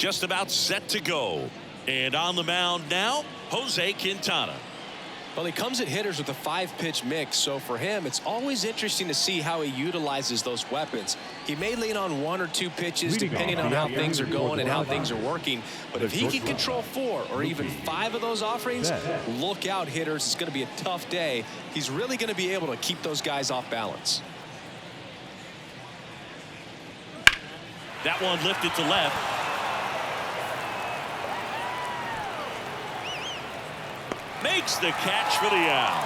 just about set to go. And on the mound now, Jose Quintana. Well, he comes at hitters with a 5-pitch mix, so for him, it's always interesting to see how he utilizes those weapons. He may lean on 1 or 2 pitches depending on how things are going and how things are working, but if he can control 4 or even 5 of those offerings, look out, hitters. It's going to be a tough day. He's really going to be able to keep those guys off balance. That one lifted to left. Makes the catch for the out.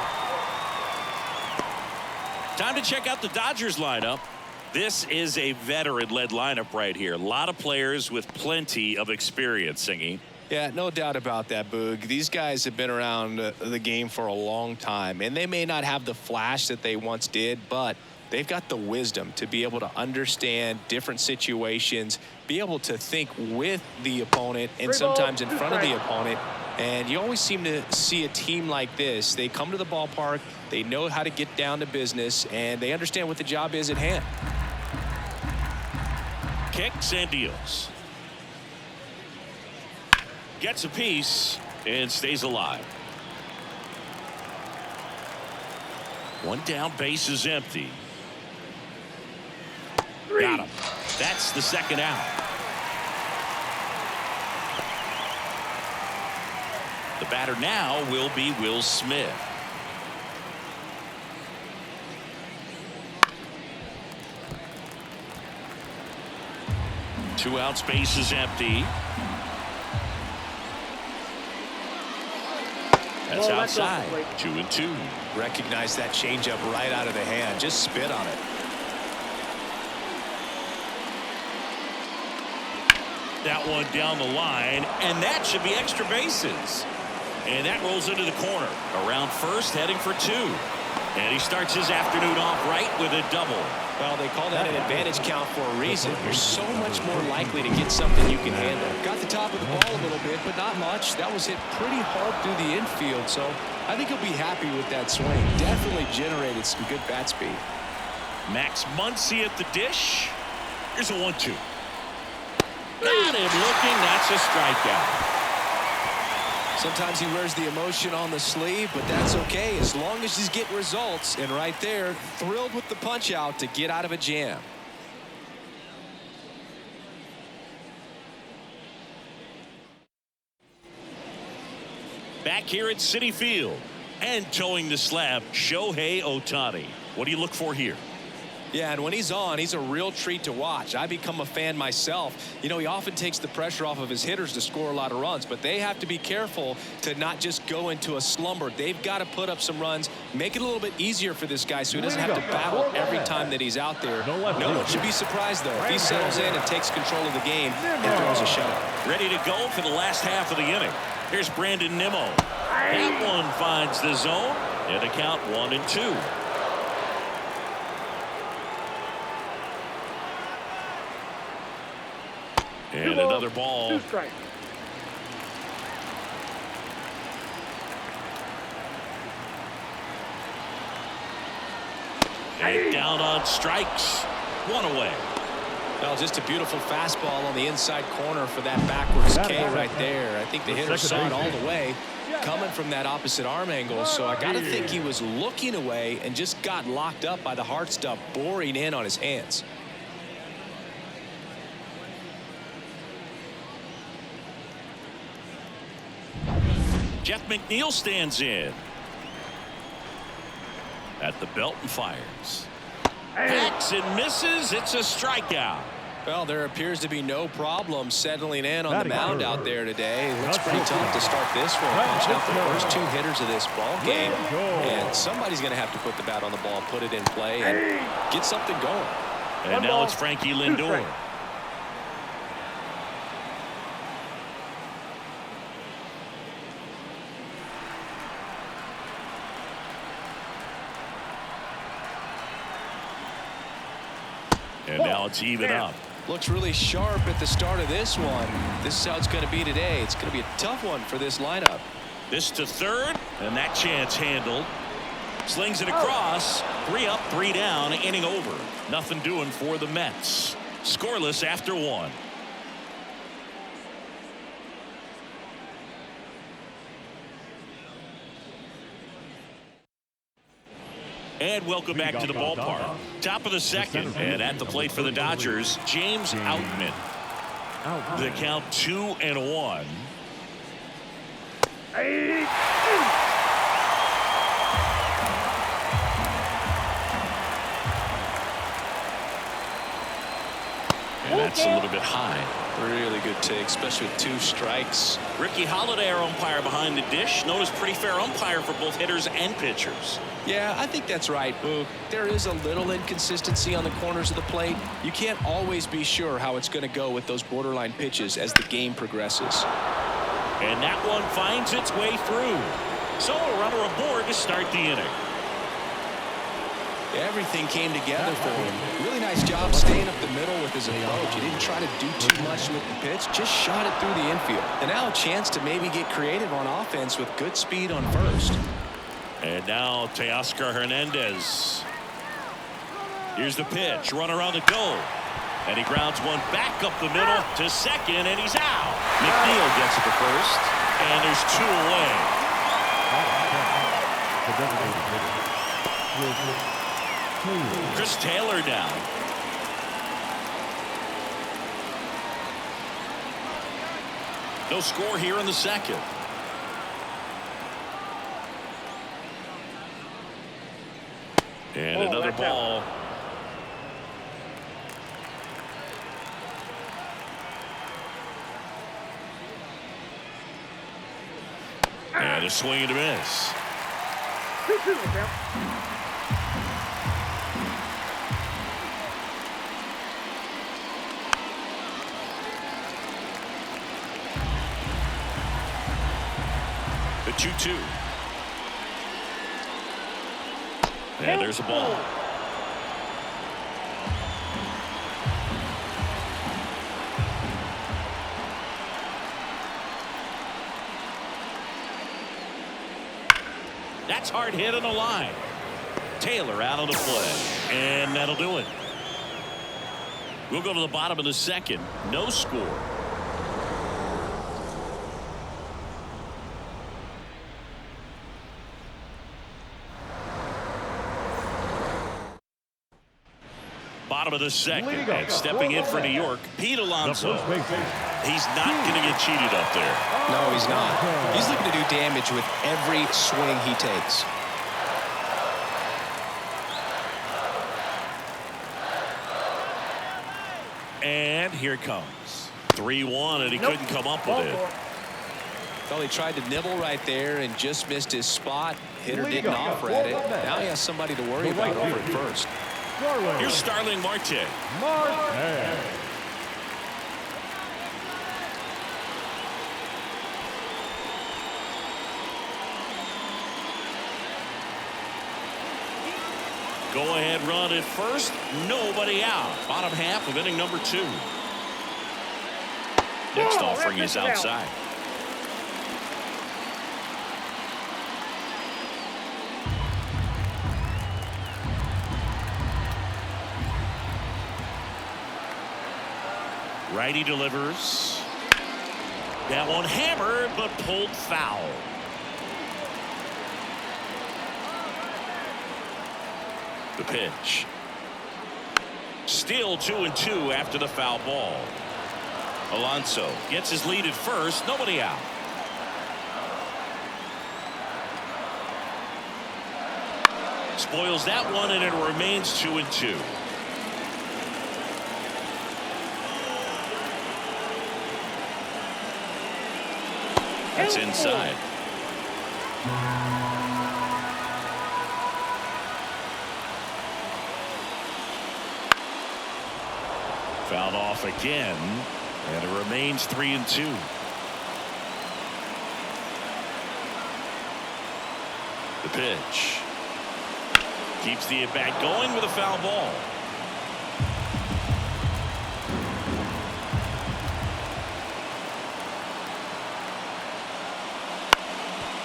Time to check out the Dodgers lineup. This is a veteran-led lineup right here. A lot of players with plenty of experience, Singy. Yeah, no doubt about that, Boog. These guys have been around the game for a long time, and they may not have the flash that they once did, but they've got the wisdom to be able to understand different situations, be able to think with the opponent and sometimes in front of the opponent. And you always seem to see a team like this. They come to the ballpark, they know how to get down to business, and they understand what the job is at hand. Kicks and deals. Gets a piece and stays alive. One down, base is empty. Got him. That's the second out. The batter now will be Will Smith. Two outs, base is empty. That's outside. 2-2. Recognize that changeup right out of the hand. Just spit on it. That one down the line, and that should be extra bases. And that rolls into the corner. Around first, heading for 2. And he starts his afternoon off right with a double. Well, they call that an advantage count for a reason. You're so much more likely to get something you can handle. Got the top of the ball a little bit, but not much. That was hit pretty hard through the infield, so I think he'll be happy with that swing. Definitely generated some good bat speed. Max Muncy at the dish. Here's a 1-2. Got him looking. That's a strikeout. Sometimes he wears the emotion on the sleeve, but that's okay as long as he's getting results. And right there, thrilled with the punch out to get out of a jam. Back here at Citi Field and towing the slab, Shohei Ohtani. What do you look for here? Yeah, and when he's on, he's a real treat to watch. I become a fan myself. You know, he often takes the pressure off of his hitters to score a lot of runs, but they have to be careful to not just go into a slumber. They've got to put up some runs, make it a little bit easier for this guy so he doesn't have to battle every time that he's out there. No one should be surprised, though, if he settles in and takes control of the game and throws a shutout. Ready to go for the last half of the inning. Here's Brandon Nimmo. That one finds the zone, and a count 1-2. And another ball. 2 strikes. And down on strikes. 1 away. Well, just a beautiful fastball on the inside corner for that backwards K right there. I think the hitter saw it all the way coming from that opposite arm angle. So I got to think he was looking away and just got locked up by the hard stuff boring in on his hands. Jeff McNeil stands in. At the belt and fires. Hacks and misses. It's a strikeout. Well, there appears to be no problem settling in on the mound out there today. It looks pretty tough to start this one. Punching out the first 2 hitters of this ball game. And somebody's going to have to put the bat on the ball, put it in play, and get something going. And now it's Frankie Lindor. And now it's even up. Looks really sharp at the start of this one. This is how it's going to be today. It's going to be a tough one for this lineup. This to third, and that chance handled. Slings it across. 3 up, 3 down, inning over. Nothing doing for the Mets. Scoreless after 1. And welcome back to the ballpark. Top of the second, and at the plate for the Dodgers, James Outman. The count 2-1. And that's a little bit high. Really good take, especially with 2 strikes. Ricky Holiday, our umpire behind the dish, known as pretty fair umpire for both hitters and pitchers. Yeah, I think that's right, Boog. There is a little inconsistency on the corners of the plate. You can't always be sure how it's going to go with those borderline pitches as the game progresses. And that one finds its way through. So a runner aboard to start the inning. Everything came together for him. Really nice job staying up the middle with his approach. He didn't try to do too much with the pitch, just shot it through the infield. And now a chance to maybe get creative on offense with good speed on first. And now Teoscar Hernandez. Here's the pitch. Runner on the go. And he grounds one back up the middle to second, and he's out. McNeil gets it to first, and there's 2 away. Chris Taylor down. No score here in the second. And another ball. And a swing and a miss. 2-2 count. The 2-2. And there's a ball. That's hard hit on the line. Taylor out on the play. And that'll do it. We'll go to the bottom of the second. No score. Bottom of the second, and stepping in for New York, Pete Alonso. He's not going to get cheated up there. No, he's not. He's looking to do damage with every swing he takes. And here it comes. 3-1, and he couldn't come up with it. Well, he tried to nibble right there and just missed his spot. Hitter didn't offer at it. Now he has somebody to worry about over at first. Here's Starling Marte. Go-ahead run at first. Nobody out. Bottom half of inning number 2. Next offering is outside. Righty delivers. That one hammered, but pulled foul. The pitch. Still 2-2 after the foul ball. Alonso gets his lead at first. Nobody out. Spoils that one, and it remains 2-2. That's inside. Fouled off again, and it remains 3-2. The pitch. Keeps the at-bat going with a foul ball.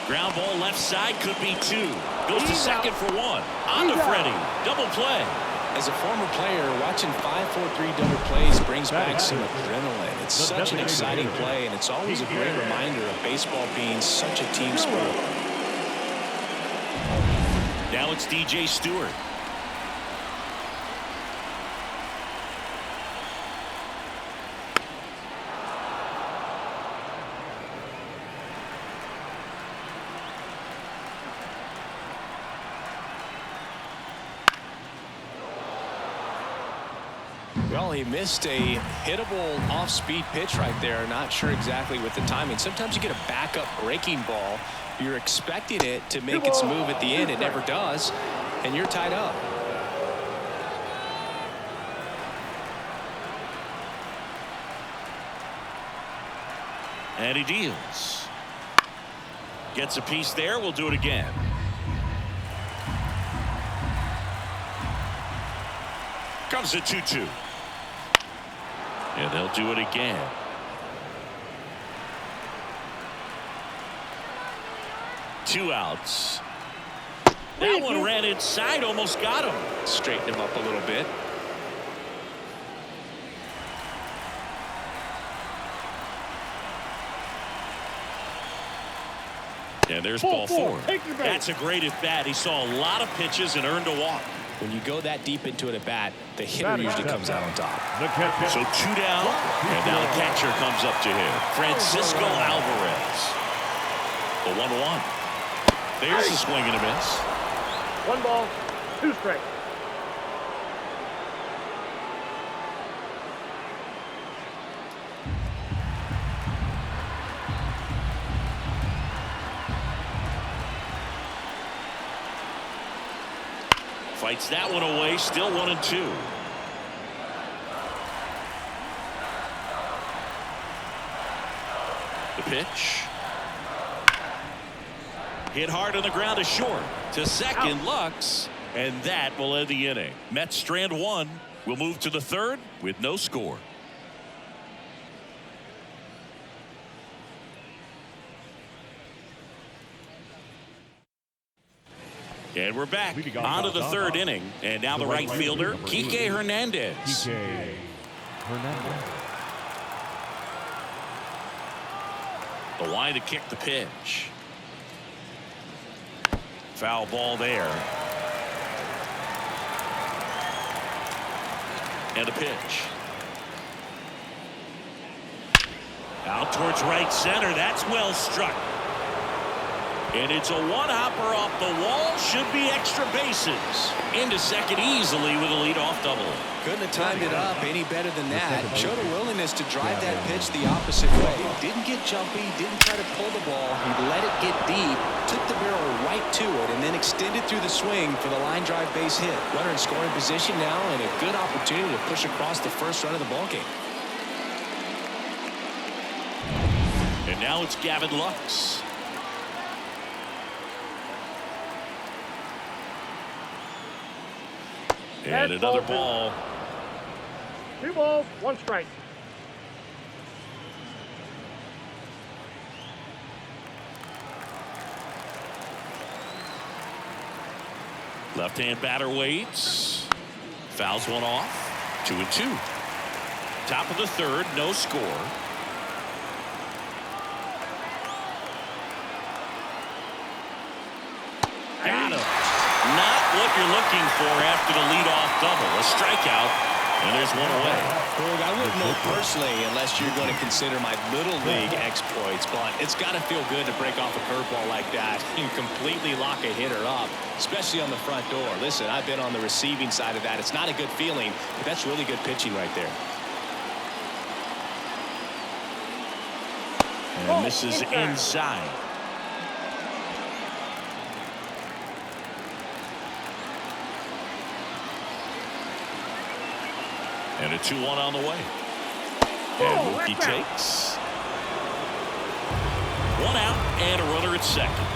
Ground ball left side, could be 2. Goes to second for 1. On to Freddie. Double play. As a former player, watching 5-4-3 double plays brings back some adrenaline. It's such an exciting play, and it's always a great reminder of baseball being such a team sport. Now it's DJ Stewart. Well, he missed a hittable off-speed pitch right there. Not sure exactly with the timing. Sometimes you get a backup breaking ball. You're expecting it to make its move at the end. It never does, and you're tied up. And he deals. Gets a piece there. We'll do it again. Comes a 2-2. And they'll do it again. Two outs. That one ran inside, almost got him. Straighten him up a little bit. And there's ball four. That's a great at bat. He saw a lot of pitches and earned a walk. When you go that deep into an at bat, the hitter usually comes out on top. So two down, and now the catcher comes up to him. Francisco Alvarez. The 1-1. There's a swing and a miss. 1 ball, 2 strikes. Fights that one away, still 1-2. The pitch. Hit hard on the ground to short. To second, Lux. And that will end the inning. Mets strand one. We'll move to the third with no score. And we're back on to the third inning. And now the right fielder, Kike Hernandez. The line to kick the pitch. Foul ball there. And a pitch. Out towards right center. That's well struck. And it's a one-hopper off the wall. Should be extra bases. Into second easily with a leadoff double. Couldn't have timed it up any better than that. Showed a willingness to drive that pitch the opposite way. Didn't get jumpy, didn't try to pull the ball. He let it get deep, took the barrel right to it, and then extended through the swing for the line drive base hit. Runner in scoring position now, and a good opportunity to push across the first run of the ballgame. And now it's Gavin Lux. And another ball. 2 balls, 1 strike. Left-hand batter waits. Fouls one off. 2-2. Top of the third, no score. Got him. Not what you're looking for after the leadoff double. A strikeout, and there's one away. I wouldn't know personally unless you're going to consider my little league exploits, but it's got to feel good to break off a curveball like that and completely lock a hitter up, especially on the front door. Listen, I've been on the receiving side of that. It's not a good feeling, but that's really good pitching right there. And this is inside. And a 2-1 on the way. And Mookie takes. 1 out and a runner at second.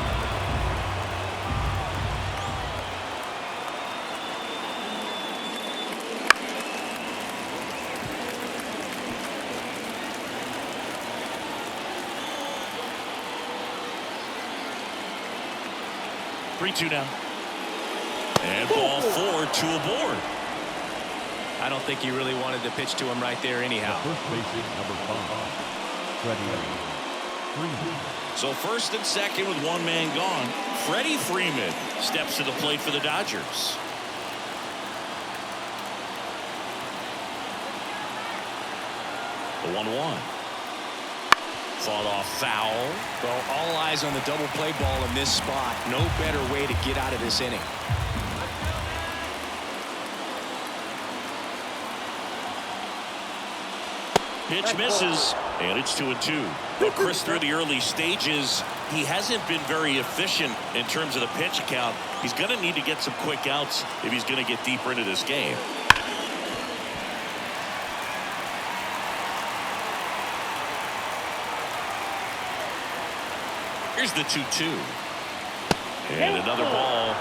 Three-two now. And ball 4, 2 aboard. I don't think he really wanted to pitch to him right there anyhow. First baseman, number 5, Freddie. So first and second with one man gone. Freddie Freeman steps to the plate for the Dodgers. The 1-1. Fought off foul. Well, all eyes on the double play ball in this spot. No better way to get out of this inning. Pitch misses, and it's 2-2. But Chris, through the early stages, he hasn't been very efficient in terms of the pitch count. He's going to need to get some quick outs if he's going to get deeper into this game. Here's the 2-2. And another ball.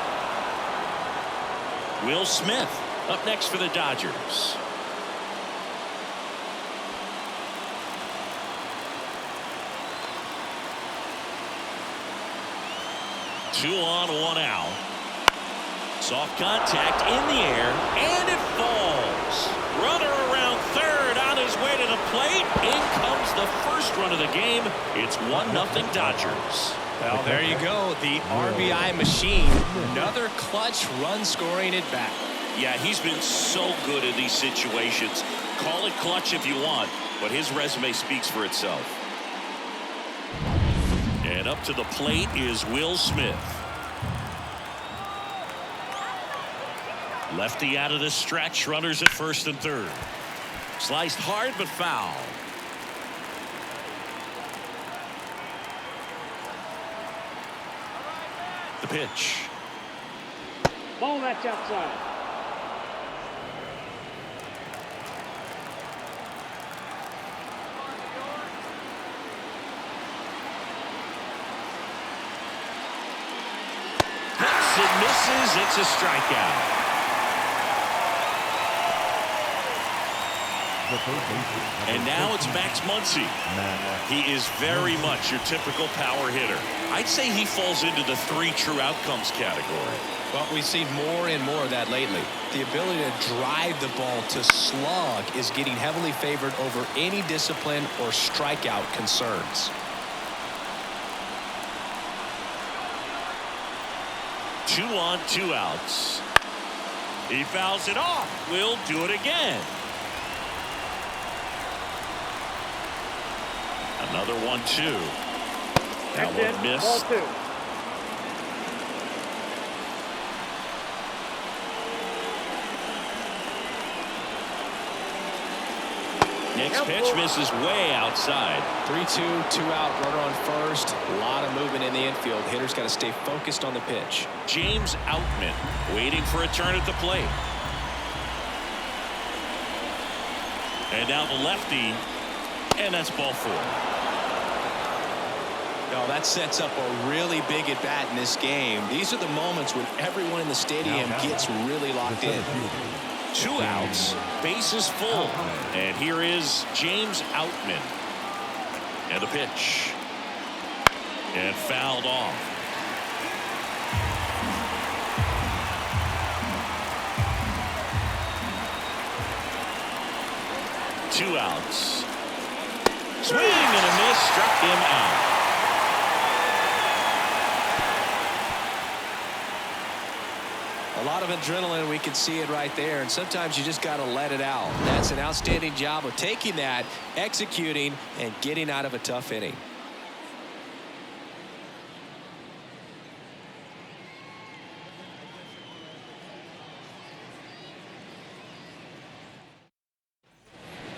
Will Smith up next for the Dodgers. Two on, one out. Soft contact in the air, and it falls. Runner around third on his way to the plate. In comes the first run of the game. It's 1-0 Dodgers. Well, there you go. The RBI machine. Another clutch run scoring at bat. Yeah, he's been so good in these situations. Call it clutch if you want, but his resume speaks for itself. And up to the plate is Will Smith. Lefty out of the stretch. Runners at first and third. Sliced hard but foul. The pitch. Ball, that's outside. Hits and misses. It's a strikeout. And now it's Max Muncy. He is very much your typical power hitter. I'd say he falls into the 3 true outcomes category. Well, we've seen more and more of that lately. The ability to drive the ball to slug is getting heavily favored over any discipline or strikeout concerns. Two on, 2 outs. He fouls it off. We'll do it again. Another 1-2. That one missed. Ball 2. Next pitch misses way outside. 3-2, 2 out, runner on first. A lot of movement in the infield. Hitter's got to stay focused on the pitch. James Outman waiting for a turn at the plate. And now the lefty. And that's ball 4. No, that sets up a really big at bat in this game. These are the moments when everyone in the stadium gets really locked in. 2 outs, bases full, and here is James Outman. And the pitch. And fouled off. Two outs. Swing and a miss, struck him out. A lot of adrenaline, we can see it right there, and sometimes you just got to let it out. That's an outstanding job of taking that, executing, and getting out of a tough inning.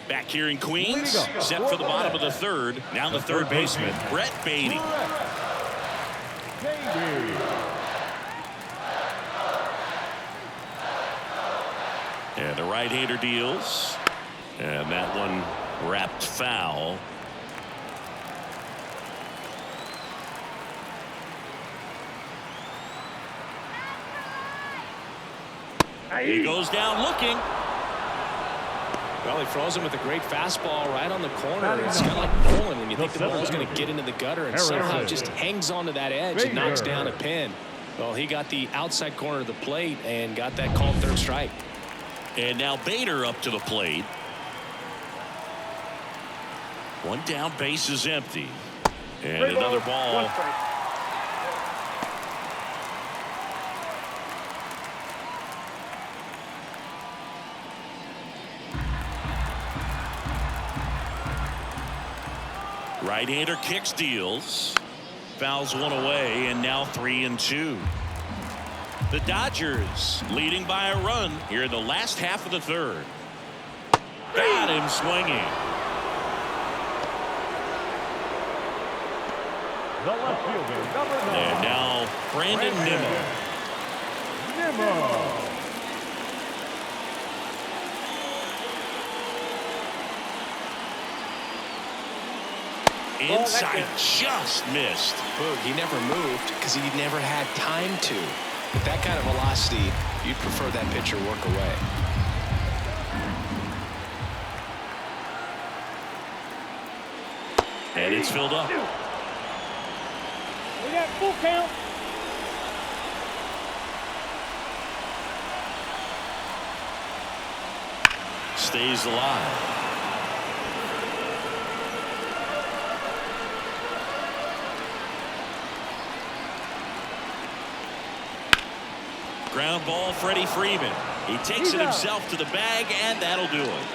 Back here in Queens, set for the bottom of the third. Now the third baseman, Brett Beatty. And the right-hander deals. And that one wrapped foul. He goes down looking. Well, he throws him with a great fastball right on the corner. It's kind of like bowling when you think the ball's going to get into the gutter and somehow just hangs onto that edge and knocks down a pin. Well, he got the outside corner of the plate and got that called third strike. And now Bader up to the plate. One down, base is empty. And another ball. Right-hander kicks, deals. Fouls one away, and now 3-2. The Dodgers leading by a run here in the last half of the third. Got him swinging. The left fielder, number 9. And now Brandon Nimmo. Inside, just missed. Boog, he never moved because he never had time to. With that kind of velocity, you'd prefer that pitcher work away. And it's filled up. We got full count. Stays alive. Ground ball, Freddie Freeman. He takes it himself to the bag, and that'll do it.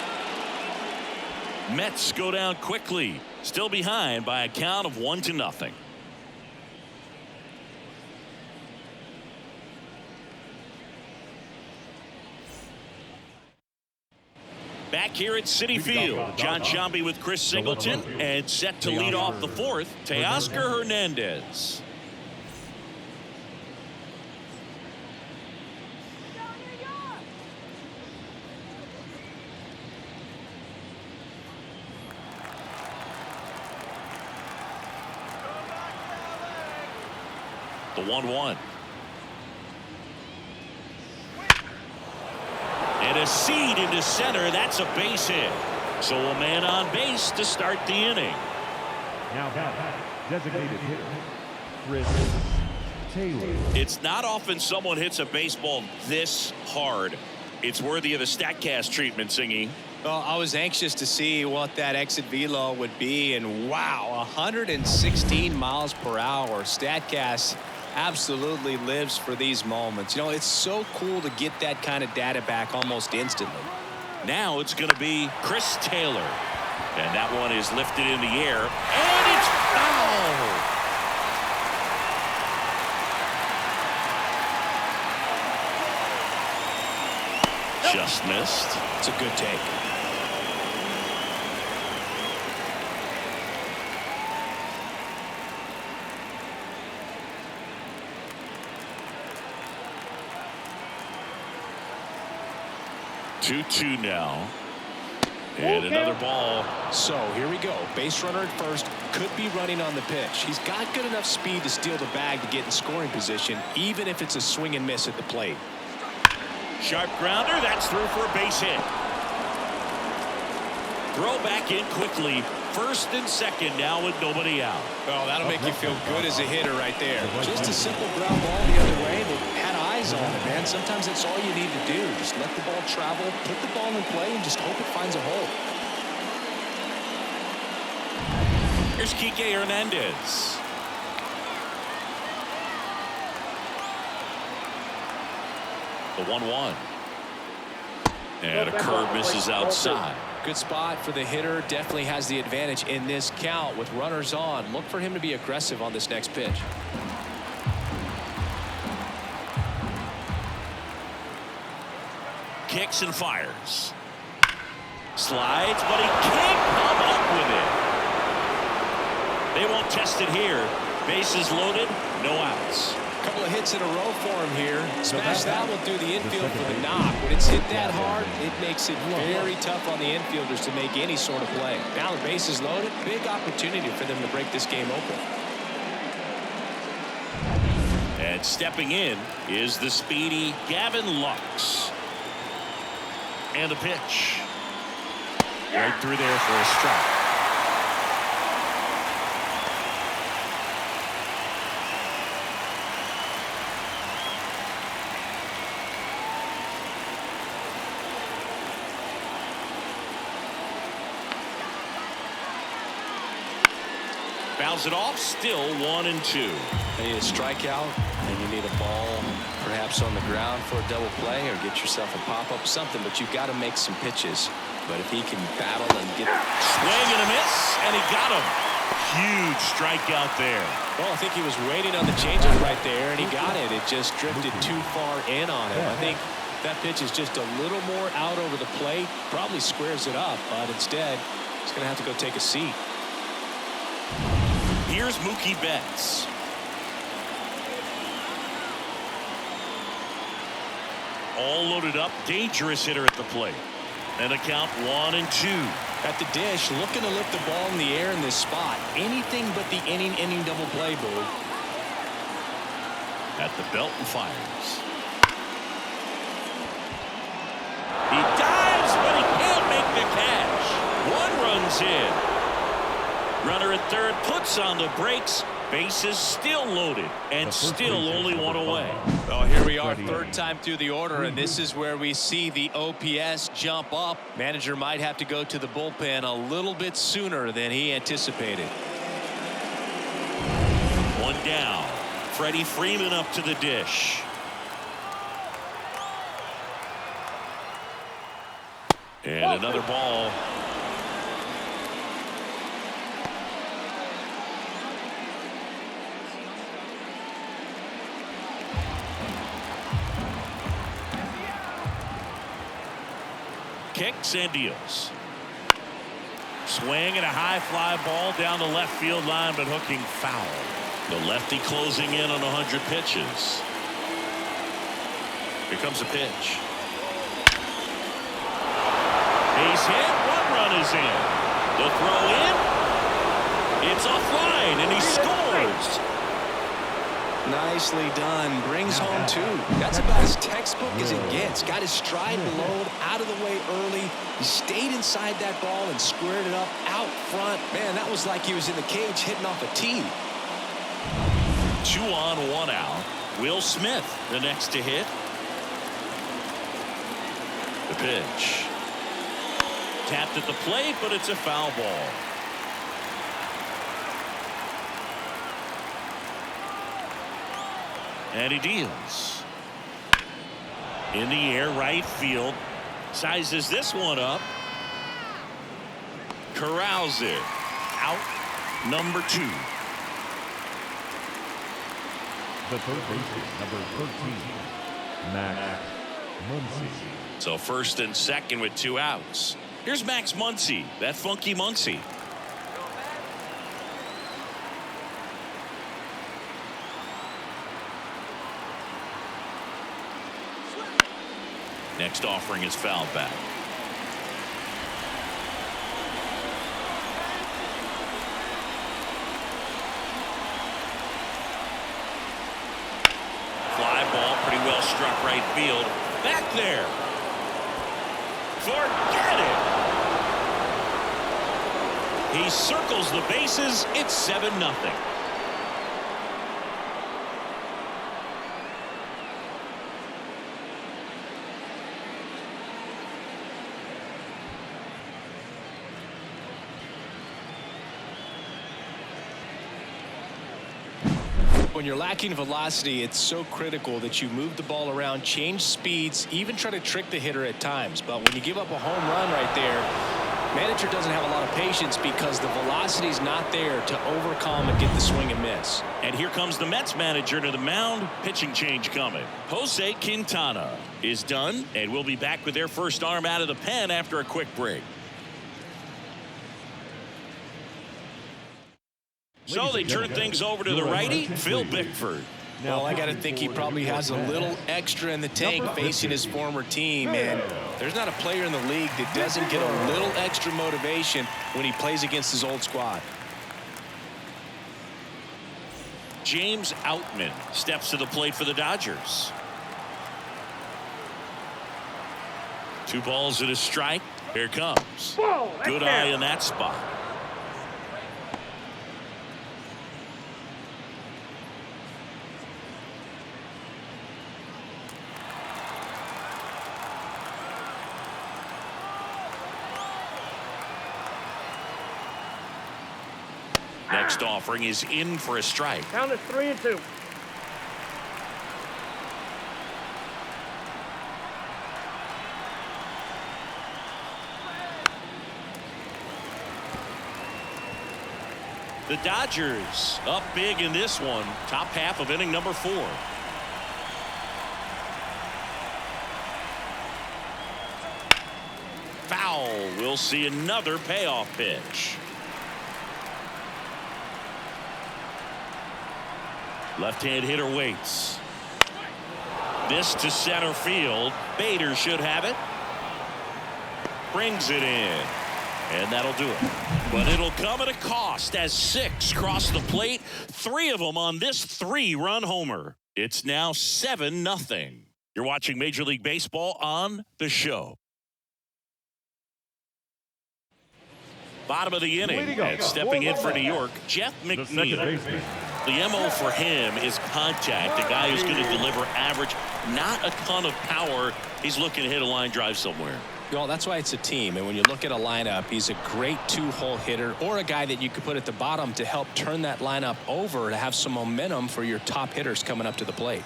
Mets go down quickly, still behind by a count of 1-0. Back here at Citi Field, John Sciambi with Chris Singleton, and set to lead off the fourth, Teoscar Hernandez. The 1-1. And a seed into center. That's a base hit. So a man on base to start the inning. Now designated hitter, Chris Taylor. It's not often someone hits a baseball this hard. It's worthy of the StatCast treatment, Singy. Well, I was anxious to see what that exit velo would be, and wow, 116 miles per hour. StatCast absolutely lives for these moments. You know, it's so cool to get that kind of data back almost instantly. Now it's going to be Chris Taylor. And that one is lifted in the air. And it's foul. Just missed. It's a good take. Two now. And another ball. So here we go. Base runner at first, could be running on the pitch. He's got good enough speed to steal the bag to get in scoring position, even if it's a swing and miss at the plate. Sharp grounder. That's through for a base hit. Throw back in quickly. First and second now with nobody out. Well, that'll make you feel good as a hitter right there. Just a simple ground ball the other way, but had eyes on it, man. Sometimes that's all you need to do. Just let the ball travel, put the ball in play, and just hope it finds a hole. Here's Kike Hernandez. The 1-1. And a curve misses outside. Good spot for the hitter. Definitely has the advantage in this count with runners on. Look for him to be aggressive on this next pitch. Kicks and fires. Slides, but he can't come up with it. They won't test it here. Bases loaded, no outs. Couple of hits in a row for him here. Smash that one through the infield for the knock. When it's hit that hard, it makes it very tough on the infielders to make any sort of play. Now the base is loaded. Big opportunity for them to break this game open. And stepping in is the speedy Gavin Lux. And a pitch. Right through there for a strike. Fouls it off. Still 1-2. You need a strikeout, and you need a ball perhaps on the ground for a double play, or get yourself a pop-up, something, but you've got to make some pitches. But if he can battle and get... Swing and a miss, and he got him. Huge strikeout there. Well, I think he was waiting on the changeup right there, and he got it. It just drifted too far in on him. I think that pitch is just a little more out over the plate. Probably squares it up, but instead, he's going to have to go take a seat. Here's Mookie Betts. All loaded up. Dangerous hitter at the plate. And a count 1-2. At the dish, looking to lift the ball in the air in this spot. Anything but the inning double play, Boog. At the belt and fires. He dives, but he can't make the catch. 1 run's in. Runner at third puts on the brakes. Bases still loaded and still only 1 away. Well, here we are, third time through the order, and this is where we see the OPS jump up. Manager might have to go to the bullpen a little bit sooner than he anticipated. 1 down. Freddie Freeman up to the dish. And another ball. Kicks and deals. Swing and a high fly ball down the left field line, but hooking foul. The lefty closing in on 100 pitches. Here comes a pitch. Base hit. 1 run is in. The throw in. It's offline, and he scores. Nicely done. Brings home 2. That's about as textbook as it gets. Got his stride low, out of the way early. He stayed inside that ball and squared it up out front. Man, that was like he was in the cage hitting off a tee. 2 on, 1 out. Will Smith, the next to hit. The pitch. Tapped at the plate, but it's a foul ball. And he deals. In the air, right field. Sizes this one up. Corrals it. Out. Number 2. The third baseman, number 13, Max Muncy. So first and second with 2 outs. Here's Max Muncy, that funky Muncy. Next offering is fouled back. Fly ball, pretty well struck right field. Back there. Forget it. He circles the bases. It's 7-0. When you're lacking velocity, it's so critical that you move the ball around, change speeds, even try to trick the hitter at times. But when you give up a home run right there, manager doesn't have a lot of patience because the velocity's not there to overcome and get the swing and miss. And here comes the Mets manager to the mound. Pitching change coming. Jose Quintana is done, and we'll be back with their first arm out of the pen after a quick break. So they turn things over to the righty, Phil Bickford. Well, I got to think he probably has a little extra in the tank facing his former team, and there's not a player in the league that doesn't get a little extra motivation when he plays against his old squad. James Outman steps to the plate for the Dodgers. 2 balls and a strike. Here it comes. Good eye in that spot. Next offering is in for a strike. Count is 3-2. The Dodgers up big in this one. Top half of inning number 4. Foul. We'll see another payoff pitch. Left-hand hitter waits. This to center field. Bader should have it. Brings it in. And that'll do it. But it'll come at a cost as 6 cross the plate. 3 of them on this 3-run homer. It's now 7-0. You're watching Major League Baseball on The Show. Bottom of the inning. And stepping in for New York, Jeff McNeil. The MO for him is contact. A guy who's going to deliver average, not a ton of power. He's looking to hit a line drive somewhere. Well, that's why it's a team. And when you look at a lineup, he's a great 2-hole hitter or a guy that you could put at the bottom to help turn that lineup over to have some momentum for your top hitters coming up to the plate.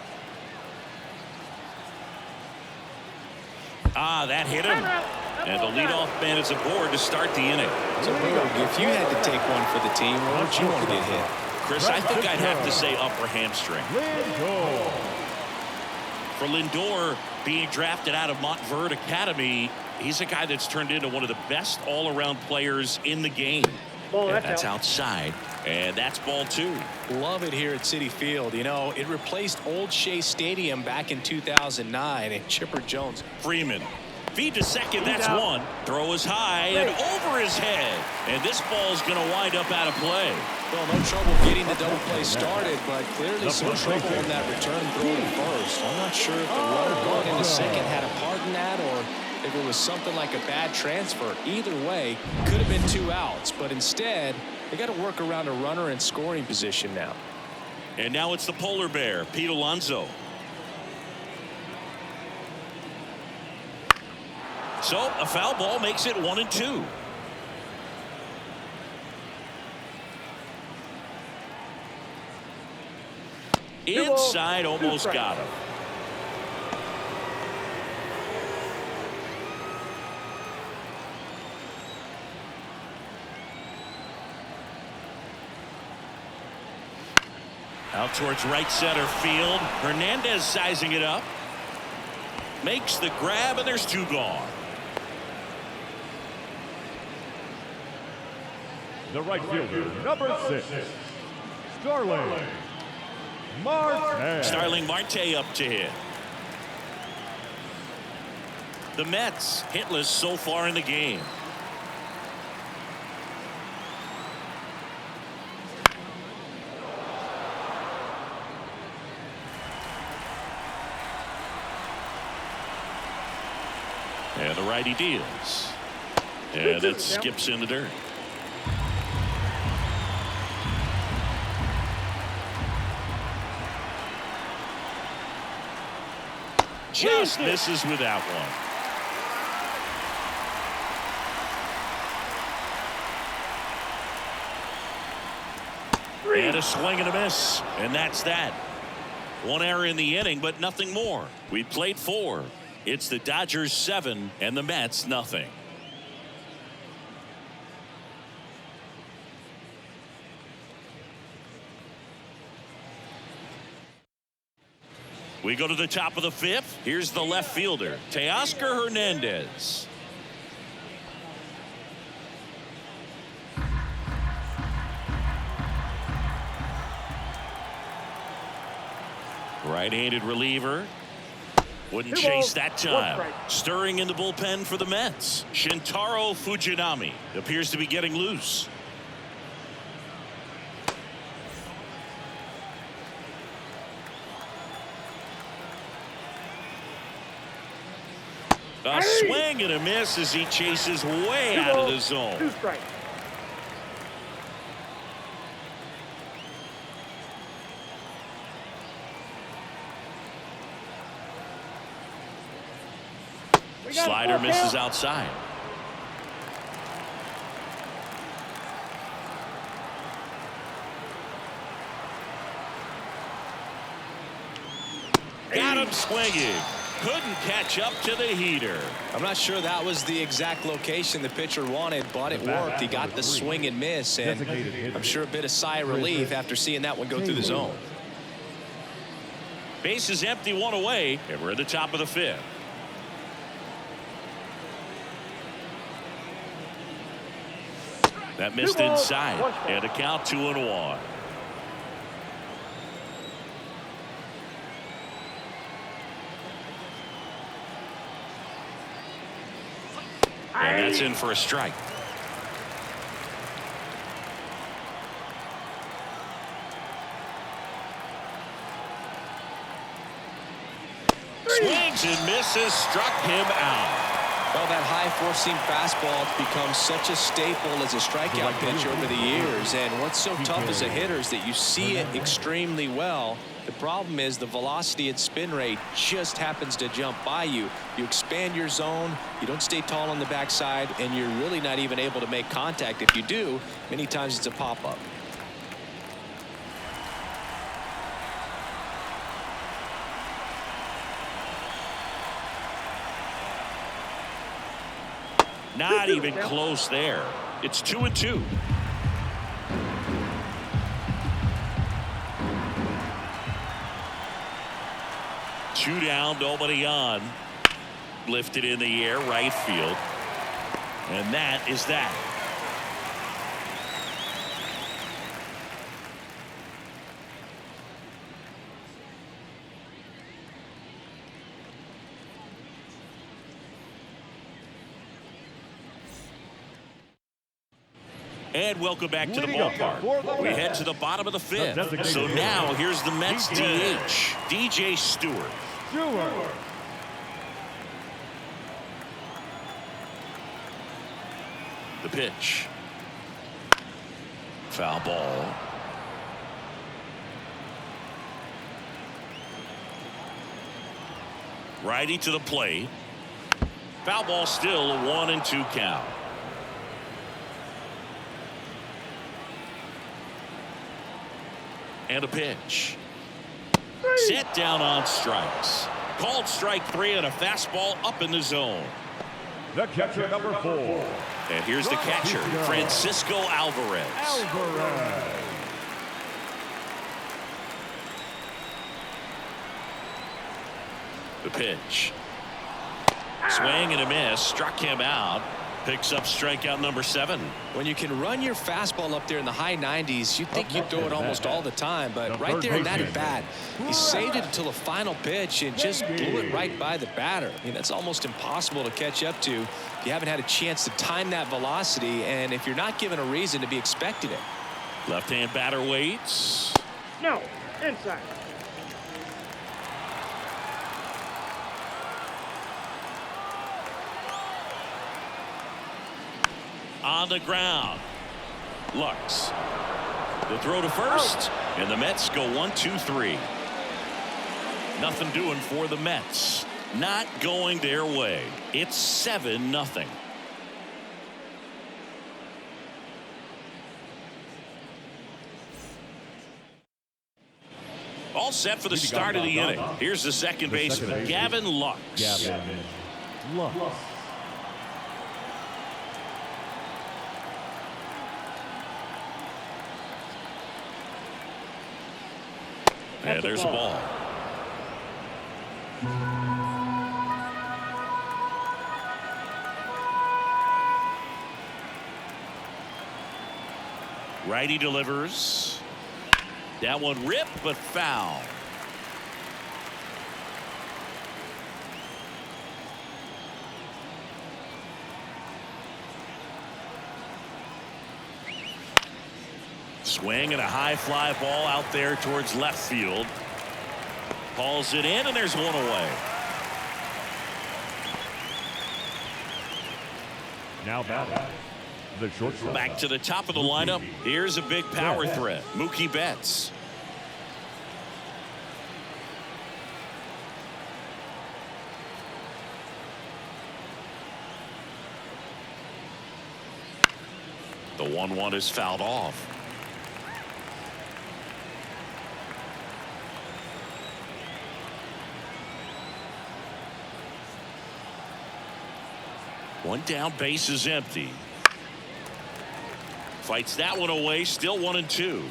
That hit him. And the leadoff man is aboard to start the inning. So, if you had to take one for the team, where would you want to get hit? Chris, I think I'd have to say upper hamstring. For Lindor, being drafted out of Montverde Academy, he's a guy that's turned into one of the best all-around players in the game. That's outside, and that's ball 2. Love it here at Citi Field. You know, it replaced Old Shea Stadium back in 2009, and Chipper Jones. Freeman. Feed to second, that's 1. Throw is high and over his head. And this ball's going to wind up out of play. Well, no trouble getting the double play started, but clearly some trouble in that return throw to first. I'm not sure if the runner going into second had a part in that or if it was something like a bad transfer. Either way, could have been 2 outs, but instead, they got to work around a runner in scoring position now. And now it's the polar bear, Pete Alonso. So a foul ball makes it 1-2. Inside, almost got him. Out towards right center field. Hernandez sizing it up. Makes the grab, and there's 2 gone. The right fielder, number 6, Starling Marte. Starling Marte up to hit. The Mets hitless so far in the game. And the righty deals. And it skips in the dirt. Just misses with that one. And a swing and a miss. And that's that. 1 error in the inning, but nothing more. We played 4. It's the Dodgers 7 and the Mets nothing. We go to the top of the 5th. Here's the left fielder, Teoscar Hernandez. Right-handed reliever. Wouldn't chase that time. Stirring in the bullpen for the Mets. Shintaro Fujinami appears to be getting loose. A swing and a miss as he chases way out of the zone. 2 strikes. Slider misses outside. Got him swinging. Couldn't catch up to the heater. I'm not sure that was the exact location the pitcher wanted, but it worked. He got the swing and miss, and I'm sure a bit of sigh of relief after seeing that one go through the zone. Base is empty, one away, and we're at the top of the fifth. That missed inside, and a count 2-1. And that's in for a strike. Swings and misses, struck him out. Well, that high four-seam fastball has become such a staple as a strikeout pitch over the years. And what's so tough as a hitter is that you see it extremely well. The problem is the velocity and spin rate just happens to jump by you. You expand your zone, you don't stay tall on the backside, and you're really not even able to make contact. If you do, many times it's a pop-up. Not even close there. It's 2-2. Two down, nobody on. Lifted in the air, right field. And that is that. And welcome back to the ballpark. We head to the bottom of the fifth. So now here's the Mets DH, DJ Stewart. The pitch. Foul ball. Righty to the plate. Foul ball, still a 1-2 count. And a pitch. Set down on strikes. Called strike 3 and a fastball up in the zone. The catcher, number 4. And here's the catcher, Francisco Alvarez. The pitch. Swing and a miss. Struck him out. Picks up strikeout number 7. When you can run your fastball up there in the high 90s, you'd think you'd throw it almost all the time, but right there in that at bat, he saved it until the final pitch and just blew it right by the batter. I mean, that's almost impossible to catch up to if you haven't had a chance to time that velocity, and if you're not given a reason to be expecting it. Left-hand batter waits. No, inside. On the ground. Lux. The throw to first. And the Mets go 1-2-3. Nothing doing for the Mets. Not going their way. It's 7-0. All set for the start of the inning. Here's the second baseman, Gavin Lux. And there's a ball. Righty delivers. That one ripped, but foul. Swing and a high fly ball out there towards left field. Hauls it in, and there's one away. Now batting, the shortstop. Back to the top of the lineup. Here's a big power threat, Mookie Betts. The 1-1 is fouled off. One down, base is empty. Fights that one away, still 1-2.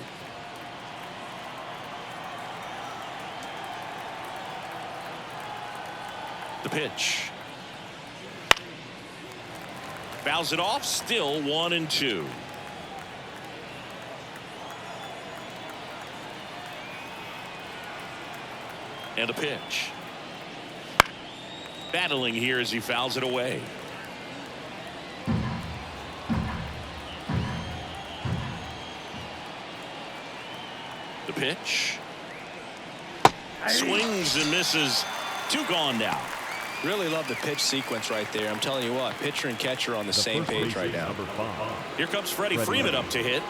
The pitch. Fouls it off, still 1-2. And a pitch. Battling here as he fouls it away. The pitch. Swings and misses. 2 gone now. Really love the pitch sequence right there. I'm telling you what, pitcher and catcher on the same page right now. Here comes Freddie Freeman up to hit.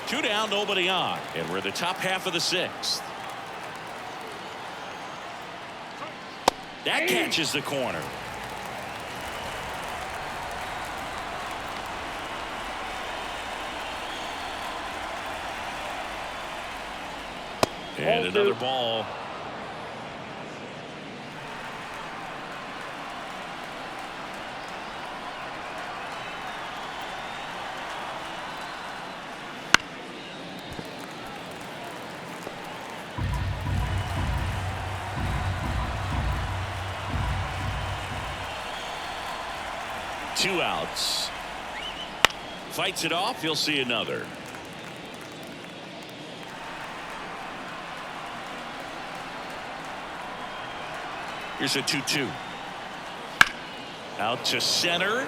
2 down, nobody on. And we're the top half of the 6th. That catches the corner. And another ball. Two outs. Fights it off. You'll see another. Here's a 2-2. Out to center.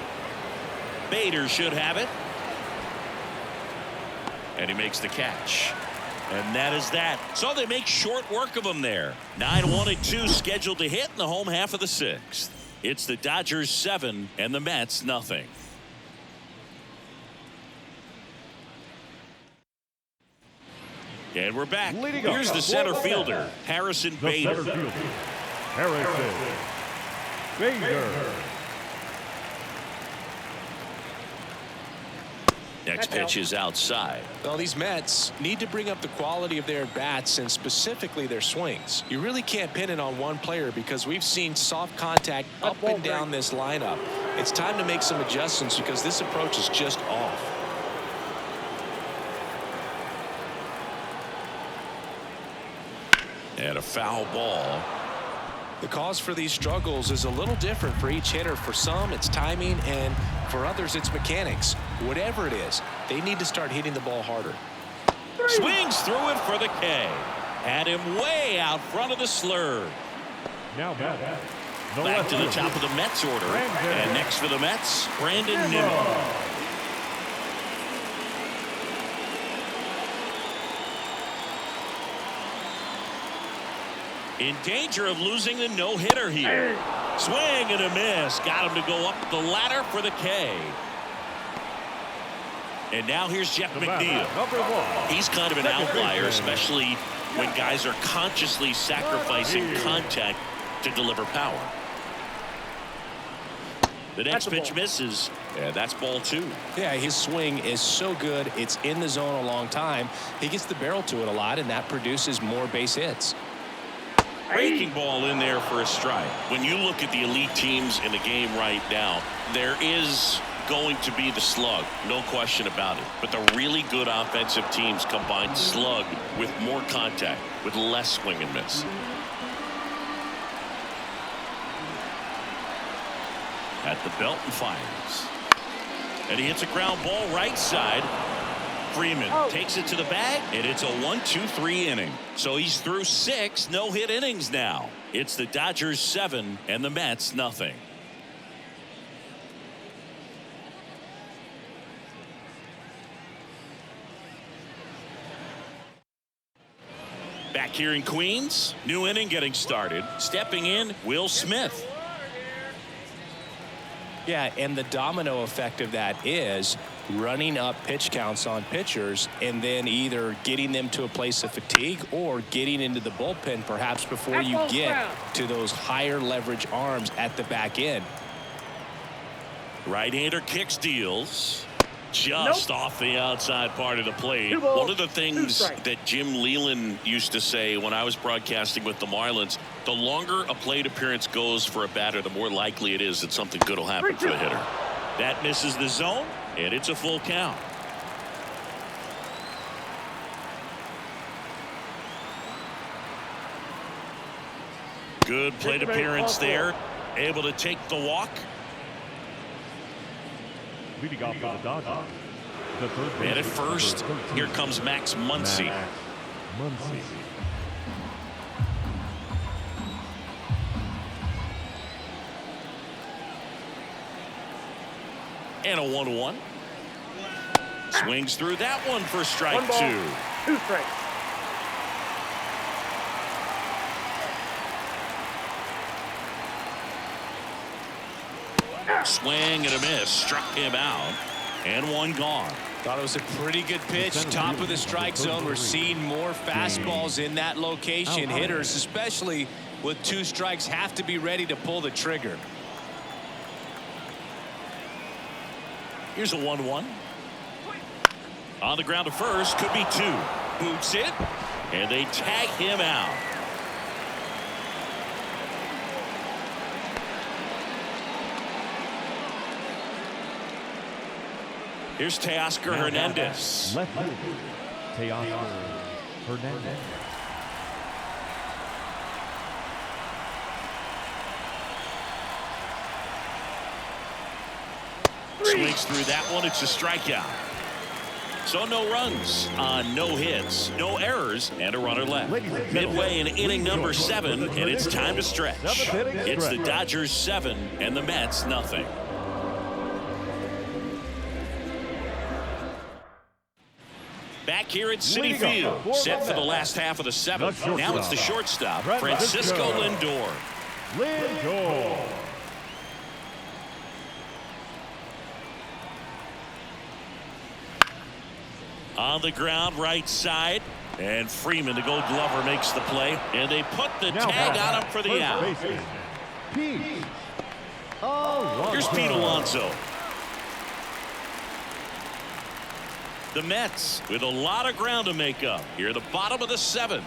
Bader should have it. And he makes the catch. And that is that. So they make short work of him there. 9-1-2 scheduled to hit in the home half of the 6th. It's the Dodgers 7 and the Mets nothing. And we're back. Here's the center fielder, Harrison Bader. Harrison Bader. Next pitch is outside. Well, these Mets need to bring up the quality of their bats and specifically their swings. You really can't pin it on one player because we've seen soft contact up and down this lineup. It's time to make some adjustments because this approach is just off. And a foul ball. The cause for these struggles is a little different for each hitter. For some, it's timing, and for others, it's mechanics. Whatever it is, they need to start hitting the ball harder. Swings through it for the K. Had him way out front of the slur. Now back to the top of the Mets order. And next for the Mets, Brandon Nimmo. In danger of losing the no-hitter here. Swing and a miss. Got him to go up the ladder for the K. And now here's Jeff McNeil. He's kind of an outlier, especially when guys are consciously sacrificing contact to deliver power. The next pitch misses, and that's ball 2. Yeah, his swing is so good. It's in the zone a long time. He gets the barrel to it a lot, and that produces more base hits. Breaking ball in there for a strike. When you look at the elite teams in the game right now, there is going to be the slug, no question about it. But the really good offensive teams combine slug with more contact, with less swing and miss. At the belt and fires. And he hits a ground ball right side. Freeman takes it to the bag, and it's a 1-2-3 inning. So he's through 6 no-hit innings now. It's the Dodgers 7 and the Mets nothing. Back here in Queens, new inning getting started. Stepping in, Will Smith. Yeah, and the domino effect of that is running up pitch counts on pitchers and then either getting them to a place of fatigue or getting into the bullpen perhaps before you get to those higher leverage arms at the back end. Right-hander kicks, deals. Just off the outside part of the plate. 2 balls, One of the 2 things strikes. that Jim Leland used to say when I was broadcasting with the Marlins, the longer a plate appearance goes for a batter, the more likely it is that something good will happen for the hitter. That misses the zone, and it's a full count. Good plate appearance there. Able to take the walk. Leading off for the Dodgers. The third And baseman, at first, number 13, here comes Max Muncy. Max Muncy. And a 1-1. Swings through that one for strike 1 ball, 2. 2 strikes. Swing and a miss. Struck him out. And 1 gone. Thought it was a pretty good pitch. Top of the strike zone. We're seeing more fastballs in that location. Hitters, especially with 2 strikes, have to be ready to pull the trigger. Here's a 1-1. On the ground to first. Could be 2. Boots it. And they tag him out. Here's Teoscar Hernandez. Left field, Teoscar Hernandez. Swings through that one. It's a strikeout. So no runs on no hits, no errors, and a runner left. Midway in inning number 7, and it's time to stretch. It's the Dodgers 7 and the Mets nothing. Back here at Citi Field, set for the last half of the 7th. Now it's the shortstop, Francisco Lindor. Lindor. On the ground, right side. And Freeman, the Gold Glover, makes the play. And they put the tag on him for the out. Here's Pete Alonso. The Mets with a lot of ground to make up. Here at the bottom of the 7th.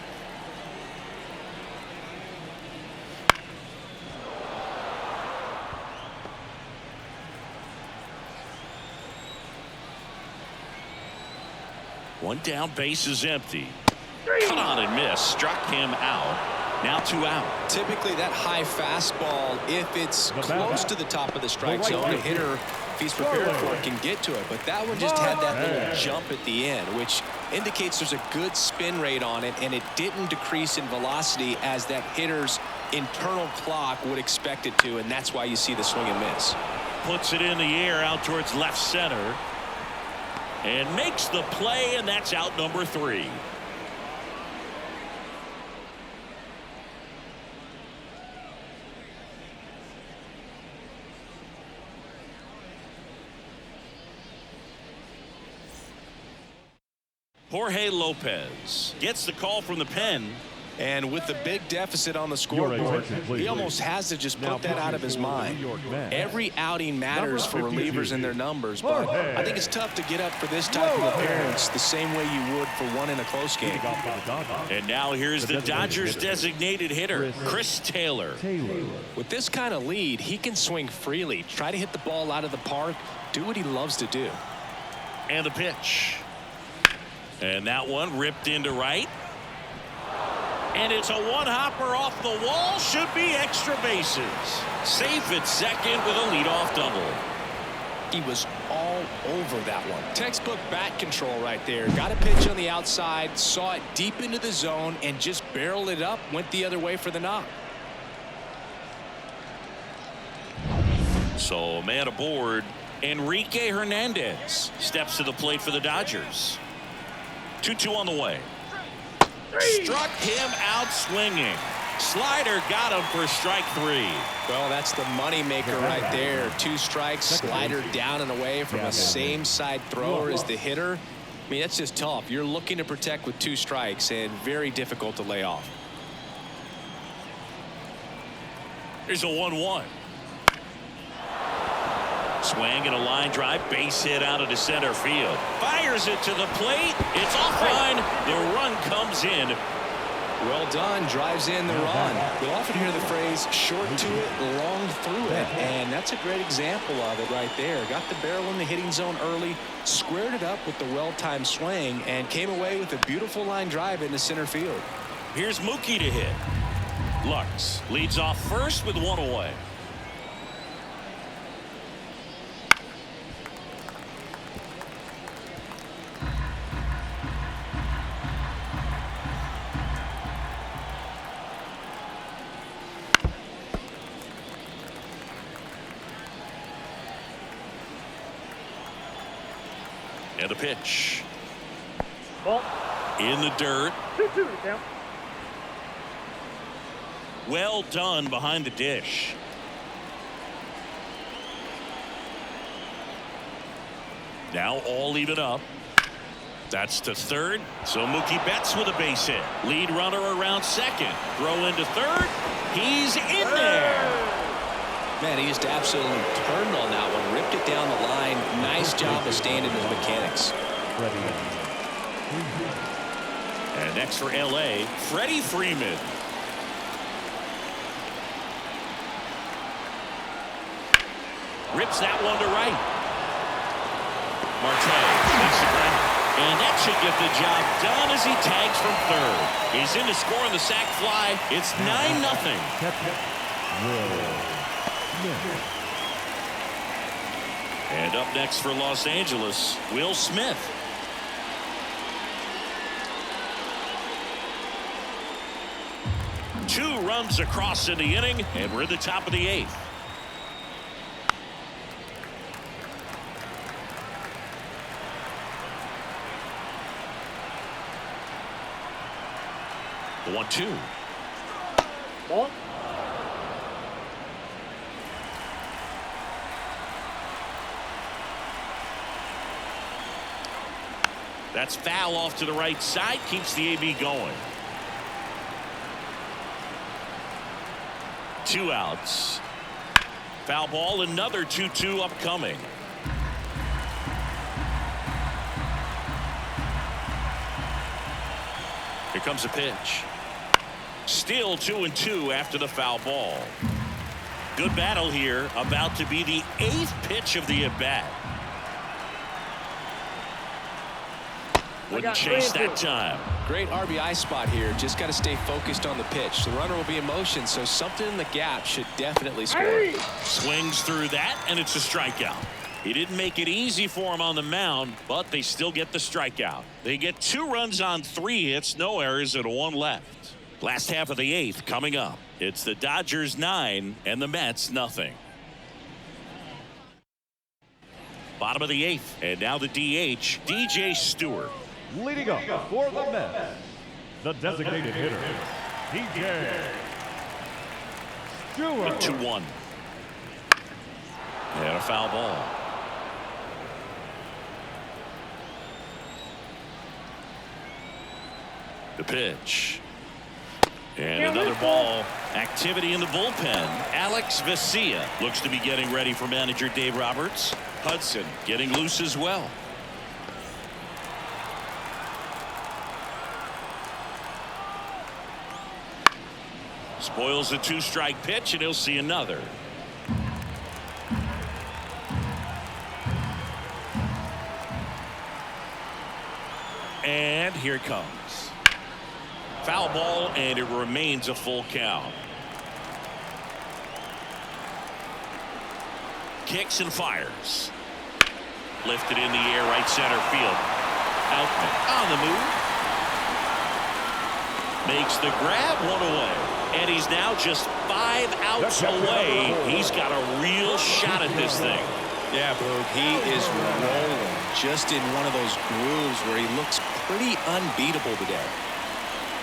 One down, base is empty. Cut on and miss. Struck him out. Now 2 out. Typically that high fastball, if it's close to the top of the strike zone, a hitter, if he's prepared for it, can get to it. But that one just had that little jump at the end, which indicates there's a good spin rate on it, and it didn't decrease in velocity as that hitter's internal clock would expect it to, and that's why you see the swing and miss. Puts it in the air out towards left center. And makes the play, and that's out number 3. Jorge Lopez gets the call from the pen. And with the big deficit on the scoreboard, he almost has to just put that out of his mind. Every outing matters for relievers and their numbers, but I think it's tough to get up for this type of appearance the same way you would for one in a close game. And now here's the Dodgers designated hitter, Chris Taylor. With this kind of lead, he can swing freely, try to hit the ball out of the park, do what he loves to do. And the pitch. And that one ripped into right. And it's a one-hopper off the wall. Should be extra bases. Safe at second with a leadoff double. He was all over that one. Textbook bat control right there. Got a pitch on the outside, saw it deep into the zone, and just barreled it up, went the other way for the knock. So a man aboard. Enrique Hernandez steps to the plate for the Dodgers. 2-2 on the way. Struck him out swinging. Slider got him for strike 3. Well, that's the money maker right there. 2 strikes, slider down and away from a same side thrower as the hitter. I mean, that's just tough. You're looking to protect with 2 strikes and very difficult to lay off. Here's a 1-1. Swing and a line drive, base hit out into center field. Fires it to the plate. It's offline. The run comes in. Well done, drives in the run. We'll often hear the phrase short to it, long through it, and that's a great example of it right there. Got the barrel in the hitting zone early, squared it up with the well-timed swing, and came away with a beautiful line drive into center field. Here's Mookie to hit. Lux leads off first with one away. And a pitch. Ball. In the dirt. 2-2 to count. Well done behind the dish. Now all even up. That's to third. So Mookie Betts with a base hit. Lead runner around second. Throw into third. He's in there. Man, he just absolutely turned on that one, ripped it down the line. Nice job of staying in his mechanics. And next for LA, Freddie Freeman. Rips that one to right. Marte makes the ground. And that should get the job done as he tags from third. He's in to score on the sac fly. It's 9-0. And up next for Los Angeles, Will Smith. Two runs across in the inning, and we're at the top of the 8th. The 1-2. Ball. That's foul off to the right side, keeps the AB going. 2 outs. Foul ball, another 2-2 upcoming. Here comes a pitch. Still 2-2 after the foul ball. Good battle here, about to be the 8th pitch of the at-bat. Wouldn't chase that time. Great RBI spot here. Just got to stay focused on the pitch. The runner will be in motion, so something in the gap should definitely score. Swings through that, and it's a strikeout. He didn't make it easy for him on the mound, but they still get the strikeout. They get 2 runs on 3 hits, no errors, and 1 left. Last half of the 8th coming up. It's the Dodgers 9 and the Mets nothing. Bottom of the 8th, and now the DH, DJ Stewart. Leading up for the Mets, the designated hitter, DJ Stewart. 2-1. And a foul ball. The pitch. And another ball. Activity in the bullpen. Alex Vesia looks to be getting ready for manager Dave Roberts. Hudson getting loose as well. Spoils a 2-strike pitch, and he'll see another. And here it comes. Foul ball, and it remains a full count. Kicks and fires. Lifted in the air, right center field. Outman on the move. Makes the grab, 1 away. And he's now just 5 outs away. He's got a real shot at this thing. Yeah, Boog, he is rolling just in one of those grooves where he looks pretty unbeatable today.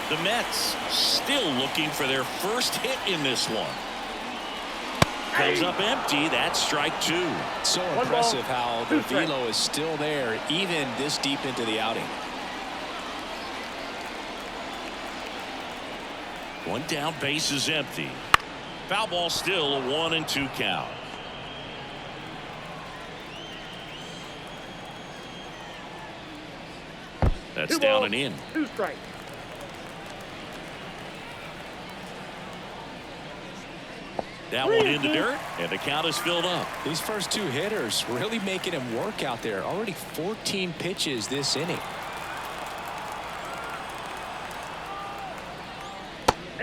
The Mets still looking for their first hit in this one. Comes up empty. That's strike 2. So impressive how the velo is still there even this deep into the outing. 1 down, base is empty. Foul ball, still a 1-2 count. That's 2 down balls, and in. 2 strikes. That one in the dirt, and the count is filled up. These first 2 hitters really making him work out there. Already 14 pitches this inning.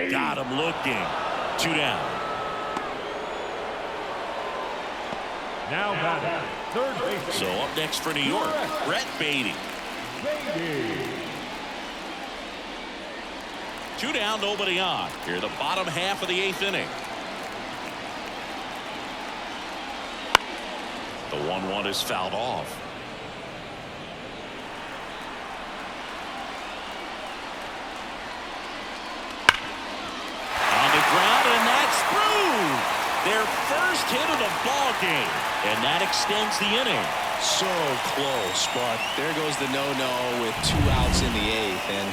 Got him looking. 2 down. Now batting, third base. So up next for New York, Brett Beatty. 2 down, nobody on. Here, the bottom half of the 8th inning. The 1-1 is fouled off. On the ground, and that's through. Their first hit of the ball game, and that extends the inning. So close, but there goes the no-no with 2 outs in the 8th, and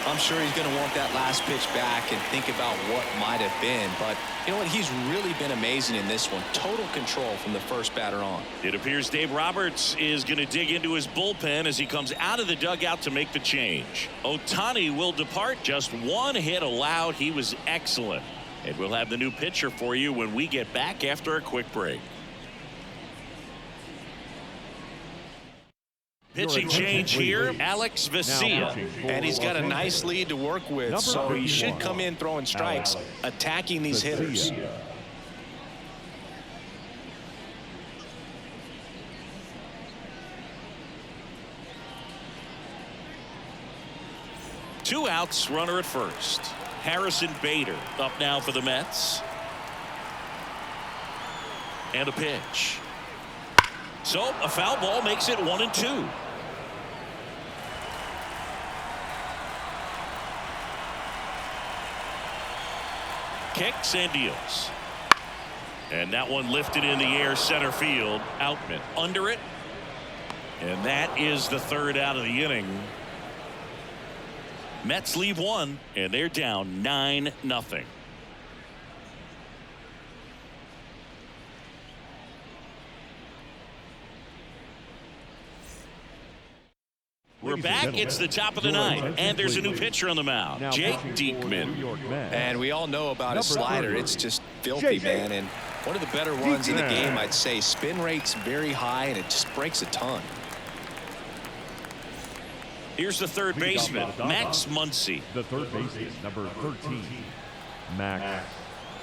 I'm sure he's going to want that last pitch back and think about what might have been. But you know what? He's really been amazing in this one. Total control from the first batter on. It appears Dave Roberts is going to dig into his bullpen as he comes out of the dugout to make the change. Ohtani will depart. Just 1 hit allowed. He was excellent. And we'll have the new pitcher for you when we get back after a quick break. Pitching change here, Alex Vesia. And he's got a nice lead to work with, so he should come in throwing strikes, attacking these hitters. Two outs, runner at first. Harrison Bader up now for the Mets. And a pitch. So a foul ball makes it 1-2. Kicks and deals. And that one lifted in the air center field. Outman under it. And that is the 3rd out of the inning. Mets leave 1, and they're down 9-0. We're back. It's the top of the 9th, and there's a new pitcher on the mound, Jake Diekman. And we all know about his slider. It's just filthy, man. And one of the better ones in the game, I'd say. Spin rate's very high, and it just breaks a ton. Here's the third baseman, Max Muncy. The third baseman, number 13, Max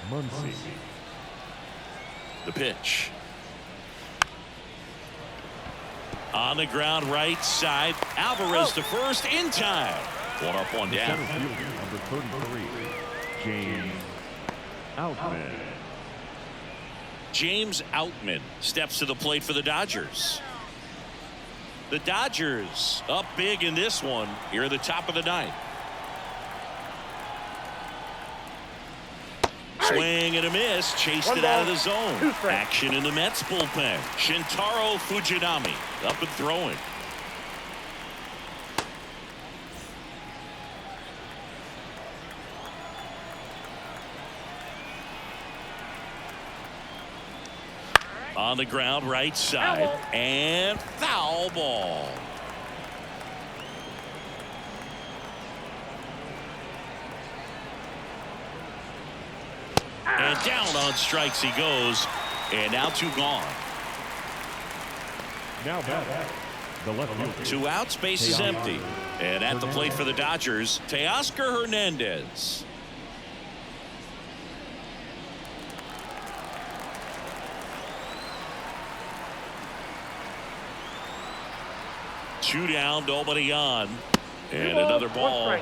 Muncy. The pitch. On the ground, right side. Alvarez to first in time. 1 up, 1 down. Center fielder, number 33, James Outman. James Outman steps to the plate for the Dodgers. The Dodgers up big in this one here at the top of the 9th. Swing and a miss, chased it out of the zone. Action in the Mets bullpen. Shintaro Fujinami up and throwing. On the ground, right side, and foul ball. And down on strikes he goes, and now 2 gone. Now back, the left fielder. 2 outs, base is empty. And at the plate for the Dodgers, Teoscar Hernandez. Two down, nobody on. And another ball.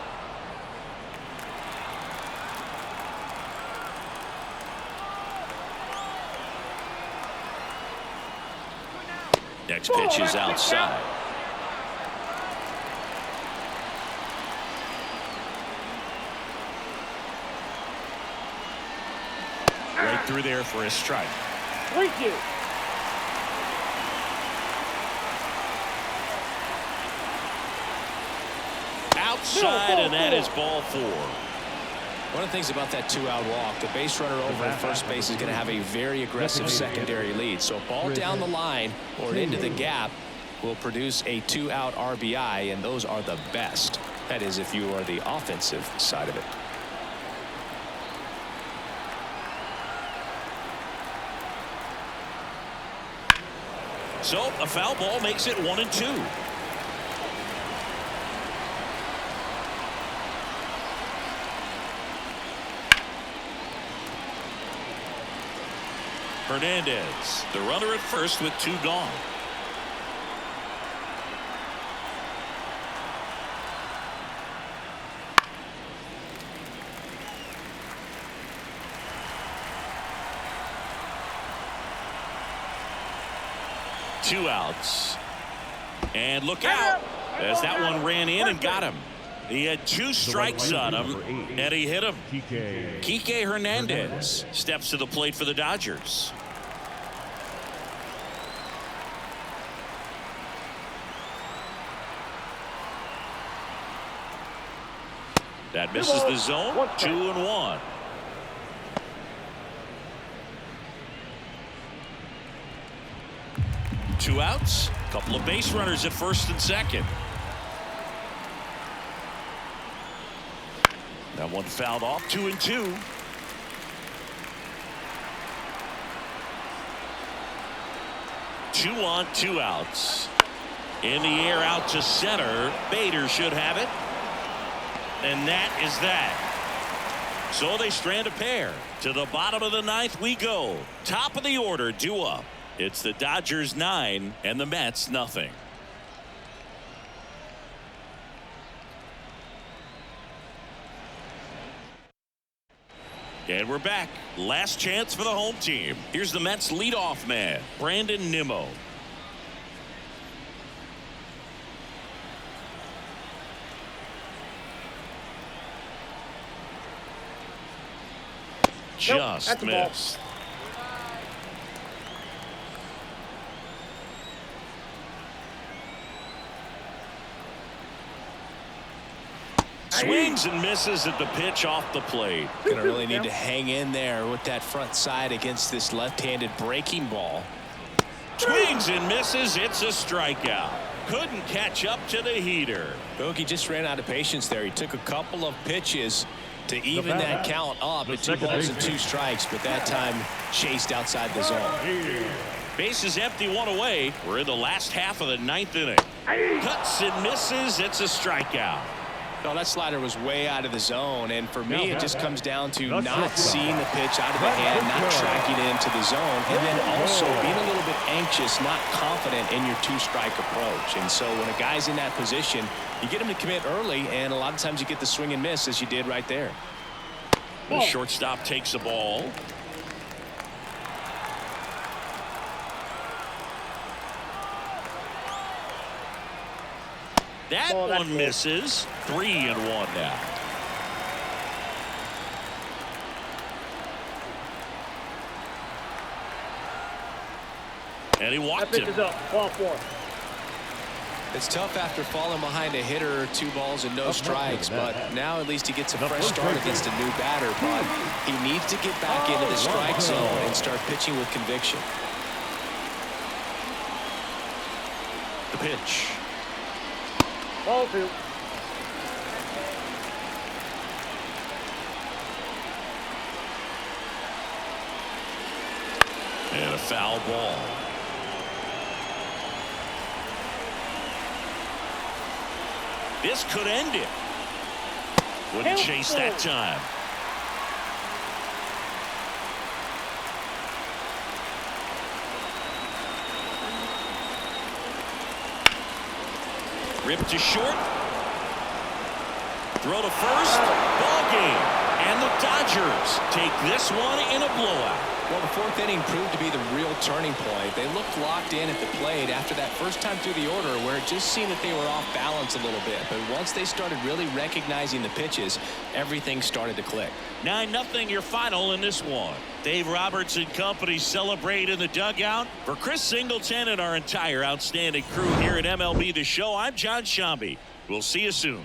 Next pitch is outside. Right through there for a strike. Thank you. Outside, and that is ball 4. One of the things about that 2-out walk, the base runner over at first base is going to have a very aggressive secondary lead. So ball down the line or into the gap, will produce a 2-out RBI, and those are the best. That is, if you are the offensive side of it. So a foul ball makes it 1-2. Hernandez, the runner at first with 2 gone. Two outs. And look out, as that one ran in and got him. He had 2 strikes on him, and he hit him. Kike Hernandez steps to the plate for the Dodgers. That misses the zone. 2-1. Two outs. Couple of base runners at first and second. That one fouled off. 2-2. Two on, 2 outs. In the air out to center. Bader should have it. And that is that. So they strand a pair. To the bottom of the 9th we go. Top of the order, due up. It's the Dodgers 9 and the Mets nothing. And we're back. Last chance for the home team. Here's the Mets leadoff man, Brandon Nimmo. Just missed. Swings and misses at the pitch off the plate. Gonna really need to hang in there with that front side against this left-handed breaking ball. Swings and misses. It's a strikeout. Couldn't catch up to the heater. Bogey just ran out of patience there. He took a couple of pitches to even that count up at 2 balls and 2 strikes, but that time chased outside the zone. Bases empty, 1 away. We're in the last half of the 9th inning. Cuts and misses. It's a strikeout. No, that slider was way out of the zone, and for me it just comes down to not seeing the pitch out of the hand, not tracking it into the zone, and then also being a little bit anxious, not confident in your 2-strike approach. And so when a guy's in that position, you get him to commit early, and a lot of times you get the swing and miss, as you did right there. The shortstop takes the ball. That one misses. 3-1 now. And he walked him. Is up. Ball 4. It's tough after falling behind a hitter, 2 balls and no strikes, but now at least he gets a fresh start against a new batter. But he needs to get back into the strike zone and start pitching with conviction. The pitch. Ball 2. And a foul ball. This could end it. Wouldn't chase that time. Ripped to short. Throw to first. Ball game. And the Dodgers take this one in a blowout. Well, the 4th inning proved to be the real turning point. They looked locked in at the plate after that first time through the order where it just seemed that they were off balance a little bit. But once they started really recognizing the pitches, everything started to click. 9-0 your final in this one. Dave Roberts and company celebrate in the dugout. For Chris Singleton and our entire outstanding crew here at MLB The Show, I'm John Shambi. We'll see you soon.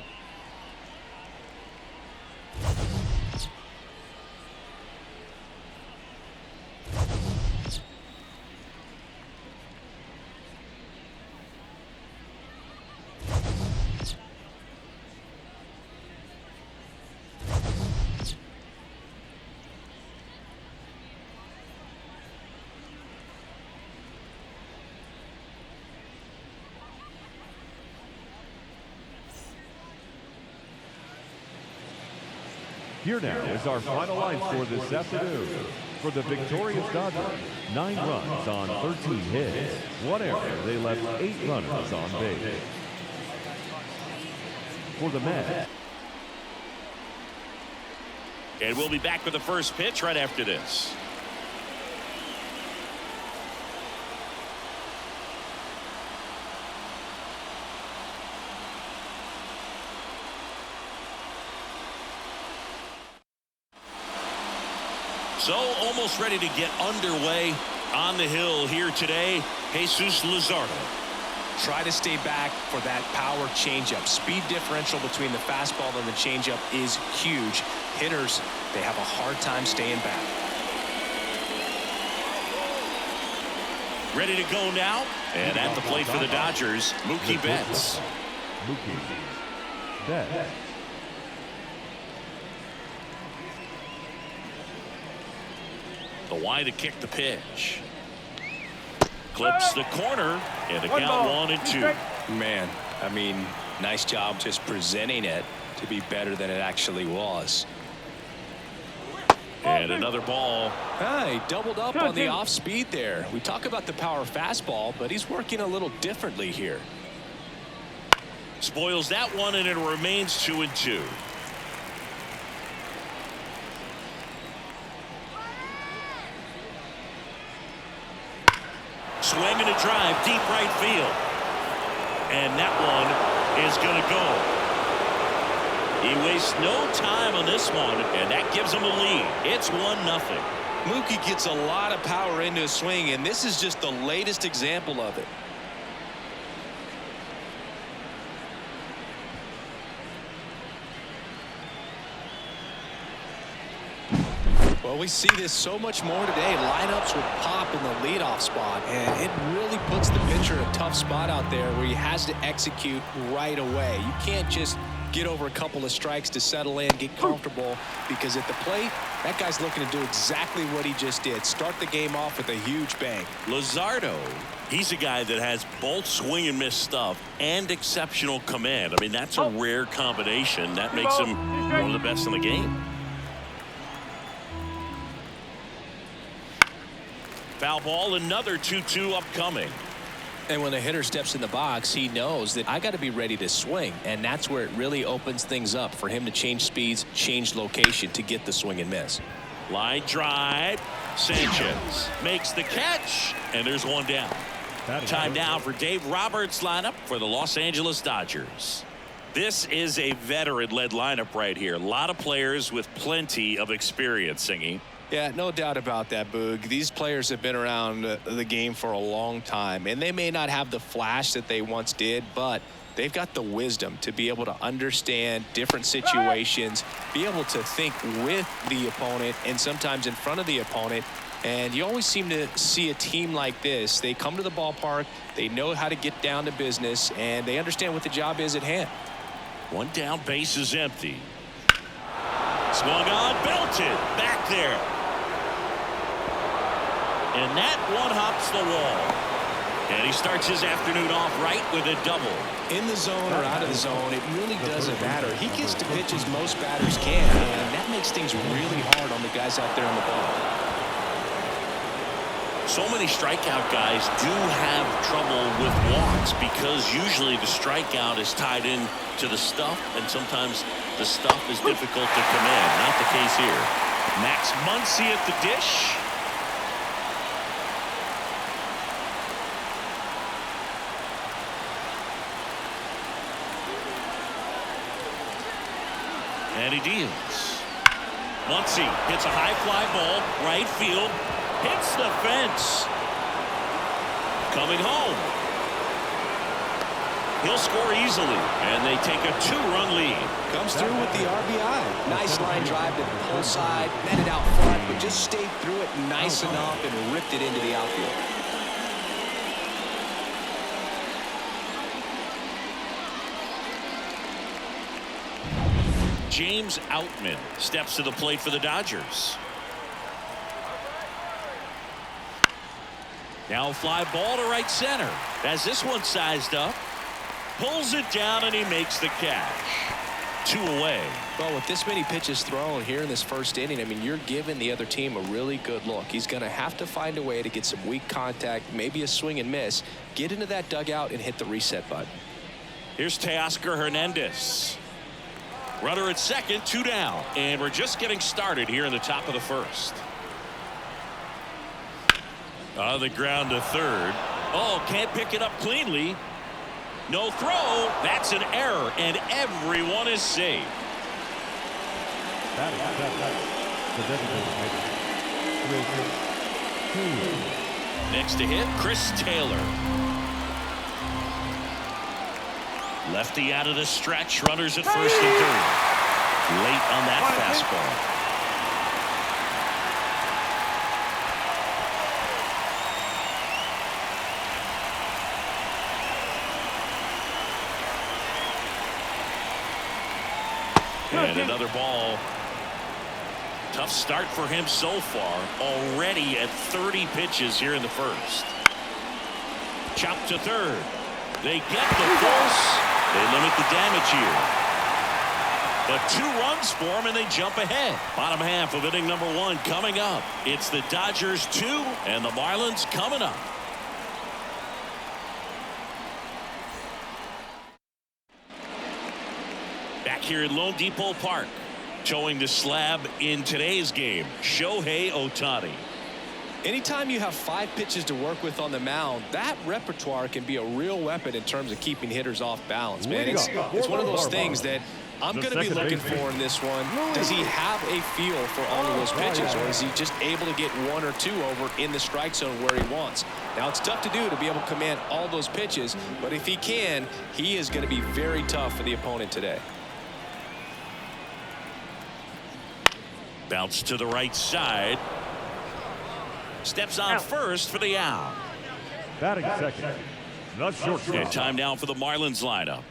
Here now is our final line score this afternoon. For the victorious Dodgers, 9 runs on 13 hits. 1 error, they left 8 runners on base. For the Mets. And we'll be back with the first pitch right after this. So almost ready to get underway on the hill here today. Jesus Luzardo. Try to stay back for that power changeup. Speed differential between the fastball and the changeup is huge. Hitters, they have a hard time staying back. Ready to go now. And at the plate for the Dodgers, Mookie Betts. Mookie Betts. The wide to kick the pitch. Clips the corner, and a count 1-2. Man, I mean, nice job just presenting it to be better than it actually was. And another ball. He doubled up on the off speed there. We talk about the power fastball, but he's working a little differently here. Spoils that one, and it remains 2-2. Swing and a drive, deep right field. And that one is going to go. He wastes no time on this one, and that gives him a lead. It's 1-0. Mookie gets a lot of power into his swing, and this is just the latest example of it. Well, we see this so much more today. Lineups will pop in the leadoff spot, and it really puts the pitcher in a tough spot out there where he has to execute right away. You can't just get over a couple of strikes to settle in, get comfortable, because at the plate, that guy's looking to do exactly what he just did. Start the game off with a huge bang. Luzardo, he's a guy that has both swing and miss stuff and exceptional command. I mean, that's a rare combination. That makes him one of the best in the game. Foul ball, another 2-2 upcoming. And when a hitter steps in the box, he knows that I got to be ready to swing, and that's where it really opens things up for him to change speeds, change location to get the swing and miss. Line drive. Sanchez makes the catch, and there's one down. Time now for Dave Roberts' lineup for the Los Angeles Dodgers. This is a veteran-led lineup right here. A lot of players with plenty of experience, Singy. Yeah, no doubt about that, Boog. These players have been around the game for a long time, and they may not have the flash that they once did, but they've got the wisdom to be able to understand different situations, be able to think with the opponent and sometimes in front of the opponent. And you always seem to see a team like this. They come to the ballpark, they know how to get down to business, and they understand what the job is at hand. One down, base is empty. Swung on, belted, back there. And that one hops the wall. And he starts his afternoon off right with a double. In the zone or out of the zone, it really doesn't matter. He gets to pitch as most batters can, and that makes things really hard on the guys out there on the ball. So many strikeout guys do have trouble with walks because usually the strikeout is tied in to the stuff, and sometimes the stuff is difficult to command. Not the case here. Max Muncy at the dish. And he deals. Muncy hits a high fly ball, right field, hits the fence. Coming home. He'll score easily, and they take a 2-run lead. Comes through with the RBI. Nice line drive to the pull side, met it out front, but just stayed through it nice enough and ripped it into the outfield. James Outman steps to the plate for the Dodgers. Now a fly ball to right center. As this one sized up, pulls it down, and he makes the catch. 2 away. Well, with this many pitches thrown here in this first inning, I mean, you're giving the other team a really good look. He's going to have to find a way to get some weak contact, maybe a swing and miss, get into that dugout and hit the reset button. Here's Teoscar Hernandez. Runner at second, 2 down. And we're just getting started here in the top of the first. On the ground to third. Oh, can't pick it up cleanly. No throw. That's an error, and everyone is safe. Batting the designated hitter. Next to hit, Chris Taylor. Lefty out of the stretch. Runners at first and third. Late on that fastball. And another ball. Tough start for him so far. Already at 30 pitches here in the first. Chop to third. They get the force. They limit the damage here. But 2 runs for them, and they jump ahead. Bottom half of inning number 1 coming up. It's the Dodgers 2 and the Marlins coming up. Back here at Lone Depot Park, towing the slab in today's game, Shohei Ohtani. Anytime you have 5 pitches to work with on the mound, that repertoire can be a real weapon in terms of keeping hitters off balance, man. It's one of those things that I'm going to be looking for in this one. Does he have a feel for all of those pitches, or is he just able to get 1 or 2 over in the strike zone where he wants? Now, it's tough to do to be able to command all those pitches, but if he can, he is going to be very tough for the opponent today. Bounce to the right side. Steps on first for the out. Batting second, the shortstop. And time now for the Marlins lineup.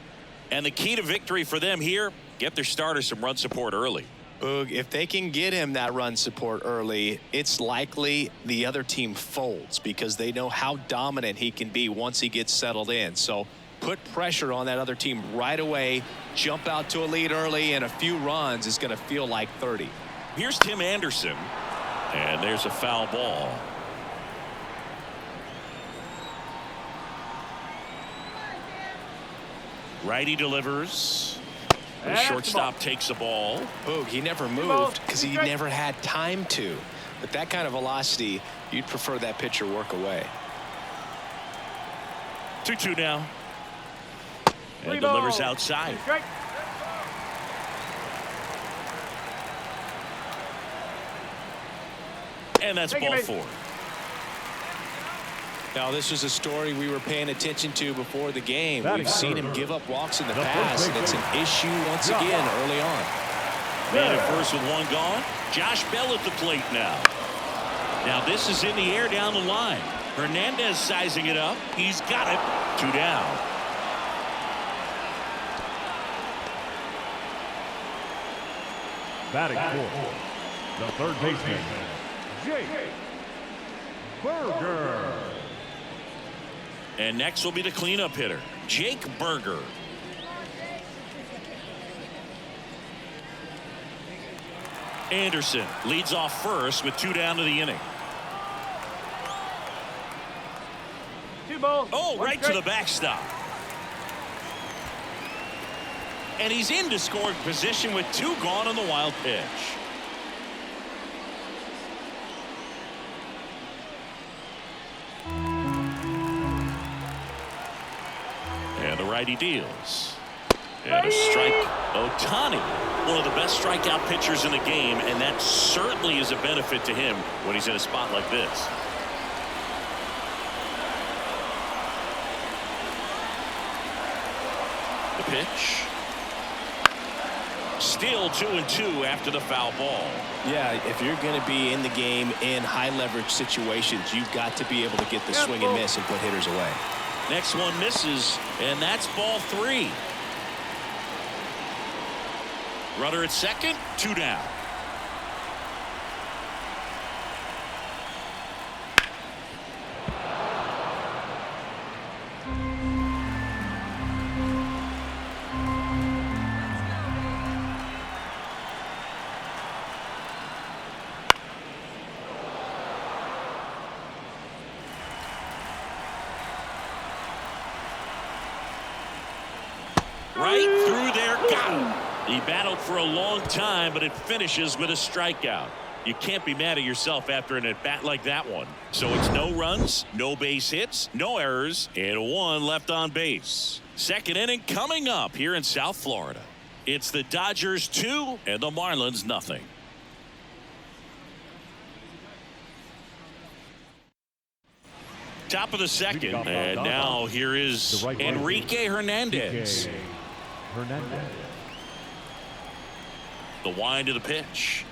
And the key to victory for them here, get their starter some run support early. Boog, if they can get him that run support early, it's likely the other team folds because they know how dominant he can be once he gets settled in. So put pressure on that other team right away, jump out to a lead early, and a few runs is going to feel like 30. Here's Tim Anderson. And there's a foul ball. Righty delivers. The shortstop takes the ball. Boog, he never moved because he never had time to. With that kind of velocity, you'd prefer that pitcher work away. 2-2 now. And delivers outside. And that's ball 4. Now, this was a story we were paying attention to before the game. We've seen him give up walks in the past, and it's an issue once again early on. Man at first with 1 gone. Josh Bell at the plate now. Now this is in the air down the line. Hernandez sizing it up. He's got it. 2 down. Batting fourth, the third baseman, Jake Burger. And next will be the cleanup hitter, Jake Burger. Anderson leads off first with 2 down to the inning. 2 balls. Oh, right to the backstop. And he's into scoring position with 2 gone on the wild pitch. And the righty deals. And a strike. Ohtani, one of the best strikeout pitchers in the game, and that certainly is a benefit to him when he's in a spot like this. The pitch. Still 2-2 after the foul ball. Yeah, if you're going to be in the game in high leverage situations, you've got to be able to get the swing and miss and put hitters away. Next one misses, and that's ball 3. Runner at second, 2 down. Right through there. Got him. He battled for a long time, but it finishes with a strikeout. You can't be mad at yourself after an at-bat like that one. So it's no runs, no base hits, no errors, and one left on base. Second inning coming up here in South Florida. It's the Dodgers 2 and the Marlins nothing. Top of the second, and now here is Enrique Hernandez. The wind of the pitch.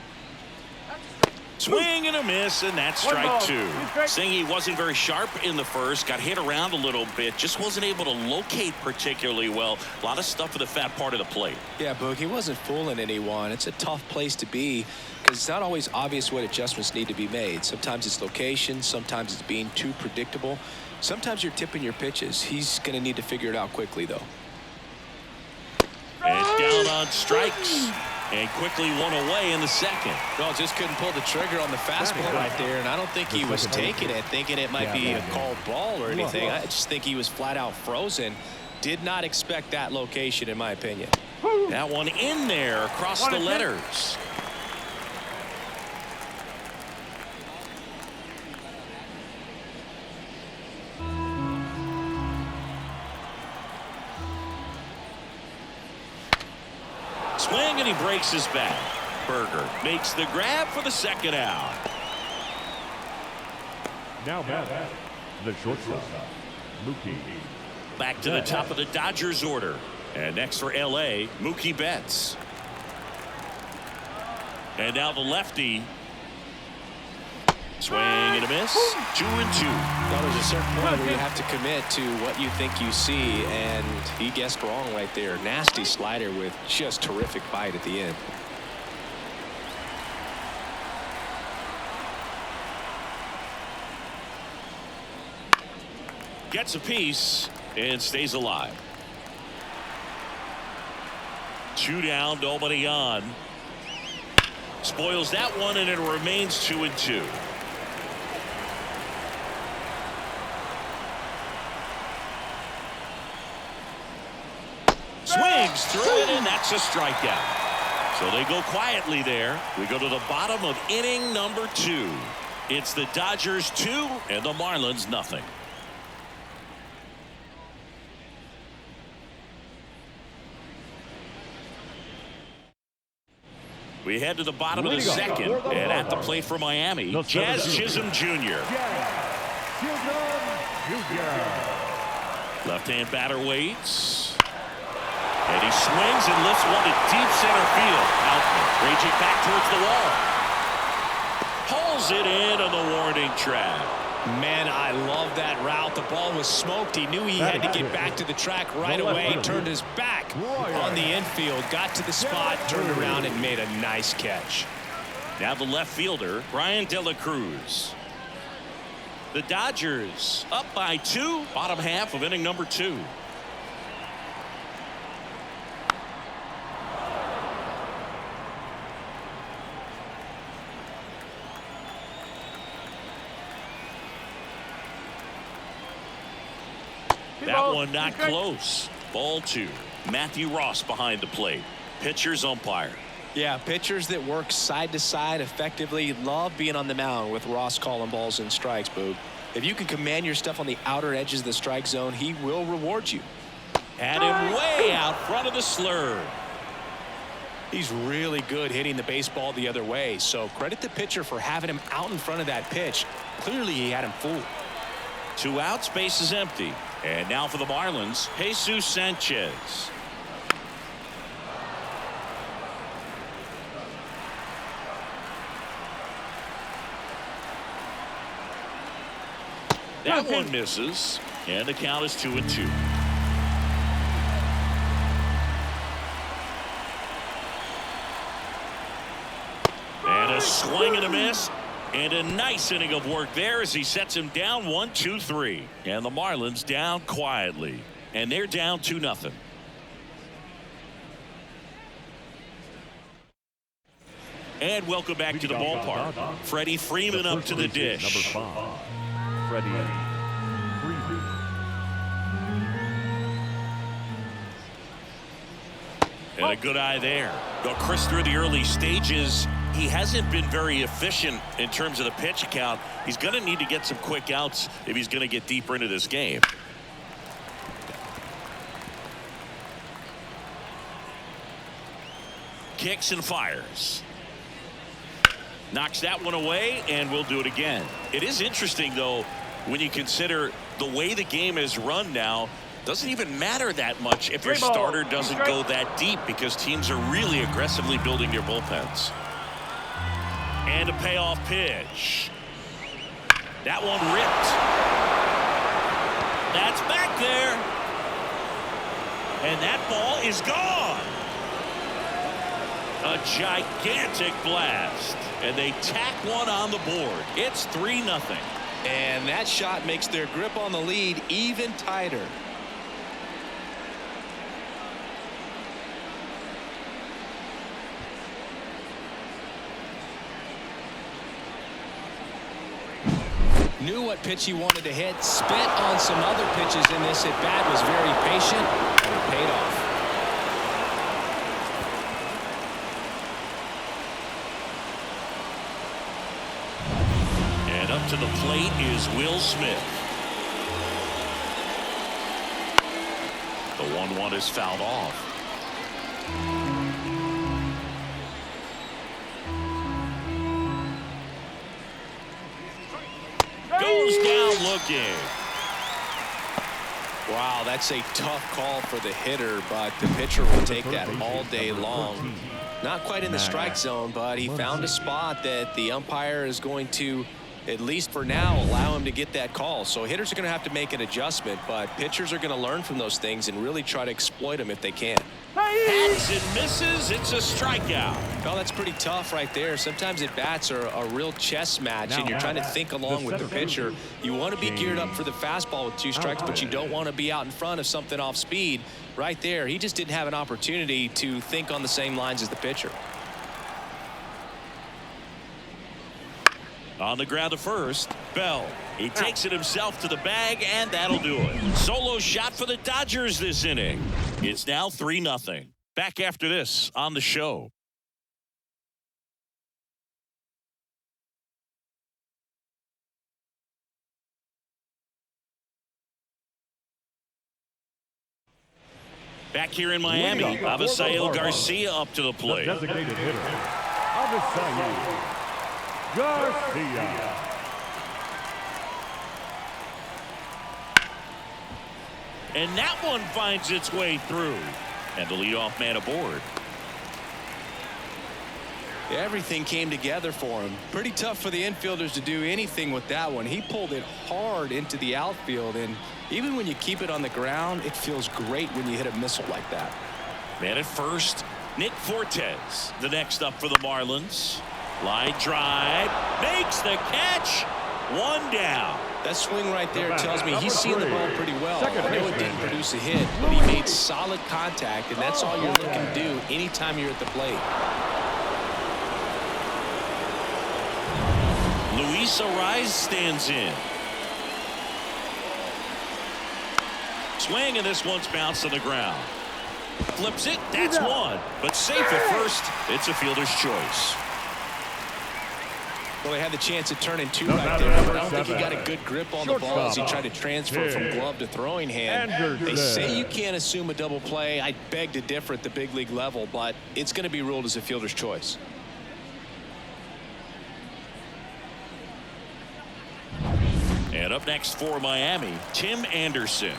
Swing and a miss, and that's strike two. Saying he wasn't very sharp in the first, got hit around a little bit, just wasn't able to locate particularly well. A lot of stuff for the fat part of the plate. Yeah, Boog, he wasn't fooling anyone. It's a tough place to be because it's not always obvious what adjustments need to be made. Sometimes it's location, sometimes it's being too predictable. Sometimes you're tipping your pitches. He's going to need to figure it out quickly, though. And down on strikes. And quickly one away in the second. Well, just couldn't pull the trigger on the fastball right there, and I don't think he was taking it, thinking it might be a called ball or anything. I just think he was flat out frozen. Did not expect that location, in my opinion. That one in there across the letters. Swing, and he breaks his bat. Berger makes the grab for the second out. Now back, the shortstop, Mookie. Back to the top of the Dodgers order. And next for L.A., Mookie Betts. And now the lefty. Swing and a miss. 2-2. Well, there's a certain point where you have to commit to what you think you see, and he guessed wrong right there. Nasty slider with just terrific bite at the end. Gets a piece and stays alive. 2 down, nobody on. Spoils that one, and it remains 2-2. Swings through it, and that's a strikeout. So they go quietly there. We go to the bottom of inning number 2. It's the Dodgers 2 and the Marlins nothing. We head to the bottom of the second, and at the plate for Miami, Jazz Chisholm Jr. Left-hand batter waits. And he swings and lifts one to deep center field. Out, raging back towards the wall. Pulls it in on the warning track. Man, I love that route. The ball was smoked. He knew he had to get back to the track right away. Turned his back on the infield. Got to the spot, turned around, and made a nice catch. Now the left fielder, Brian De La Cruz. The Dodgers up by 2, bottom half of inning number 2. That one not close. Ball 2. Matthew Ross behind the plate. Pitcher's umpire. Yeah, pitchers that work side to side effectively love being on the mound with Ross calling balls and strikes, Boog. If you can command your stuff on the outer edges of the strike zone, he will reward you. Had him way out front of the slur. He's really good hitting the baseball the other way, so credit the pitcher for having him out in front of that pitch. Clearly he had him fooled. 2 outs, base is empty. And now for the Marlins, Jesus Sanchez. That one misses, and the count is 2-2. And a swing and a miss. And a nice inning of work there as he sets him down 1-2-3. And the Marlins down quietly. And they're down 2-0. And welcome back to the ballpark. Freddie Freeman up to the dish. Number 5, Freddie Freeman. And a good eye there. Though Chris, through the early stages, he hasn't been very efficient in terms of the pitch count. He's going to need to get some quick outs if he's going to get deeper into this game. Kicks and fires. Knocks that one away, and we'll do it again. It is interesting, though, when you consider the way the game is run now. Doesn't even matter that much if your starter doesn't go that deep, because teams are really aggressively building their bullpens. And a payoff pitch. That one ripped. That's back there. And that ball is gone. A gigantic blast. And they tack one on the board. It's 3-0. And that shot makes their grip on the lead even tighter. Knew what pitch he wanted to hit. Spit on some other pitches in this at bat. Was very patient, and it paid off. And up to the plate is Will Smith. The 1-1 is fouled off. Goes down looking. Wow, that's a tough call for the hitter, but the pitcher will take that all day long. Not quite in the strike zone, but he found a spot that the umpire is going to, at least for now, allow him to get that call. So hitters are going to have to make an adjustment, but pitchers are going to learn from those things and really try to exploit them if they can. Hits and misses. It's a strikeout. Well, that's pretty tough right there. Sometimes at bats are a real chess match, and you're trying to think along with the pitcher. You want to be geared up for the fastball with 2 strikes, but you don't want to be out in front of something off speed. Right there, he just didn't have an opportunity to think on the same lines as the pitcher. On the ground to first, Bell. He takes it himself to the bag, and that'll do it. Solo shot for the Dodgers this inning. It's now 3-0. Back after this on the show. Back here in Miami, Avisail Garcia up to the plate. The designated hitter, Avisail Garcia. And that one finds its way through. And the leadoff man aboard. Everything came together for him. Pretty tough for the infielders to do anything with that one. He pulled it hard into the outfield, and even when you keep it on the ground, it feels great when you hit a missile like that. Man at first, Nick Fortes, the next up for the Marlins. Line drive, makes the catch. 1 down. That swing right there tells me he's seen the ball pretty well. I know it didn't produce a hit, but he made solid contact, and that's all you're looking to do anytime you're at the plate. Luis Ariz stands in. Swing, and this one's bounced on the ground. Flips it, that's one. But safe at first, it's a fielder's choice. Well, they had the chance at turning 2 right there. I don't think he got a good grip on the ball as he tried to transfer from glove to throwing hand. They say you can't assume a double play. I beg to differ at the big league level, but it's going to be ruled as a fielder's choice. And up next for Miami, Tim Anderson.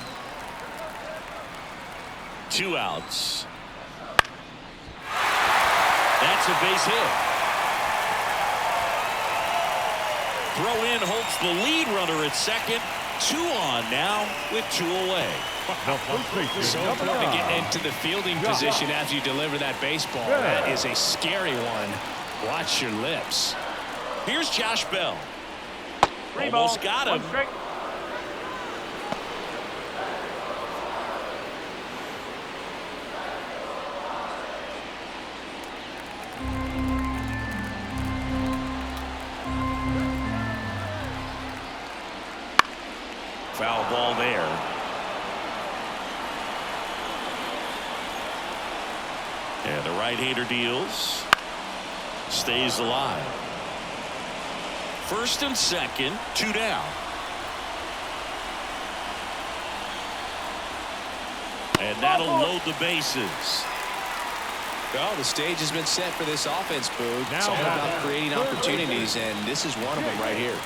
2 outs. That's a base hit. Throw in holds the lead runner at second. 2 on now with 2 away. So important to get into the fielding position as you deliver that baseball. That is a scary one. Watch your lips. Here's Josh Bell. Almost got him. Foul ball there. And the right-hander deals. Stays alive. First and second, 2 down. And that'll load the bases. Well, the stage has been set for this offense, Boog. It's all about creating opportunities, and this is one of them right here.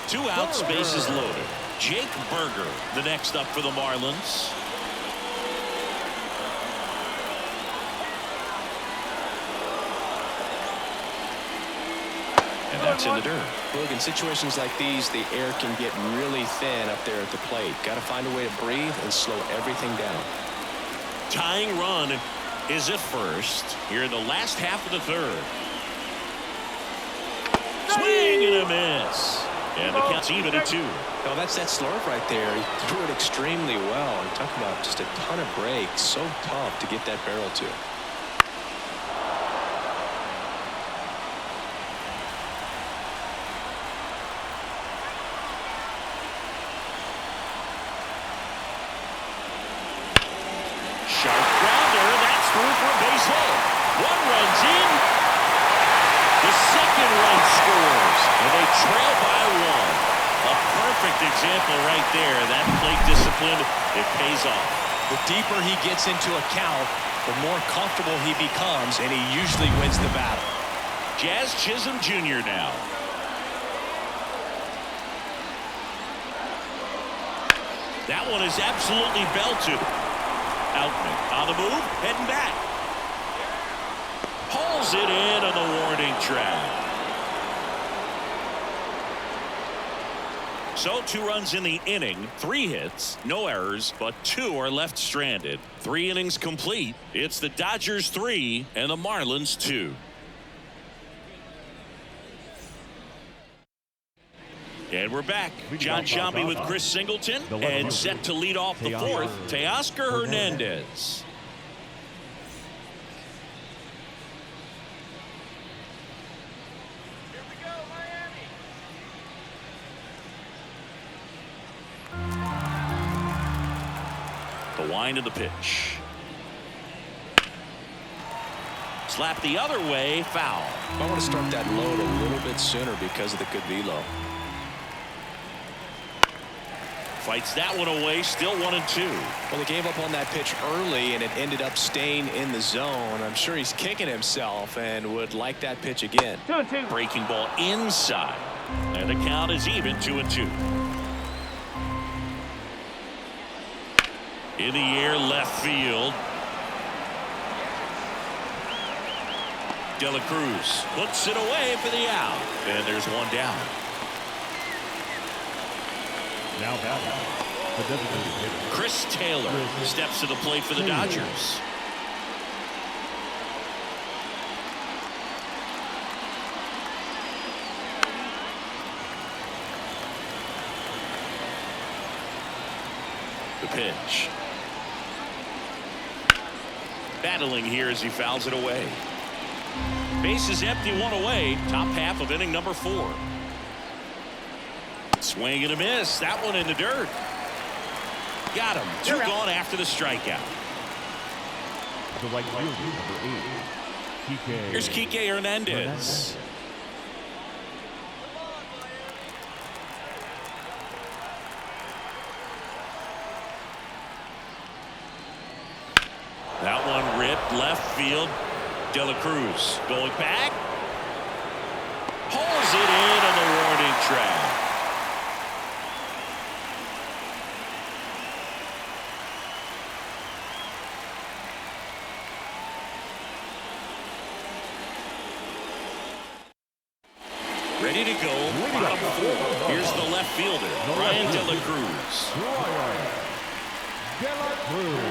2 outs, bases loaded. Jake Berger, the next up for the Marlins. And that's in the dirt. Look, in situations like these, the air can get really thin up there at the plate. Got to find a way to breathe and slow everything down. Tying run is at first here in the last half of the third. Swing and a miss. And the count's even at 2. Oh, that's that slurve right there. He threw it extremely well. And talk about just a ton of breaks. So tough to get that barrel to. Sharp grounder. That's through for a base hit. 1 runs in. The second run scores. And they trail by 1. A perfect example right there. That plate discipline, it pays off. The deeper he gets into a count, the more comfortable he becomes, and he usually wins the battle. Jazz Chisholm Jr. now. That one is absolutely belted. Outman on the move, heading back. Hauls it in on the warning track. So 2 runs in the inning, 3 hits, no errors, but 2 are left stranded. 3 innings complete. It's the Dodgers 3 and the Marlins 2. And we're back. John Sciambi with Chris Singleton, and set to lead off the 4th, Teoscar Hernandez. The wind of the pitch. Slap the other way, foul. I want to start that load a little bit sooner because of the good velo. Fights that one away, still 1-2. Well, they gave up on that pitch early, and it ended up staying in the zone. I'm sure he's kicking himself and would like that pitch again. 2-2. Breaking ball inside. And the count is even, 2-2. In the air, left field. De La Cruz puts it away for the out. And there's 1 down. Now batting, the designated hitter, Chris Taylor steps to the plate for the Dodgers. The pitch. Battling here as he fouls it away. Base is empty, 1 away. Top half of inning number 4. Swing and a miss. That one in the dirt. Got him. 2 gone after the strikeout. the right fielder, number 8, Kike. Here's Kike Hernandez. That one ripped left field. De La Cruz going back. Pulls it in on the warning track. Ready to go. Bottom 4. Here's the left fielder, Brian De La Cruz. De La Cruz.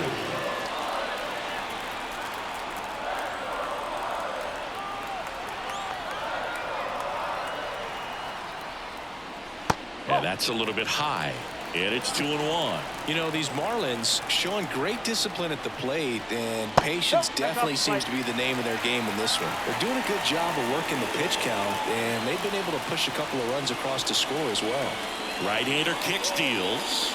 And that's a little bit high. And it's 2-1. You know, these Marlins showing great discipline at the plate, and patience definitely seems to be the name of their game in this one. They're doing a good job of working the pitch count, and they've been able to push a couple of runs across to score as well. Right-hander kicks, deals.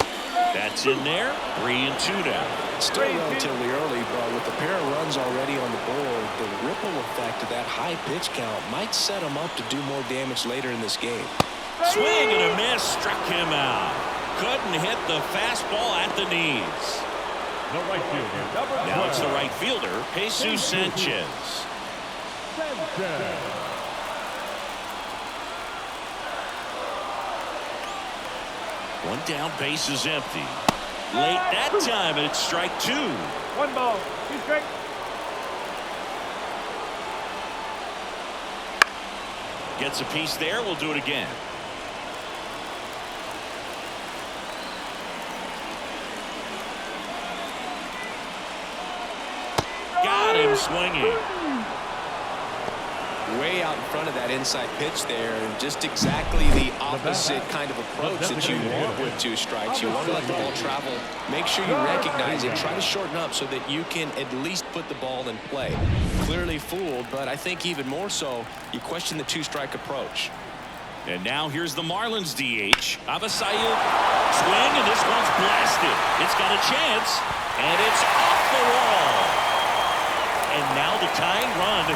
That's in there. 3-2 now. Still relatively early, but with the pair of runs already on the board, the ripple effect of that high pitch count might set him up to do more damage later in this game. Swing and a miss. Struck him out. Couldn't hit the fastball at the knees. The right fielder. Now it's the right fielder, Jesus Sanchez. One down, base is empty. Late that time, and it's strike 2. 1 ball, 2 strikes. Gets a piece there. We'll do it again. Got him swinging. Way out in front of that inside pitch there, and just exactly the opposite kind of approach that you want with 2 strikes. You want to let the ball travel, make sure you recognize it, try to shorten up so that you can at least put the ball in play. Clearly fooled, but I think even more so, you question the 2-strike approach. And now here's the Marlins DH. Avisayu. Swing, and this one's blasted. It's got a chance, and it's off the wall. And now the tying run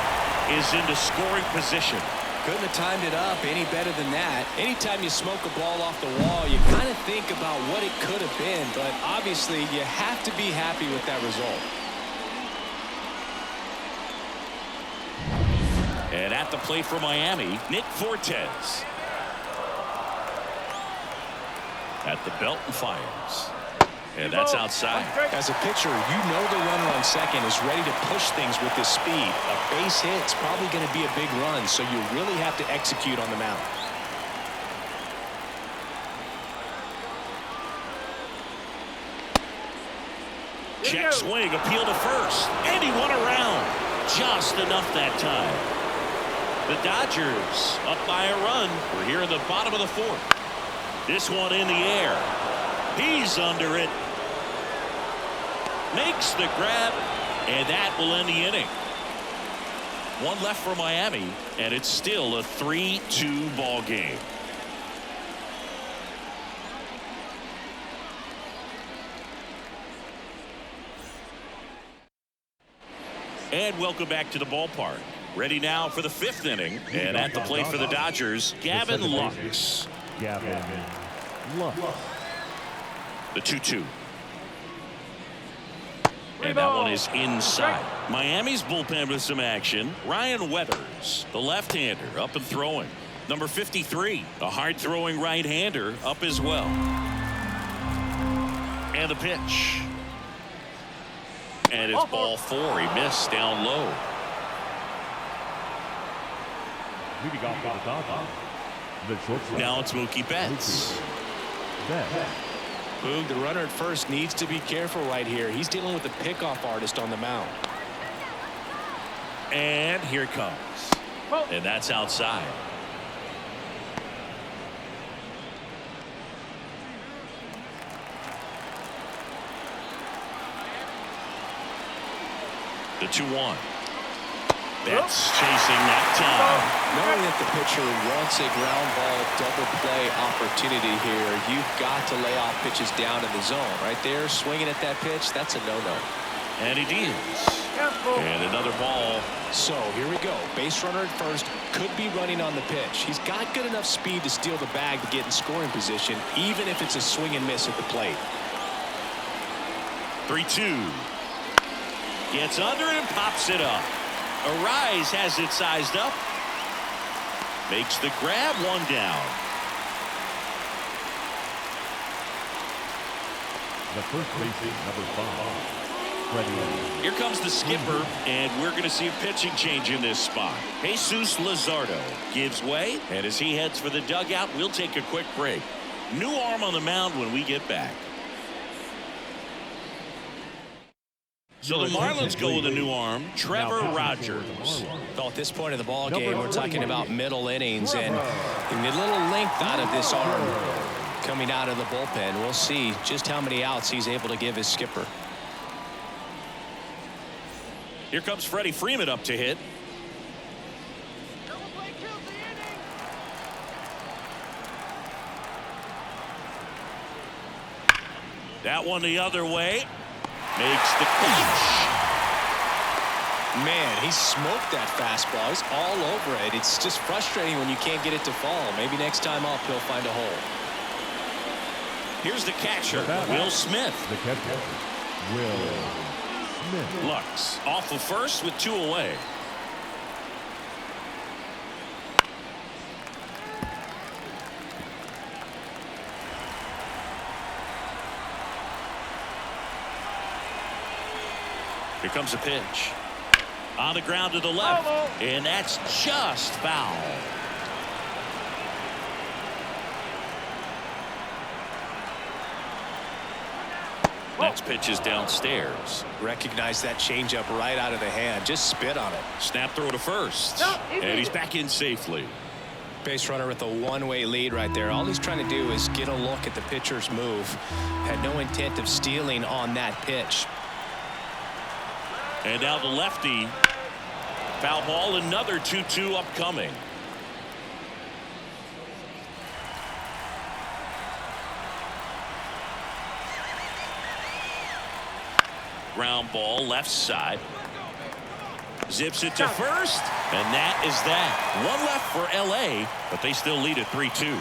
is into scoring position. Couldn't have timed it up any better than that. Anytime you smoke a ball off the wall, you kind of think about what it could have been, but obviously you have to be happy with that result. And at the plate for Miami, Nick Fortes. At the belt and fires. And that's outside. As a pitcher, you know the runner on second is ready to push things with his speed. A base hit's probably going to be a big run, so you really have to execute on the mound. Check swing, appeal to first, and he won around. Just enough that time. The Dodgers up by a run. We're here in the bottom of the 4th. This one in the air. He's under it. Makes the grab, and that will end the inning. One left for Miami, and it's still a 3-2 ball game. And welcome back to the ballpark. Ready now for the 5th inning, and at the plate for the Dodgers, Gavin Lux. Gavin Lux. The 2-2. And that one is inside. Miami's bullpen with some action. Ryan Weathers, the left-hander, up and throwing. Number 53, a hard-throwing right-hander, up as well. And the pitch. And it's ball 4. He missed down low. Leading off for the Dodgers, the shortstop. Now it's Mookie Betts. Boog, the runner at first needs to be careful right here. He's dealing with the pickoff artist on the mound. And here it comes. And that's outside. The 2-1. That's chasing that time. Knowing that the pitcher wants a ground ball double play opportunity here, you've got to lay off pitches down in the zone. Right there, swinging at that pitch, that's a no-no. And he deals. And another ball. So here we go. Base runner at first, could be running on the pitch. He's got good enough speed to steal the bag to get in scoring position, even if it's a swing and miss at the plate. 3-2. Gets under it and pops it up. Arise has it sized up. Makes the grab, 1 down. The first baseman, number 5, Freddie. Here comes the skipper, and we're going to see a pitching change in this spot. Jesus Luzardo gives way, and as he heads for the dugout, we'll take a quick break. New arm on the mound when we get back. So the Marlins go with a new arm, Trevor Rogers. Well, at this point in the ball game, we're talking about middle innings, and a little length out of this arm coming out of the bullpen. We'll see just how many outs he's able to give his skipper. Here comes Freddie Freeman up to hit. That one the other way. Makes the catch. Man, he smoked that fastball. He's all over it. It's just frustrating when you can't get it to fall. Maybe next time up he'll find a hole. Here's the catcher, Will Smith. The catcher, Will Smith. Lux off of first with 2 away. Here comes a pitch. On the ground to the left. And that's just foul. Next pitch is downstairs. Recognize that changeup right out of the hand. Just spit on it. Snap throw to first. And he's back in safely. Base runner with a one-way lead right there. All he's trying to do is get a look at the pitcher's move. Had no intent of stealing on that pitch. And now the lefty. Foul ball, another 2-2 upcoming. Ground ball left side. Zips it to first, and that is that. One left for LA, but they still lead at 3-2.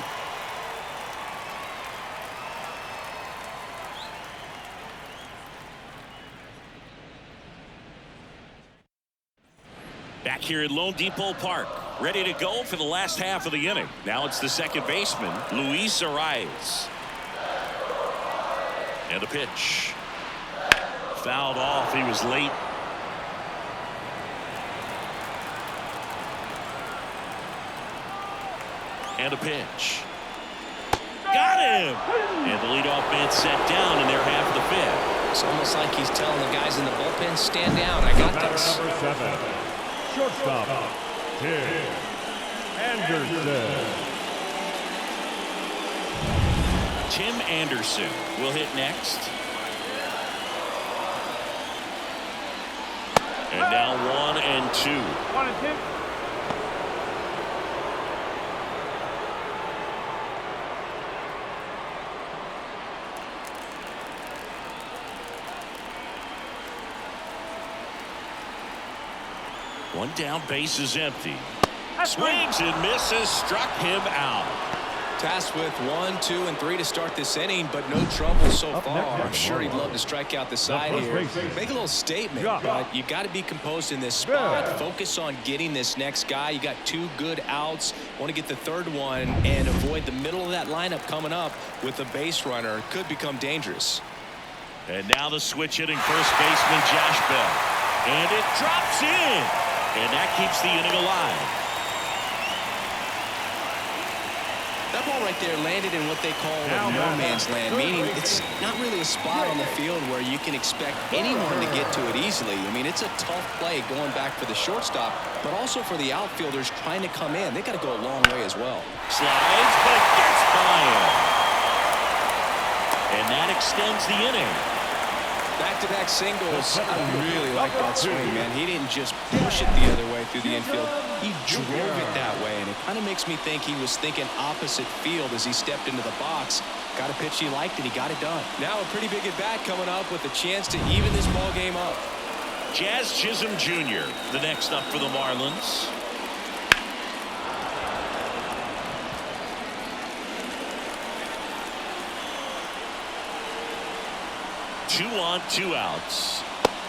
Back here at Lone Depot Park, ready to go for the last half of the inning. Now it's the second baseman, Luis Arias. And a pitch. Fouled off. He was late. And a pitch. Got him! And the leadoff man set down in their half of the fifth. It's almost like he's telling the guys in the bullpen, stand down. I got this. Number 7, shortstop, Tim Anderson. Tim Anderson will hit next. And now 1-2. 1-2. One down, base is empty. Swings and misses, struck him out. Tasked with 1, 2, and 3 to start this inning, but no trouble so Up far. next, I'm sure he'd love to strike out the side first here. baseman. Make a little statement, Yeah. but you got to be composed in this spot. Yeah. Focus on getting this next guy. You got 2 good outs. Want to get the third one and avoid the middle of that lineup coming up with a base runner. Could become dangerous. And now the switch hitting first baseman Josh Bell. And it drops in. And that keeps the inning alive. That ball right there landed in what they call a no man's land, meaning it's not really a spot on the field where you can expect anyone to get to it easily. I mean, it's a tough play going back for the shortstop, but also for the outfielders trying to come in. They got to go a long way as well. Slides, but gets by him. And that extends the inning. Back-to-back singles. I really like that swing, man. He didn't just push it the other way through the infield. He drove it that way, and it kind of makes me think he was thinking opposite field as he stepped into the box. Got a pitch he liked, and he got it done. Now a pretty big at-bat coming up with a chance to even this ball game up. Jazz Chisholm Jr., the next up for the Marlins. Two on, 2 outs.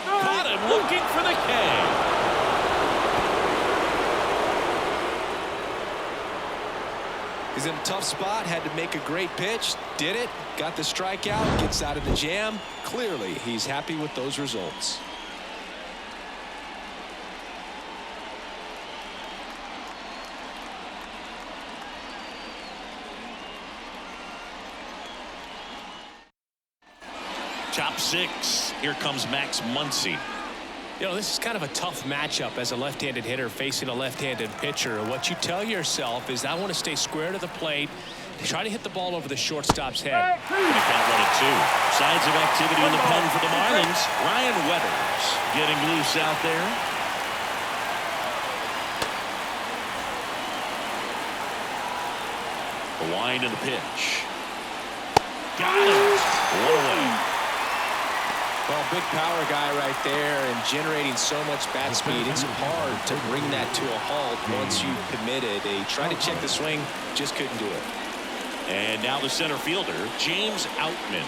Caught him looking for the K. He's in a tough spot, had to make a great pitch, did it, got the strikeout, gets out of the jam. Clearly, he's happy with those results. Top 6. Here comes Max Muncy. You know, this is kind of a tough matchup as a left-handed hitter facing a left-handed pitcher. What you tell yourself is, I want to stay square to the plate, try to hit the ball over the shortstop's head. Going to count 1-2. Signs of activity in the pen for the Marlins. Ryan Weathers getting loose out there. The wind and the pitch. Got him. One away. Well, big power guy right there and generating so much bat speed. It's hard to bring that to a halt once you've committed. They tried to check the swing, just couldn't do it. And now the center fielder, James Outman.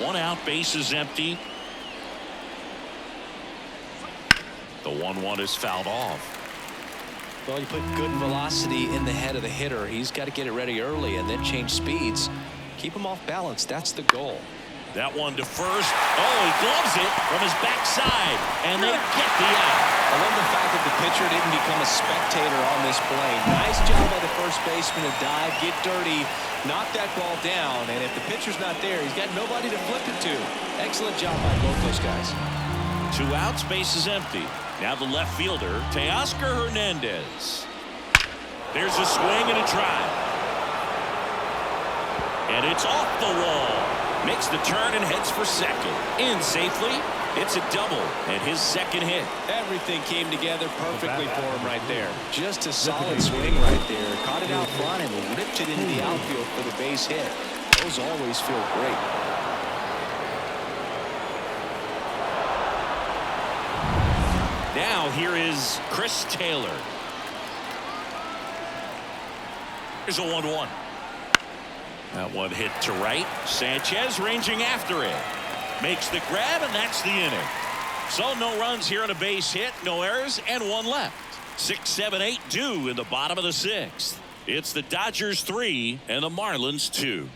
One out, base is empty. The 1-1 is fouled off. Well, you put good velocity in the head of the hitter. He's got to get it ready early and then change speeds. Keep him off balance. That's the goal. That one to first. Oh, he gloves it from his backside, and they get the out. I love the fact that the pitcher didn't become a spectator on this play. Nice job by the first baseman to dive, get dirty, knock that ball down, and if the pitcher's not there, he's got nobody to flip it to. Excellent job by both those guys. 2 outs, base is empty. Now the left fielder, Teoscar Hernandez. There's a swing and a drive. And it's off the wall. Makes the turn and heads for second. In safely. It's a double and his second hit. Everything came together perfectly for him right there. Just a solid swing right there. Caught it out front and ripped it into the outfield for the base hit. Those always feel great. Now here is Chris Taylor. Here's a 1-1. That one hit to right. Sanchez ranging after it. Makes the grab, and that's the inning. So no runs here on a base hit, no errors, and 1 left. 6, 7, 8 due in the bottom of the 6th. It's the Dodgers 3 and the Marlins 2.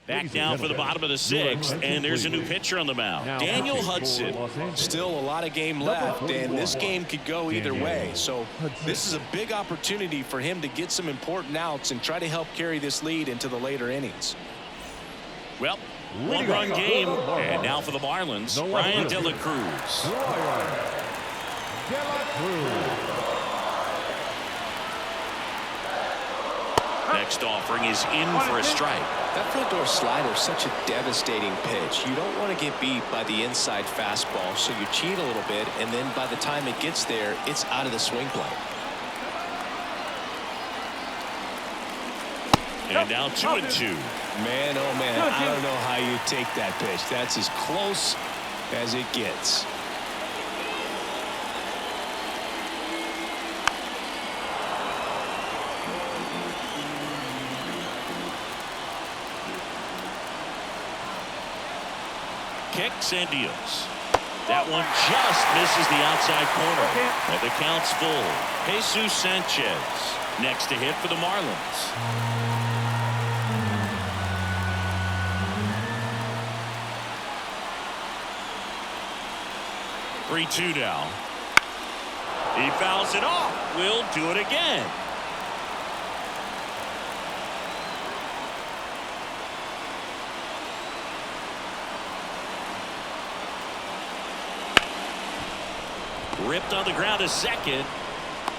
Back down for the bottom of the 6th, and there's a new pitcher on the mound. Daniel Hudson. Still a lot of game left, and this game could go either way. So this is a big opportunity for him to get some important outs and try to help carry this lead into the later innings. Well, 1-run game, and now for the Marlins, Ryan De La Cruz. Next offering is in for a strike. That front door slider is such a devastating pitch. You don't want to get beat by the inside fastball, so you cheat a little bit, and then by the time it gets there, it's out of the swing plane. And now 2-2. Man, oh man, I don't know how you take that pitch. That's as close as it gets. Kicks and deals. That one just misses the outside corner. And the count's full. Jesus Sanchez next to hit for the Marlins. 3-2 now. He fouls it off. We'll do it again. Ripped on the ground to second.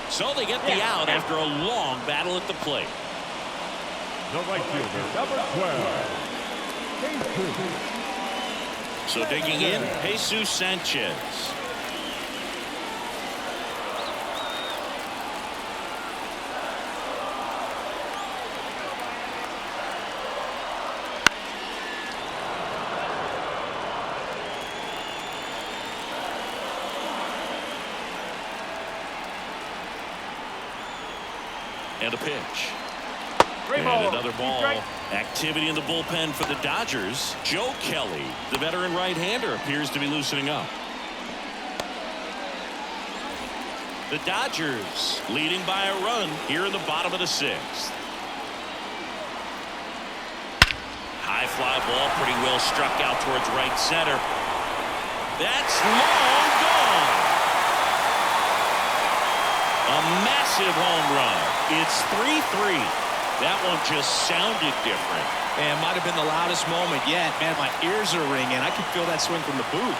So they get the out after a long battle at the plate. The right fielder, number 12. So digging in, Jesus Sanchez. And a pitch. And another ball. Activity in the bullpen for the Dodgers. Joe Kelly, the veteran right-hander, appears to be loosening up. The Dodgers leading by a run here in the bottom of the 6th. High fly ball, pretty well struck out towards right center. That's long gone. A massive home run. It's 3-3. That one just sounded different. Man, might have been the loudest moment yet. Man, my ears are ringing. I can feel that swing from the booth.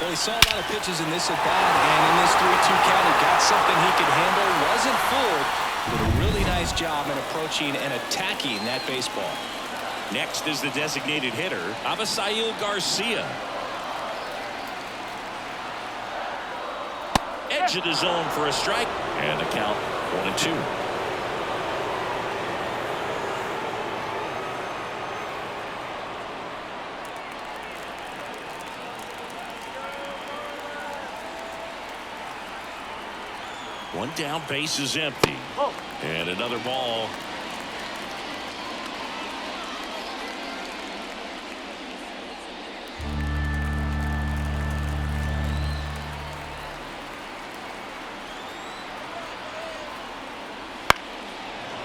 Well, he saw a lot of pitches in this at bat, and in this 3-2 count, he got something he could handle. Wasn't fooled. Did a really nice job in approaching and attacking that baseball. Next is the designated hitter, Avisail Garcia. Edge of the zone for a strike, and the count 1-2. One down, base is empty. And another ball.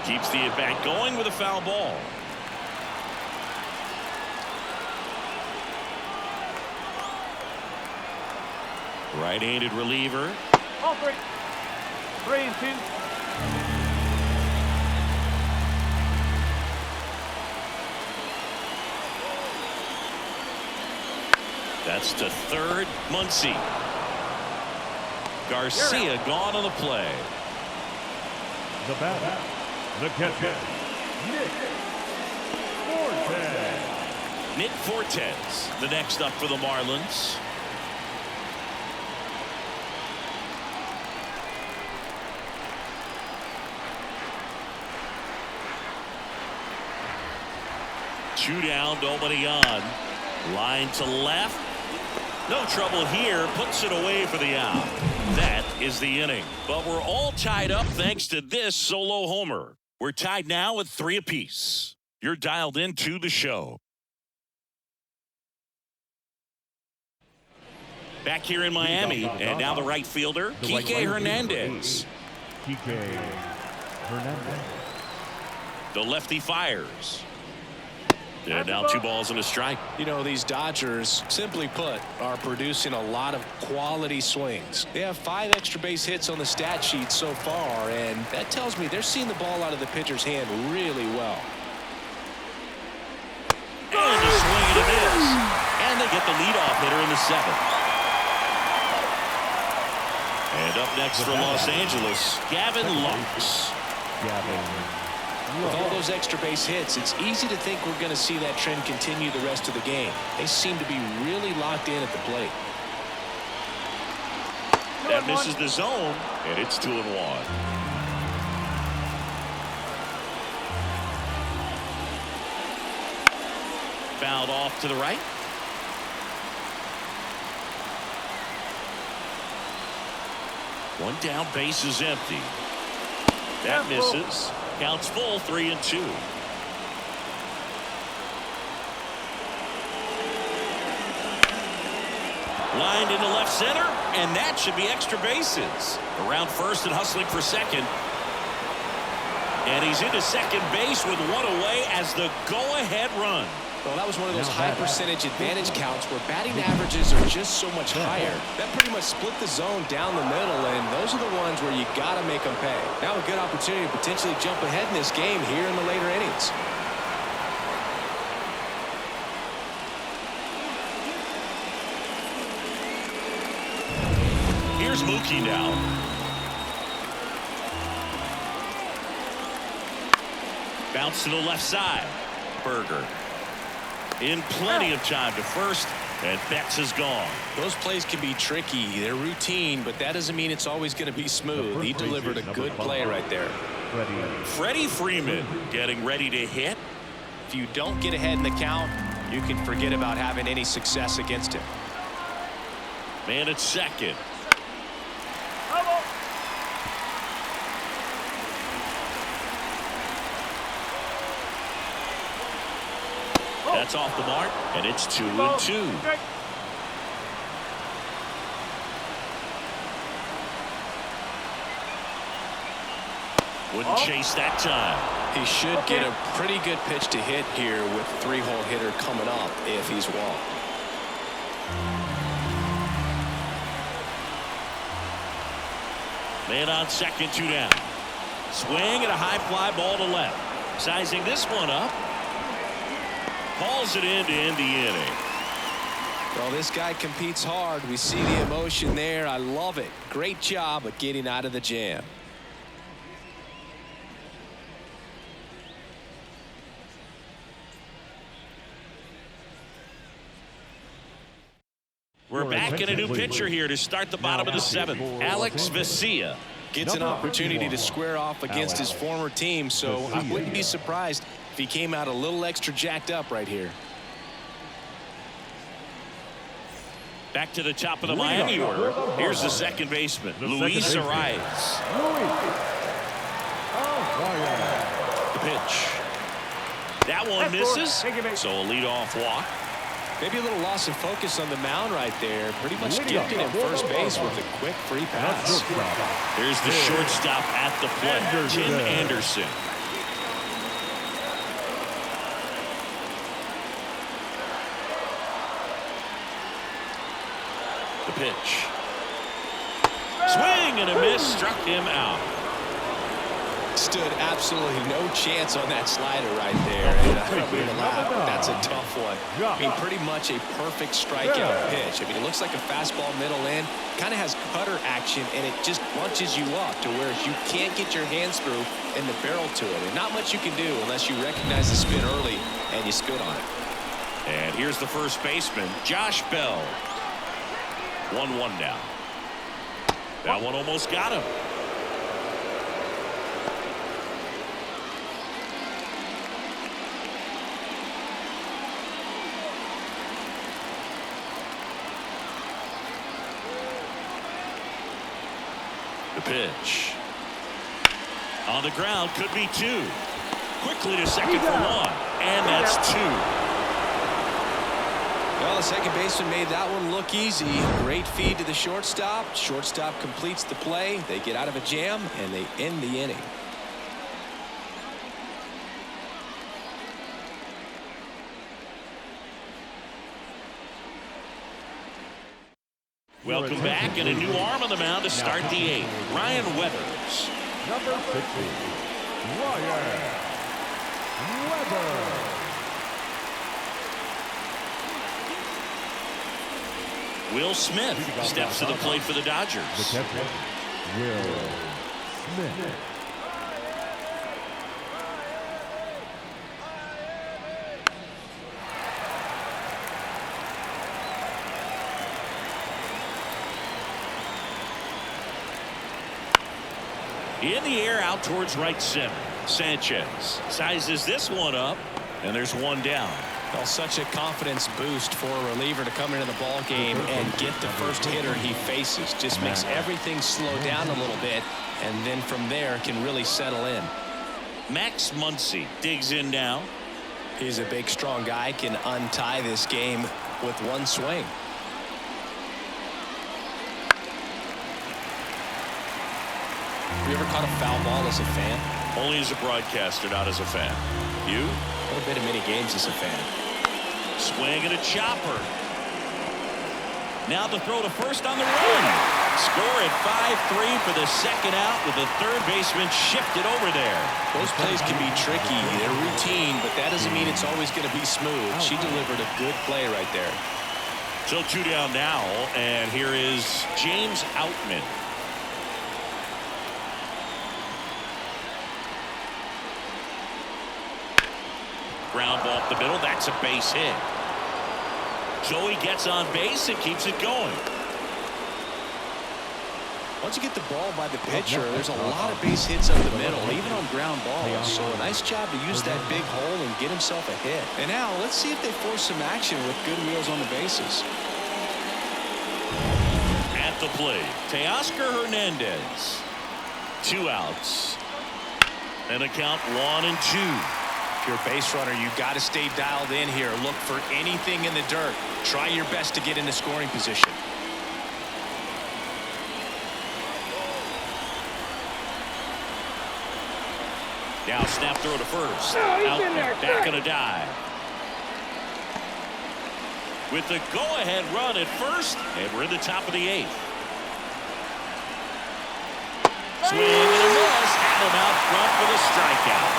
Keeps the at-bat going with a foul ball. Right-handed reliever. All three. 3-2. That's to third. Muncy. Garcia gone on the play. The batter, the catcher, Nick Fortes, the next up for the Marlins. Two down, nobody on. Line to left. No trouble here. Puts it away for the out. That is the inning. But we're all tied up thanks to this solo homer. We're tied now at 3 apiece. You're dialed into the show. Back here in Miami, and now the right fielder, Kike Hernandez. Kike Hernandez. The lefty fires. And now 2 balls and a strike. You know, these Dodgers, simply put, are producing a lot of quality swings. They have 5 extra base hits on the stat sheet so far, and that tells me they're seeing the ball out of the pitcher's hand really well. And a swing and a miss. And they get the leadoff hitter in the 7th. And up next for Los Angeles, Gavin Lux. With all those extra base hits, it's easy to think we're going to see that trend continue the rest of the game. They seem to be really locked in at the plate. That misses the zone, and it's 2-1. Fouled off to the right. One down, base is empty. That misses. Counts full, 3-2. Lined into left center, and that should be extra bases. Around first and hustling for second. And he's into second base with 1 away as the go-ahead run. Well, that was one of those high percentage advantage counts where batting averages are just so much higher. That pretty much split the zone down the middle, and those are the ones where you got to make them pay. Now a good opportunity to potentially jump ahead in this game here in the later innings. Here's Mookie now. Bounce to the left side. Berger. In plenty of time to first, and Betts is gone. Those plays can be tricky. They're routine, but that doesn't mean it's always going to be smooth. He delivered a good play right there. Freddie Freeman getting ready to hit. If you don't get ahead in the count, you can forget about having any success against him. Man at second. That's off the mark, and it's 2-2. Wouldn't chase that time. He should get a pretty good pitch to hit here with 3-hole hitter coming up if he's walked. Man on second, 2 down. Swing and a high fly ball to left. Sizing this one up. Hauls it in to end the inning. Well, this guy competes hard. We see the emotion there. I love it. Great job at getting out of the jam. We're back in a new pitcher here to start the bottom of the 7th. Alex Vesia gets an opportunity to square off against his former team, so I wouldn't be surprised if he came out a little extra jacked up right here. Back to the top of the Miami order. Here's the second baseman, Luis Arias. The pitch. That one misses, so a leadoff walk. Maybe a little loss of focus on the mound right there. Pretty much gifted at first base with a quick free pass. Here's the shortstop at the plate, Tim Anderson. The pitch. Swing and a miss, struck him out. Stood absolutely no chance on that slider right there. And I don't mean to laugh, but that's a tough one. I mean, pretty much a perfect strikeout pitch. I mean, it looks like a fastball middle in. Kind of has cutter action, and it just bunches you up to where you can't get your hands through and the barrel to it. And not much you can do unless you recognize the spin early and you spit on it. And here's the first baseman, Josh Bell. 1-1 now. That one almost got him. The pitch. On the ground, could be 2. Quickly to second for 1. And that's 2. Well, the second baseman made that one look easy. Great feed to the shortstop. Shortstop completes the play. They get out of a jam, and they end the inning. Welcome back, and a new arm on the mound to start the 8th. Ryan Weathers. Number 60, Ryan Weathers. Will Smith steps to the plate for the Dodgers. The catcher, Will Smith. In the air out towards right center. Sanchez sizes this one up, and there's one down. Well, such a confidence boost for a reliever to come into the ball game and get the first hitter he faces. Just makes everything slow down a little bit, and then from there can really settle in. Max Muncy digs in now. He's a big, strong guy, can untie this game with one swing. Have you ever caught a foul ball as a fan? Only as a broadcaster, not as a fan. You? A little bit of many games as a fan. Swing and a chopper. Now the throw to first on the run. Score at 5-3 for the second out with the third baseman shifted over there. Those plays can be tricky. They're routine, but that doesn't mean it's always going to be smooth. She delivered a good play right there. So 2 down now, and here is James Outman. Ground ball up the middle. That's a base hit. So he gets on base and keeps it going. Once you get the ball by the pitcher, there's a lot of base hits up the middle, even on ground balls. So a nice job to use that big hole and get himself a hit. And now let's see if they force some action with good wheels on the bases. At the plate, Teoscar Hernandez. 2 outs. And a count 1-2. If you're a base runner, you've got to stay dialed in here. Look for anything in the dirt. Try your best to get into scoring position. Now snap throw to first. Out back on a dive. With the go-ahead run at first, and we're in the top of the 8th. Swing and a miss. Adam out front for the strikeout.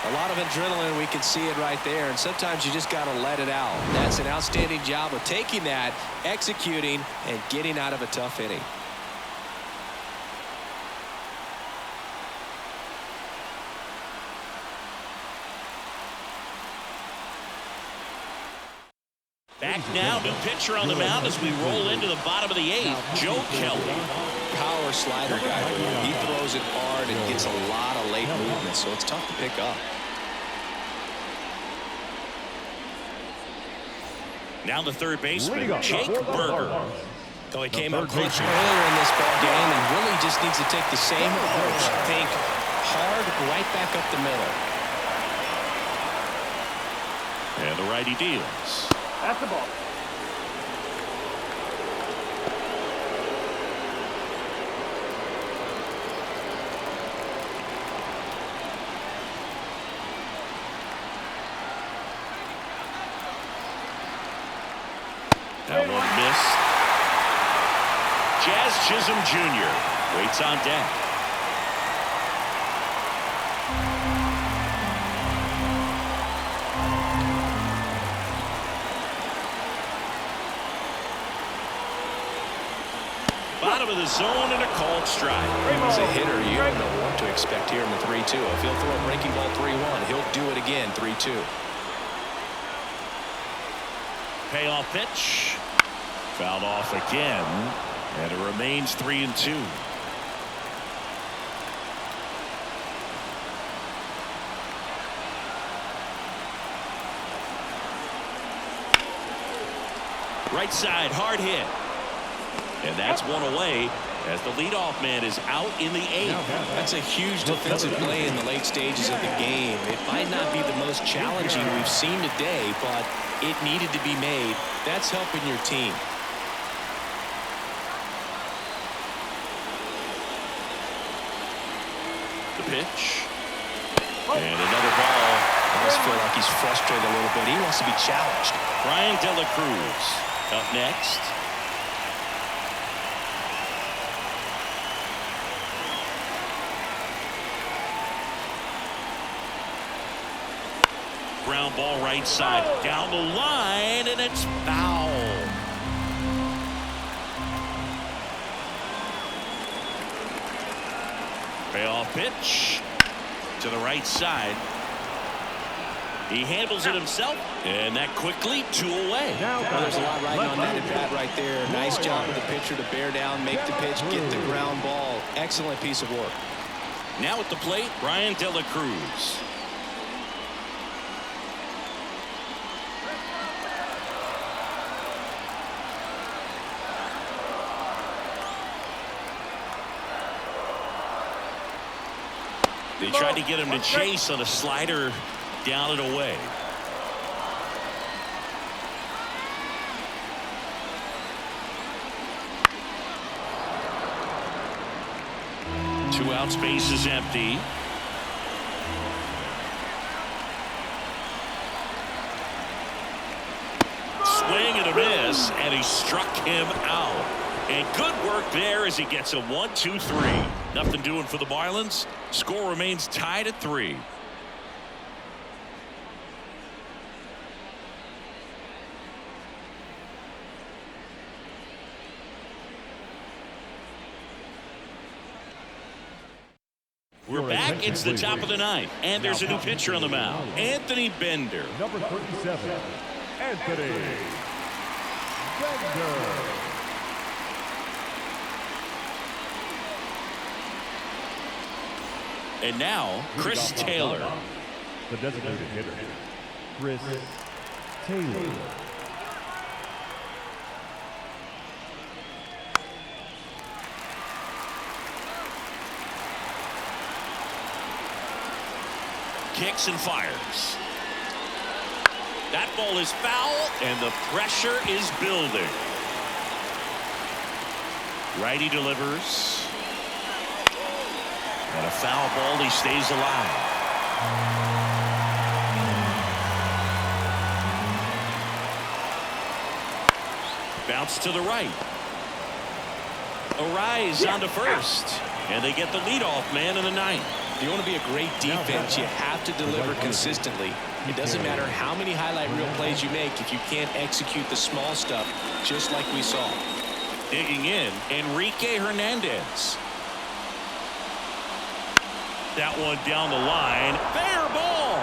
A lot of adrenaline, we can see it right there, and sometimes you just got to let it out. That's an outstanding job of taking that, executing, and getting out of a tough inning. Check now. New pitcher on the mound as we roll into the bottom of the 8th. Joe Kelly. Power slider guy. He throws it hard and gets a lot of late movement, so it's tough to pick up. Now the third baseman, Jake Berger. Though he came up clutch earlier in this ball game and really just needs to take the same approach. Think hard right back up the middle. And the righty deals. That's the ball. That one missed. Jazz Chisholm Jr. waits on deck. Bottom of the zone and a called strike. As a hitter, you don't know what to expect here in the 3-2. If he'll throw a breaking ball 3-1, he'll do it again 3-2. Payoff pitch. Fouled off again. And it remains 3-2. Right side, hard hit. And that's one away as the leadoff man is out in the 8th. That's a huge defensive play in the late stages of the game. It might not be the most challenging we've seen today, but it needed to be made. That's helping your team. The pitch. And another ball. I just feel like he's frustrated a little bit. He wants to be challenged. Brian De La Cruz up next. Ground ball right side down the line, and it's foul. Payoff pitch to the right side. He handles it himself, and that quickly 2 away. Well, there's a lot riding on that at bat right there. Nice job of the pitcher to bear down, make the pitch, get the ground ball. Excellent piece of work. Now at the plate, Brian De La Cruz. They tried to get him to chase on a slider down and away. Two out, space is empty. Swing and a miss, and he struck him out. And good work there as he gets a 1-2-3. Nothing doing for the Marlins. Score remains tied at 3. We're back. It's the top of the 9th, and there's a new pitcher on the mound, Anthony Bender. Number 37, Anthony Bender. And now, Chris Taylor. The designated hitter, Chris Taylor. Kicks and fires. That ball is foul, and the pressure is building. Righty delivers. And a foul ball, he stays alive. Bounce to the right. A rise onto first. And they get the leadoff man in the 9th. If you want to be a great defense, you have to deliver consistently. It doesn't matter how many highlight reel plays you make if you can't execute the small stuff, just like we saw. Digging in, Enrique Hernandez. That one down the line. Fair ball.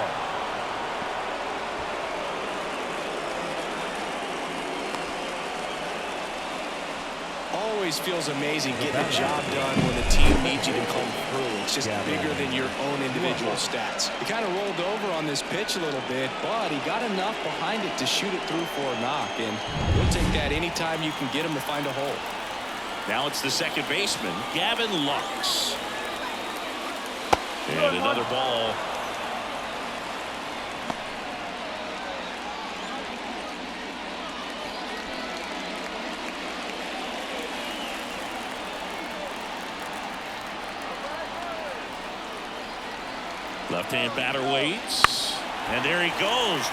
Always feels amazing getting the job done when the team needs you to come through. It's just bigger than your own individual stats. He kind of rolled over on this pitch a little bit, but he got enough behind it to shoot it through for a knock, and we'll take that anytime you can get him to find a hole. Now it's the second baseman, Gavin Lux. And another ball. Left-hand batter waits, and there he goes.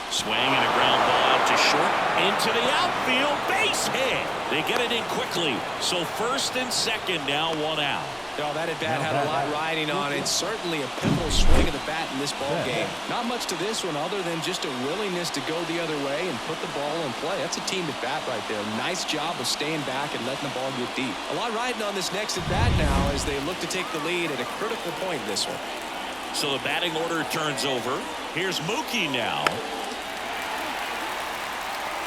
Swing and a ground ball out to short, into the outfield, base hit. They get it in quickly, so first and second now, one out. Oh, that at-bat had a lot riding on it. Certainly a pivotal swing of the bat in this ball game. Not much to this one other than just a willingness to go the other way and put the ball in play. That's a team at-bat right there. Nice job of staying back and letting the ball get deep. A lot riding on this next at-bat now as they look to take the lead at a critical point in this one. So the batting order turns over. Here's Mookie now.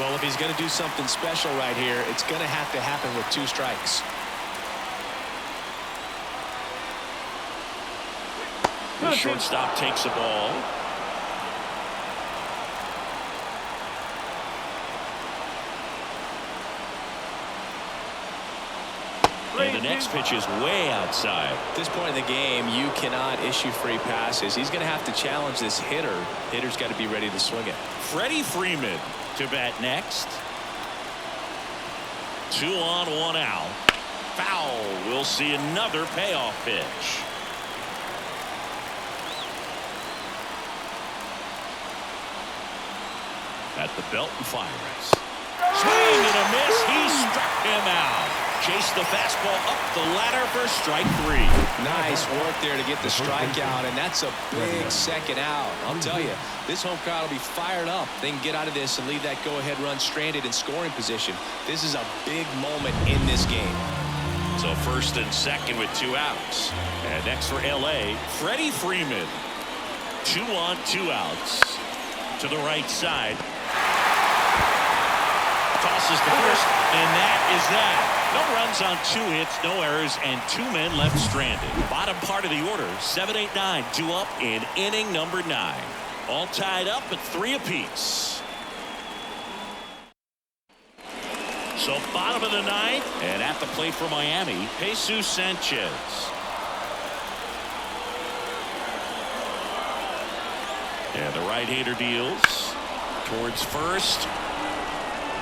Well, if he's going to do something special right here, it's going to have to happen with 2 strikes. The shortstop takes the ball. And the next pitch is way outside. At this point in the game, you cannot issue free passes. He's going to have to challenge this hitter. Hitter's got to be ready to swing it. Freddie Freeman to bat next. 2 on, 1 out. Foul. We'll see another payoff pitch. At the belt and fires. Swing and a miss. He struck him out. Chased the fastball up the ladder for strike 3. Nice work there to get the strikeout, and that's a big second out. I'll tell you, this home crowd will be fired up. They can get out of this and leave that go-ahead run stranded in scoring position. This is a big moment in this game. So first and second with 2 outs. And next for L.A., Freddie Freeman. 2 on, 2 outs. To the right side. Tosses to first, and that is that. No runs on 2 hits, no errors, and 2 men left stranded. Bottom part of the order, 7-8-9, 2 up in inning number 9. All tied up at 3 apiece. So bottom of the 9th, and at the plate for Miami, Jesus Sanchez. And the right-hander deals towards first.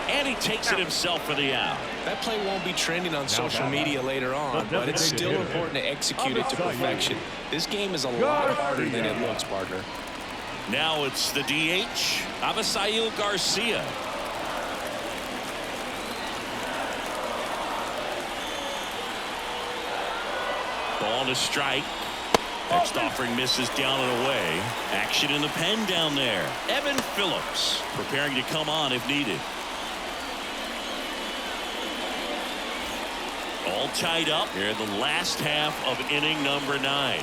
And he takes it himself for the out. That play won't be trending on social media later on, but it's still important to execute it to perfection. This game is a lot harder than it looks, partner. Now it's the DH, Avisail Garcia. Ball to strike. Next offering misses down and away. Action in the pen down there. Evan Phillips preparing to come on if needed. All tied up here in the last half of inning number 9.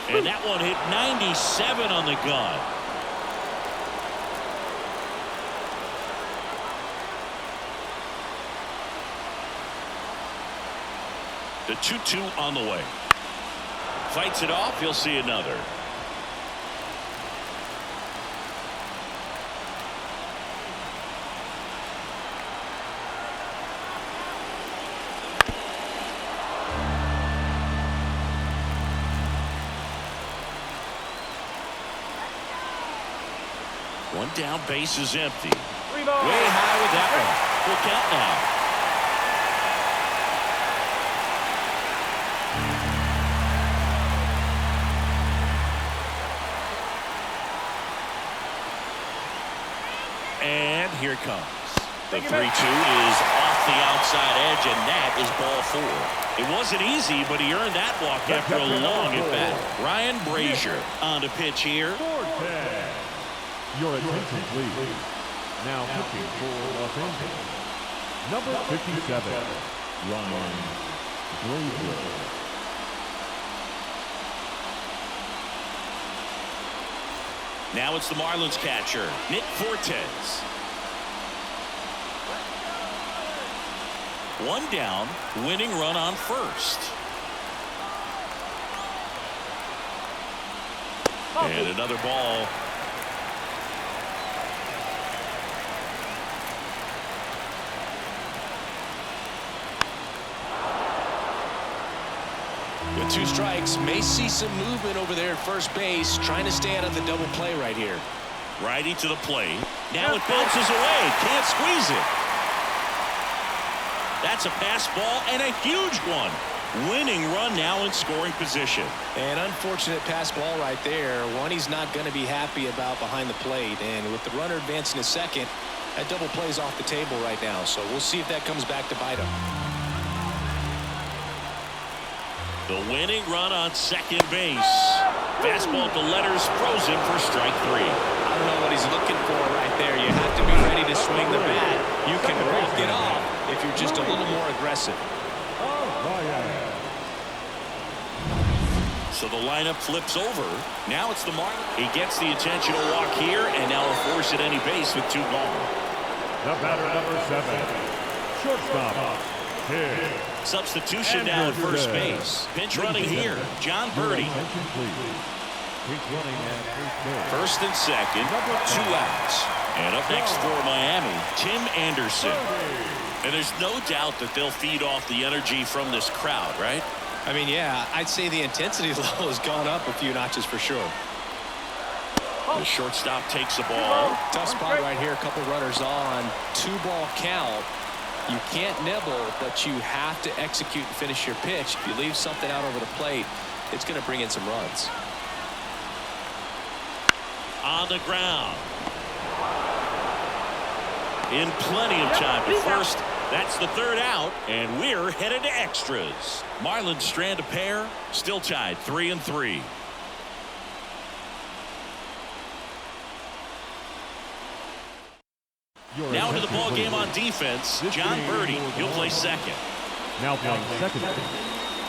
And that one hit 97 on the gun. The 2-2 on the way. Fights it off. He'll see another. One down, base is empty. Way high with that one. Full count now. And here it comes. The 3-2 is off the outside edge, and that is ball 4. It wasn't easy, but he earned that walk after a long at-bat. Ryan Brazier on the pitch here. Your attention, please. Now pitching for Los Angeles, number 57, Ryan Now it's the Marlins catcher, Nick Fortes. One down, winning run on first. And another ball. With 2 strikes, may see some movement over there at first base, trying to stay out of the double play right here. Righty to the plate. Now it bounces away. Can't squeeze it. That's a pass ball and a huge one. Winning run now in scoring position. An unfortunate pass ball right there. One he's not going to be happy about behind the plate. And with the runner advancing to second, that double play's off the table right now. So we'll see if that comes back to bite him. The winning run on second base. Fastball to letters frozen for strike 3. I don't know what he's looking for right there. You have to be ready to swing the bat. You can walk it off if you're just a little more aggressive. So the lineup flips over. Now it's the Marlins. He gets the intentional walk here, and now a force at any base with 2 gone. The batter, number 7, shortstop, King. Substitution now at first base. Pinch running here, John Birdie. First and second, 2 outs. And up next for Miami, Tim Anderson. And there's no doubt that they'll feed off the energy from this crowd, right? I mean, yeah, I'd say the intensity level has gone up a few notches for sure. The shortstop takes the ball. Tough spot right here. A couple runners on. 2-ball count. You can't nibble, but you have to execute and finish your pitch. If you leave something out over the plate, it's going to bring in some runs. On the ground. In plenty of time to first. That's the 3rd out, and we're headed to extras. Marlins strand a pair, still tied 3-3. Now into the ball game on defense. John Birdie, he'll play second. Now playing second.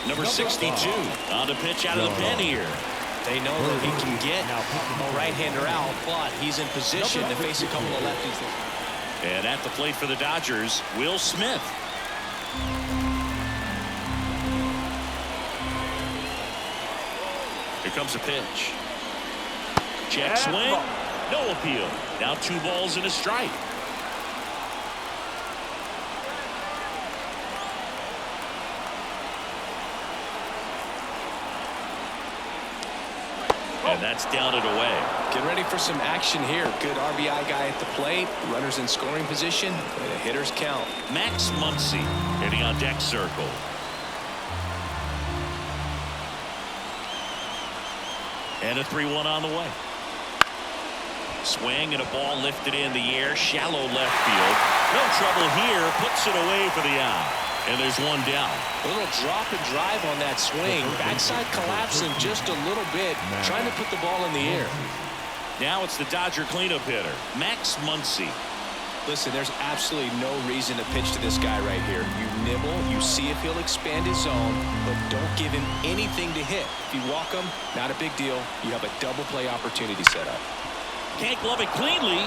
Number 62 on the pitch out of the pen here. They know that he can get a right-hander out, but he's in position to face a couple of lefties. And at the plate for the Dodgers, Will Smith. Here comes a pitch. Check swing. No appeal. Now 2 balls and a strike. And that's down and away. Get ready for some action here. Good RBI guy at the plate. Runners in scoring position. And a hitter's count. Max Muncy hitting on deck circle. And a 3-1 on the way. Swing and a ball lifted in the air. Shallow left field. No trouble here. Puts it away for the out. And there's 1 down. A little drop and drive on that swing. Backside collapsing just a little bit. Trying to put the ball in the air. Now it's the Dodger cleanup hitter, Max Muncy. Listen, there's absolutely no reason to pitch to this guy right here. You nibble, you see if he'll expand his zone, but don't give him anything to hit. If you walk him, not a big deal. You have a double play opportunity set up. Can't glove it cleanly.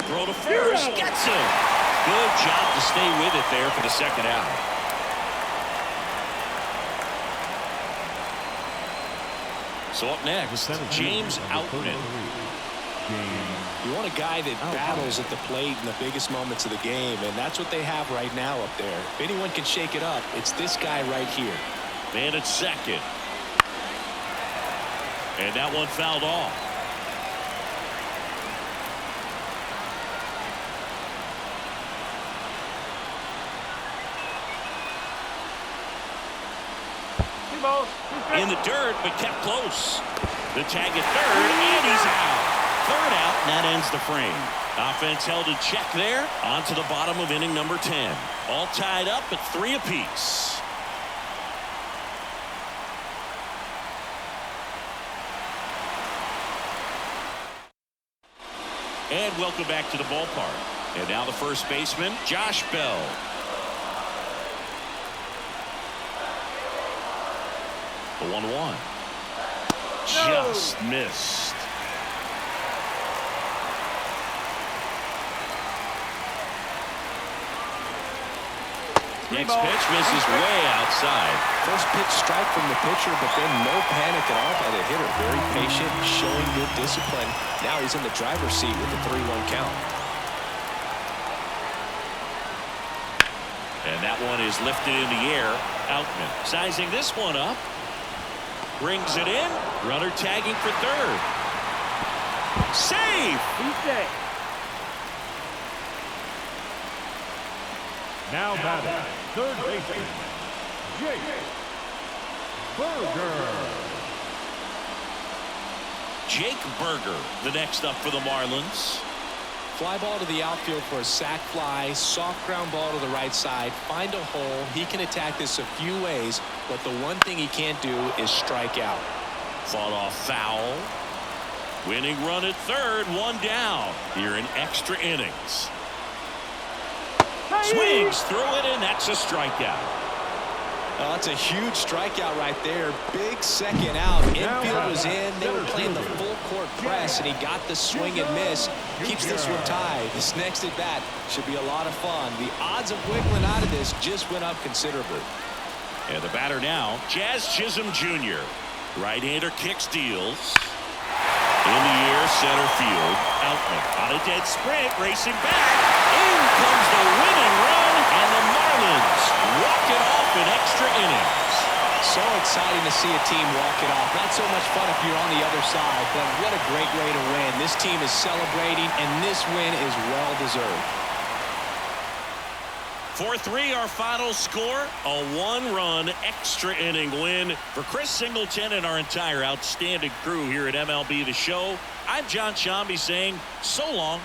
Throw to first, gets him. Good job to stay with it there for the 2nd out. So up next, James Outman. You want a guy that battles at the plate in the biggest moments of the game, and that's what they have right now up there. If anyone can shake it up, it's this guy right here. Man at second. And that one fouled off. In the dirt, but kept close. The tag at 3rd, and he's out. 3rd out, and that ends the frame. Offense held in check there. On to the bottom of inning number 10. All tied up at 3 apiece. And welcome back to the ballpark. And now the first baseman, Josh Bell. The 1-1. Just missed. Next pitch misses way outside. First pitch strike from the pitcher, but then no panic at all by the hitter. Very patient, showing good discipline. Now he's in the driver's seat with the 3-1 count. And that one is lifted in the air. Outman sizing this one up. Brings it in. Runner tagging for third. Save! He's safe. Now batting, third baseman, Jake Burger. Jake Burger, the next up for the Marlins. Fly ball to the outfield for a sac fly. Soft ground ball to the right side. Find a hole. He can attack this a few ways, but the one thing he can't do is strike out. Fought off foul. Winning run at third, one down here in extra innings. Swings through it, and that's a strikeout. Oh, that's a huge strikeout right there. Big second out. Infield was in. They were playing the full court press, and he got the swing and miss. Keeps this one tied. This next at bat should be a lot of fun. The odds of wiggling out of this just went up considerably. And the batter now, Jazz Chisholm Jr. Right-hander kicks, deals. In the air, center field. Outman on a dead sprint, racing back. In comes the winning run, and the Marlins walk it off in extra innings. So exciting to see a team walk it off. Not so much fun if you're on the other side, but what a great way to win. This team is celebrating, and this win is well-deserved. 4-3 our final score. A one-run extra inning win for Chris Singleton and our entire outstanding crew here at MLB The Show. I'm John Shambi saying so long.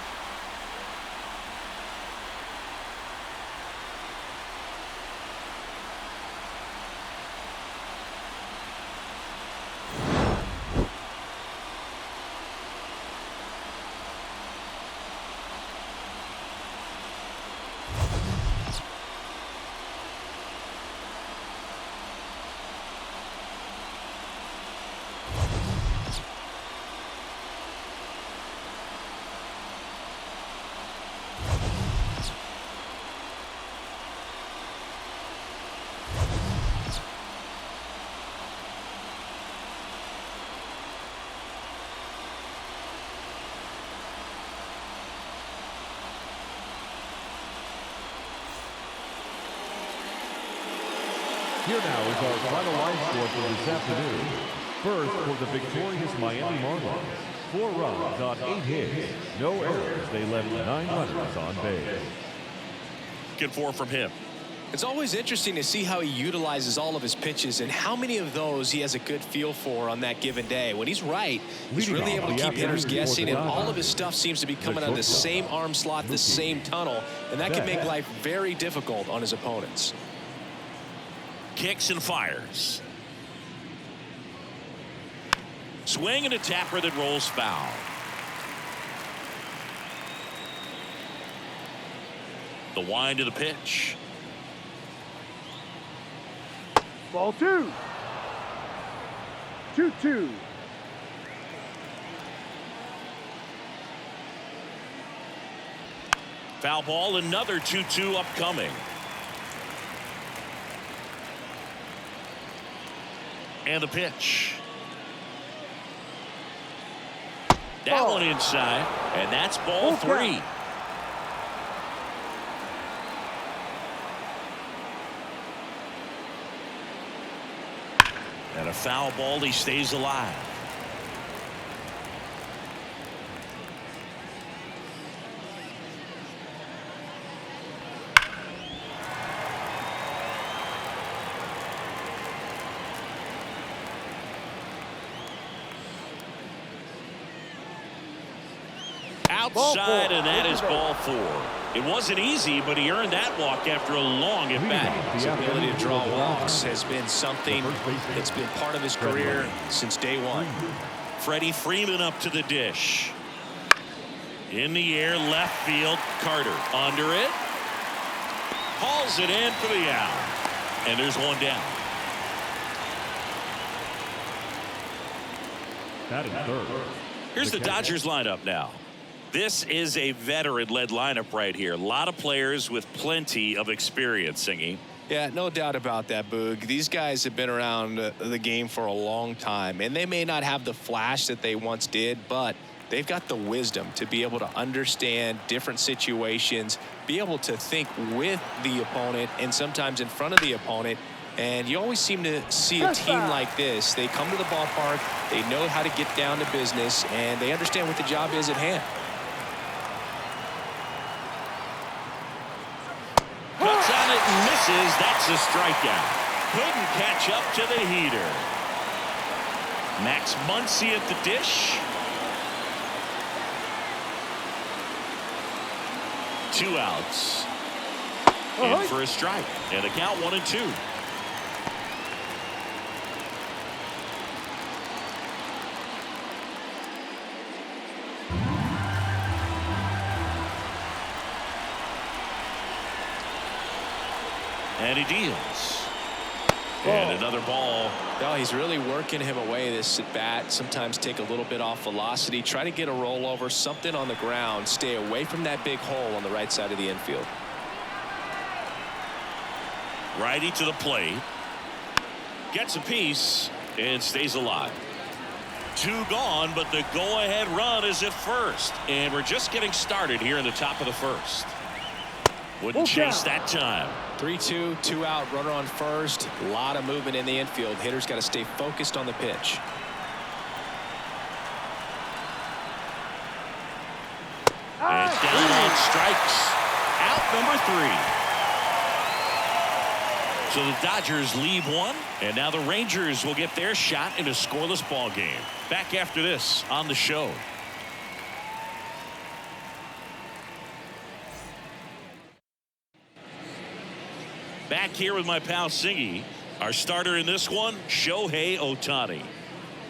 Here now is our final line score for this afternoon. First, for the victorious Miami Marlins. 4 runs on 8 hits. No errors. They left 9 runners on base. Good 4 from him. It's always interesting to see how he utilizes all of his pitches and how many of those he has a good feel for on that given day. When he's right, he's really able to keep hitters guessing, and all of his stuff seems to be coming out of the same arm slot, the same tunnel, and that can make life very difficult on his opponents. Kicks and fires. Swing and a tapper that rolls foul. The wind of the pitch. Ball 2. 2-2. Foul ball, another 2-2 upcoming. And the pitch. That one inside, and that's ball 3. And a foul ball, he stays alive. Outside, and that is ball 4. It wasn't easy, but he earned that walk after a long at bat. His ability to draw walks has been something that's been part of his career since day one. Freddie Freeman up to the dish. In the air, left field, Carter under it. Hauls it in for the out. And there's one down. Batting third. Here's the Dodgers lineup now. This is a veteran-led lineup right here. A lot of players with plenty of experience, Singy. Yeah, no doubt about that, Boog. These guys have been around the game for a long time, and they may not have the flash that they once did, but they've got the wisdom to be able to understand different situations, be able to think with the opponent and sometimes in front of the opponent. And you always seem to see a team like this. They come to the ballpark, they know how to get down to business, and they understand what the job is at hand. Cuts on it and misses. That's a strikeout. Couldn't catch up to the heater. Max Muncy at the dish. 2 outs. In for a strike. And the count 1-2. And he deals. And another ball. Oh, he's really working him away, this at bat. Sometimes take a little bit off velocity. Try to get a rollover, something on the ground. Stay away from that big hole on the right side of the infield. Righty to the plate. Gets a piece and stays alive. 2 gone, but the go-ahead run is at first. And we're just getting started here in the top of the first. Wouldn't chase that time. 3-2, 2 out, runner on first. A lot of movement in the infield. Hitter's got to stay focused on the pitch. And down on strikes. Out number 3. So the Dodgers leave 1, and now the Rangers will get their shot in a scoreless ball game. Back after this on the show. Back here with my pal Singy. Our starter in this one, Shohei Ohtani.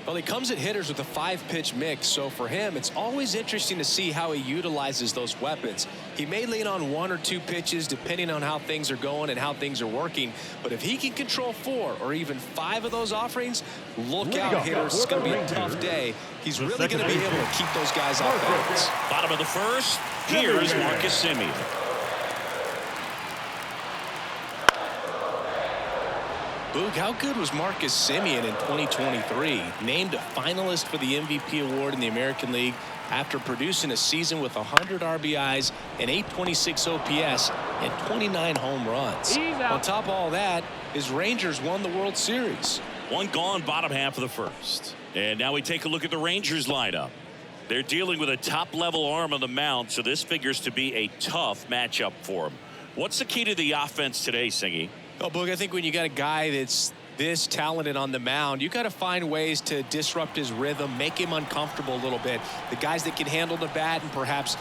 Well, he comes at hitters with a 5-pitch mix, so for him, it's always interesting to see how he utilizes those weapons. He may lean on 1 or 2 pitches depending on how things are going and how things are working, but if he can control 4 or even 5 of those offerings, look out, hitters. It's going to be a tough day. He's really going to be able to keep those guys off balance. Bottom of the first, here is Marcus Semien. Boog, how good was Marcus Semien in 2023? Named a finalist for the MVP award in the American League after producing a season with 100 RBIs, an 826 OPS, and 29 home runs. On top of all that, his Rangers won the World Series. 1 gone, bottom half of the first. And now we take a look at the Rangers lineup. They're dealing with a top-level arm on the mound, so this figures to be a tough matchup for them. What's the key to the offense today, Singy? Well, Boog, I think when you got a guy that's this talented on the mound, you got to find ways to disrupt his rhythm, make him uncomfortable a little bit. The guys that can handle the bat and perhaps,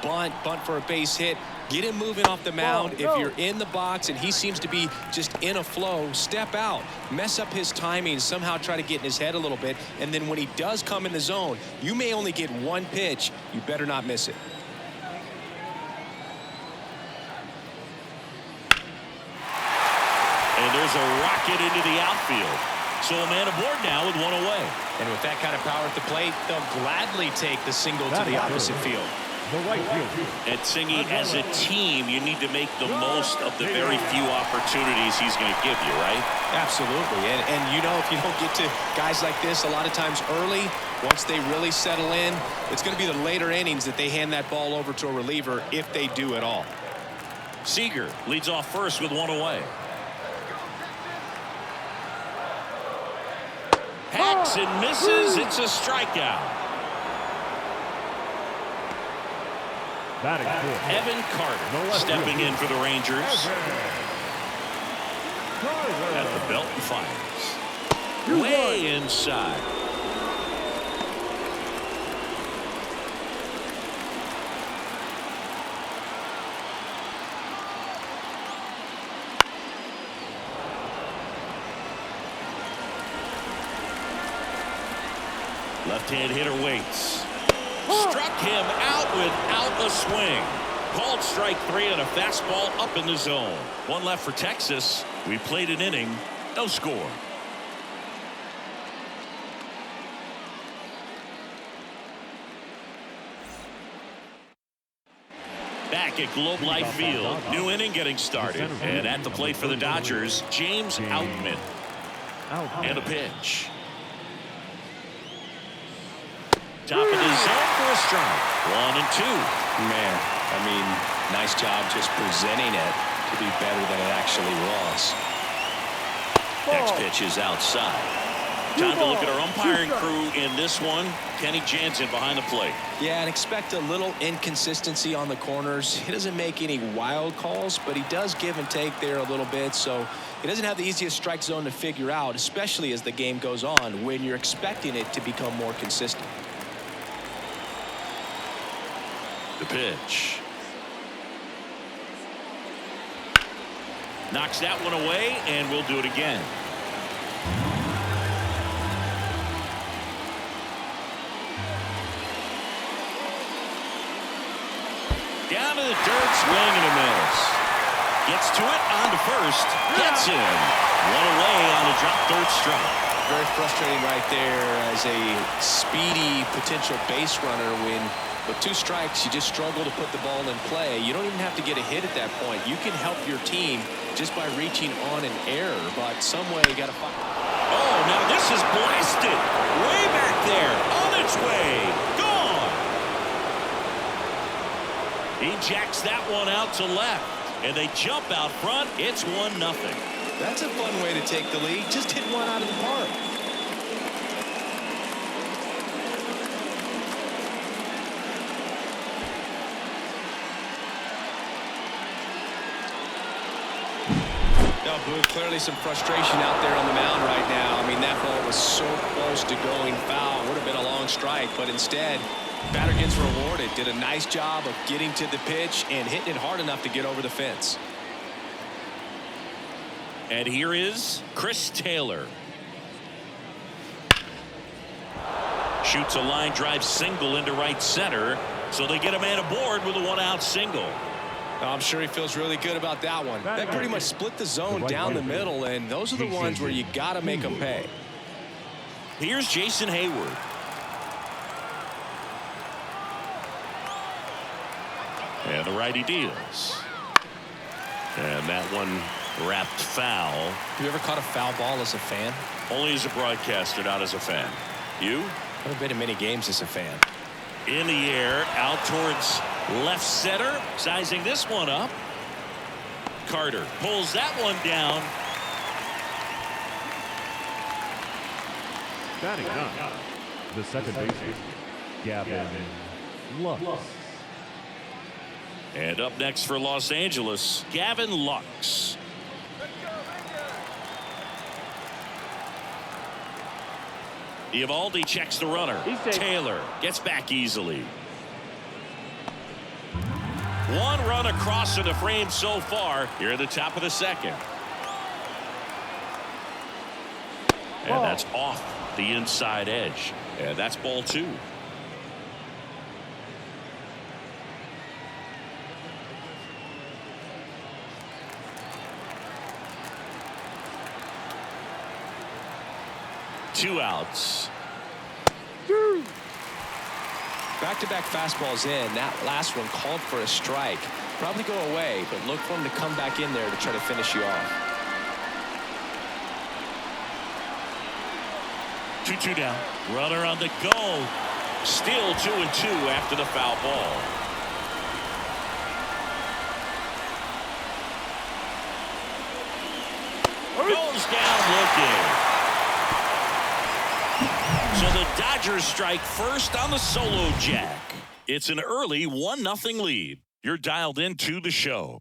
bunt for a base hit, get him moving off the mound. If you're in the box and he seems to be just in a flow, step out, mess up his timing, somehow try to get in his head a little bit. And then when he does come in the zone, you may only get 1 pitch. You better not miss it. And there's a rocket into the outfield. So a man aboard now with 1 away. And with that kind of power at the plate, they'll gladly take the single to the opposite field. The right field. And Singy, as a team, you need to make the most of the very few opportunities he's going to give you, right? Absolutely. And if you don't get to guys like this a lot of times early, once they really settle in, it's going to be the later innings that they hand that ball over to a reliever if they do at all. Seager leads off first with 1 away. Hacks and misses. It's a strikeout. Batting fourth. Evan Carter stepping in for the Rangers. At the belt and fires. Way inside. Left-hand hitter waits. Struck him out without a swing. Called strike 3 on a fastball up in the zone. 1 left for Texas. We played an inning. No score. Back at Globe Life Field, new inning getting started. And at the plate for the Dodgers, James Outman. And a pitch. Top of the zone for a strike. 1-2. Man, I mean, nice job just presenting it to be better than it actually was. Next pitch is outside. Time to look at our umpiring crew in this one. Kenny Jansen behind the plate. Yeah, and expect a little inconsistency on the corners. He doesn't make any wild calls, but he does give and take there a little bit. So he doesn't have the easiest strike zone to figure out, especially as the game goes on, when you're expecting it to become more consistent. The pitch. Knocks that one away, and we'll do it again. Down to the dirt, swing and a miss. Gets to it, on to first, gets in. One away on a drop third strike. Very frustrating right there as a speedy potential base runner when with 2 strikes, you just struggle to put the ball in play. You don't even have to get a hit at that point. You can help your team just by reaching on an error, but some way you got to find. Oh, now this is blasted. Way back there, on its way, gone. He jacks that one out to left, and they jump out front. It's 1-0. That's a fun way to take the lead. Just hit one out of the park. No, Boo, clearly some frustration out there on the mound right now. I mean, that ball was so close to going foul. Would have been a long strike, but instead, batter gets rewarded. Did a nice job of getting to the pitch and hitting it hard enough to get over the fence. And here is Chris Taylor. Shoots a line drive single into right center, so they get a man aboard with a 1-out single. I'm sure he feels really good about that one. That pretty much split the zone down the middle, and those are the ones where you got to make them pay. Here's Jason Hayward. And the righty deals. And that one wrapped foul. Have you ever caught a foul ball as a fan? Only as a broadcaster, not as a fan. You? I haven't been in many games as a fan. In the air, out towards left center, sizing this one up. Carter pulls that one down. Batting up, the second baseman, Gavin Lux. And up next for Los Angeles, Gavin Lux. Eovaldi checks the runner. Taylor gets back easily. One run across to the frame so far here at the top of the second. And that's off the inside edge. And that's ball 2. Two outs. Back-to-back fastballs in. That last one called for a strike. Probably go away, but look for him to come back in there to try to finish you off. 2-2 down. Runner on the go. Still 2-2 after the foul ball. Goes down looking. So the Dodgers strike first on the solo jack. It's an early 1-0 lead. You're dialed into the show.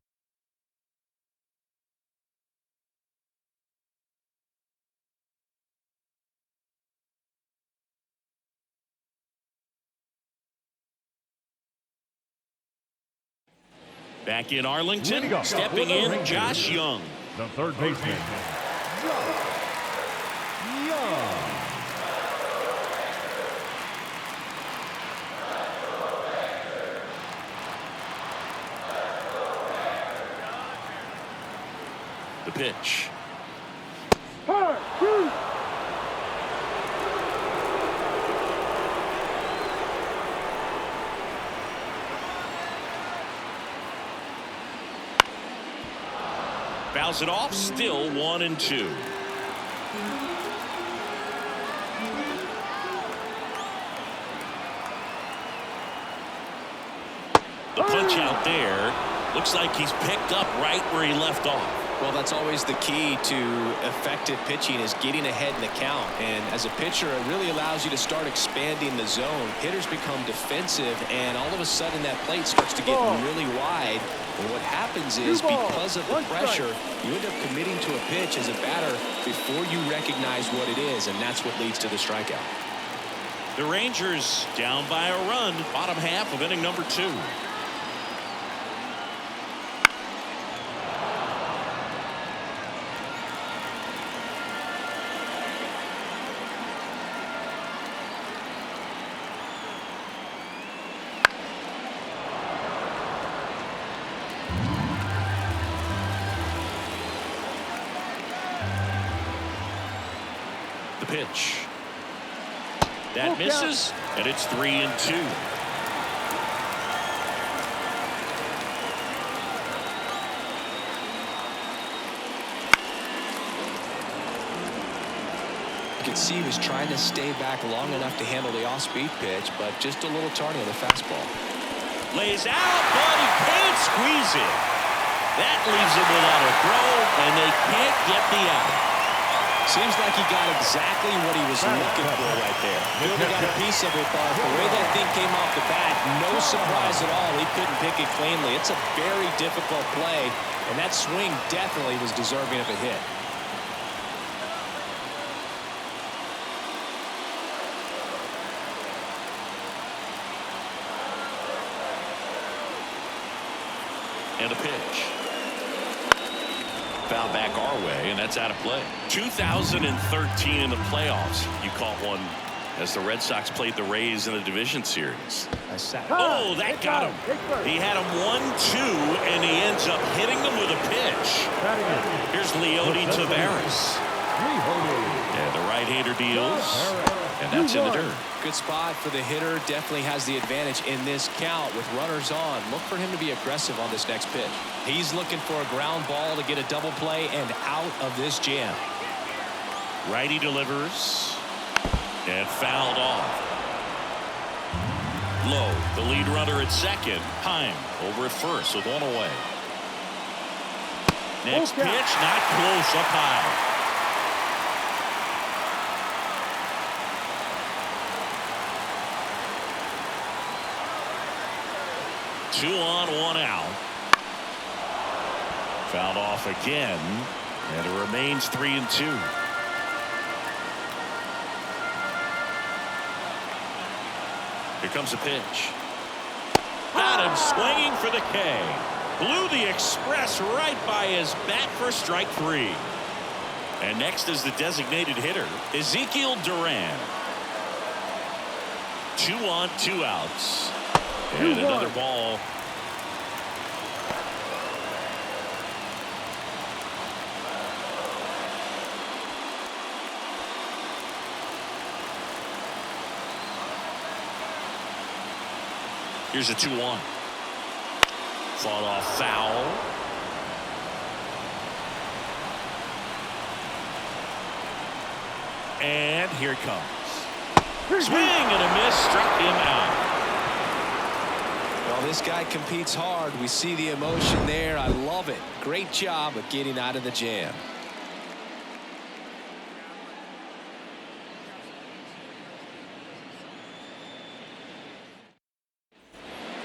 Back in Arlington, stepping in, Josh Young. The third baseman, Josh Young. The pitch. fouls it off. Still 1-2. The punch out there. Looks like he's picked up right where he left off. Well, that's always the key to effective pitching, is getting ahead in the count. And as a pitcher, it really allows you to start expanding the zone. Hitters become defensive, and all of a sudden that plate starts to get really wide. And what happens is, because of the pressure, you end up committing to a pitch as a batter before you recognize what it is, and that's what leads to the strikeout. The Rangers down by a run, bottom half of inning number 2. Pitch. That misses, and it's 3-2. You can see he was trying to stay back long enough to handle the off-speed pitch, but just a little tardy on the fastball. Lays out, but he can't squeeze it. That leaves him without a throw, and they can't get the out. Seems like he got exactly what he was looking for right there. Fielder got a piece of it, but the way that thing came off the bat, no surprise at all. He couldn't pick it cleanly. It's a very difficult play, and that swing definitely was deserving of a hit. And a pitch. Foul back our way, and that's out of play. 2013 in the playoffs, you caught one as the Red Sox played the Rays in the division series. Oh, that got him. He had him 1-2, and he ends up hitting them with a pitch. Here's Leody Taveras. And the right-hander deals, and that's in the dirt. Good spot for the hitter. Definitely has the advantage in this count with runners on. Look for him to be aggressive on this next pitch. He's looking for a ground ball to get a double play and out of this jam. Righty delivers and fouled off. Low, the lead runner at second. Heim over at first with one away. Next pitch, not close, up high. Two on, one out. Fouled off again, and it remains 3-2. Here comes a pitch. Got him swinging for the K. Blew the express right by his bat for strike 3. And next is the designated hitter, Ezekiel Duran. 2 on, 2 outs. And another ball. Here's a 2-1. Fought off foul. And here it comes. Swing and a miss, struck him out. Well, this guy competes hard. We see the emotion there. I love it. Great job of getting out of the jam.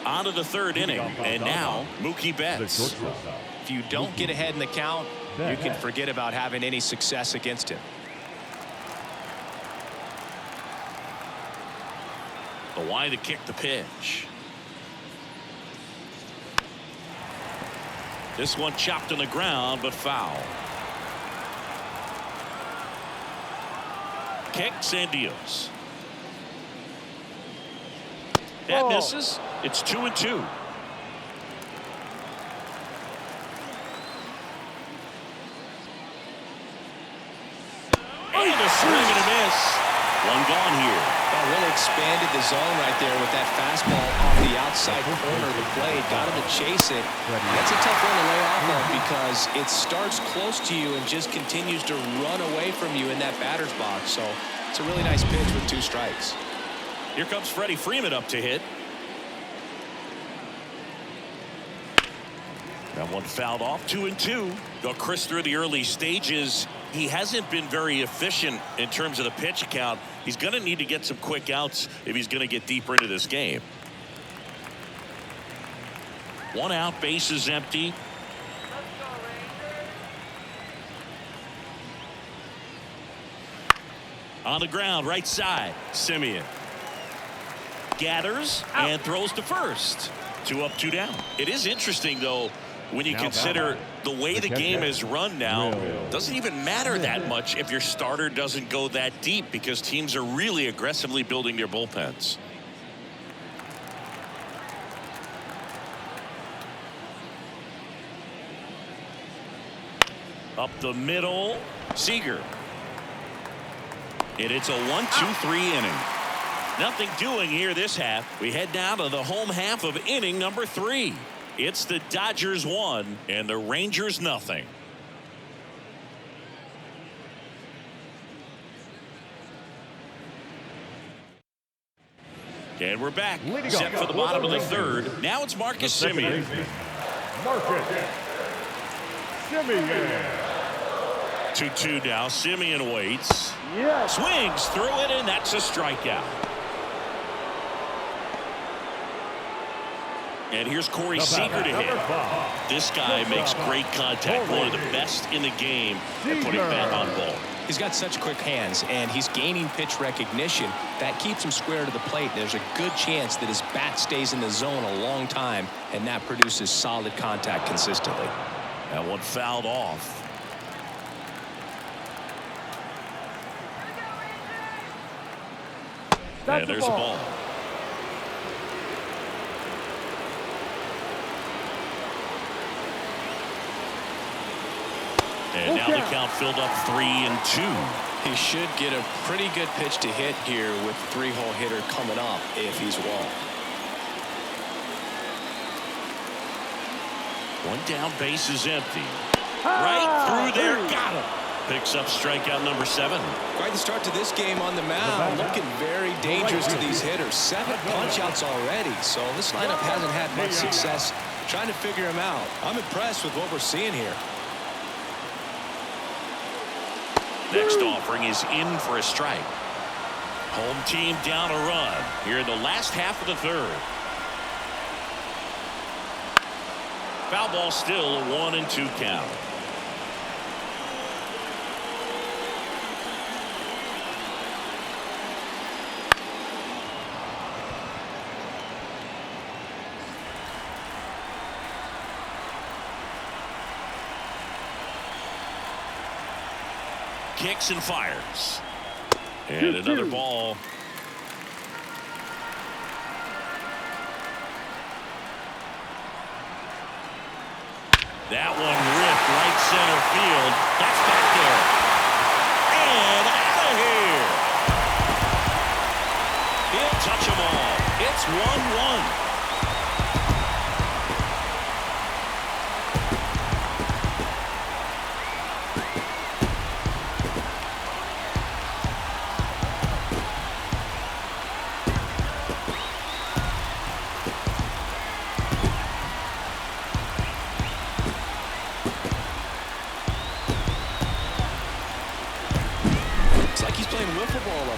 On to the third inning, and now Mookie Betts. If you don't get ahead in the count, you can forget about having any success against him. The wide to kick the pitch. This one chopped on the ground, but foul. Kicks and deals. That misses. It's 2-2. And a swing and a miss. One gone here. That really expanded the zone right there with that fastball off the outside corner of the plate. Got him to chase it. That's a tough one to lay off of because it starts close to you and just continues to run away from you in that batter's box. So it's a really nice pitch with 2 strikes. Here comes Freddie Freeman up to hit. That one fouled off. 2-2. Though Chris, through the early stages, he hasn't been very efficient in terms of the pitch count. He's going to need to get some quick outs if he's going to get deeper into this game. 1 out, base is empty. On the ground, right side, Semien gathers and throws to first. 2 up, 2 down. It is interesting, though, when you consider the way the game is run now. Doesn't even matter that much if your starter doesn't go that deep because teams are really aggressively building their bullpens. Up the middle, Seager. And it's a 1-2-3 inning. Nothing doing here this half. We head down to the home half of inning number 3. It's the Dodgers 1 and the Rangers nothing. And we're back. Set for the bottom of the 3rd. Now it's Marcus Semien. Marcus Semien. 2-2 now. Semien waits. Yes. Swings through it, and that's a strikeout. And here's Corey Seager to hit. This guy makes great contact. One of the best in the game at putting bat on ball. He's got such quick hands, and he's gaining pitch recognition. That keeps him square to the plate. There's a good chance that his bat stays in the zone a long time, and that produces solid contact consistently. That one fouled off. And there's a ball. And now the count filled up 3-2. He should get a pretty good pitch to hit here with 3-hole hitter coming up if he's walked. 1 down, base is empty. Right through there, got him. Picks up strikeout number 7. Quite the start to this game on the mound. Looking very dangerous to these hitters. 7 punch-outs already, so this lineup hasn't had much success trying to figure him out. I'm impressed with what we're seeing here. Next offering is in for a strike. Home team down a run here in the last half of the 3rd. Foul ball, still a 1-2 count. Kicks and fires. And another ball. That one ripped right center field. That's back there. And out of here. He'll touch them all. It's 1-1.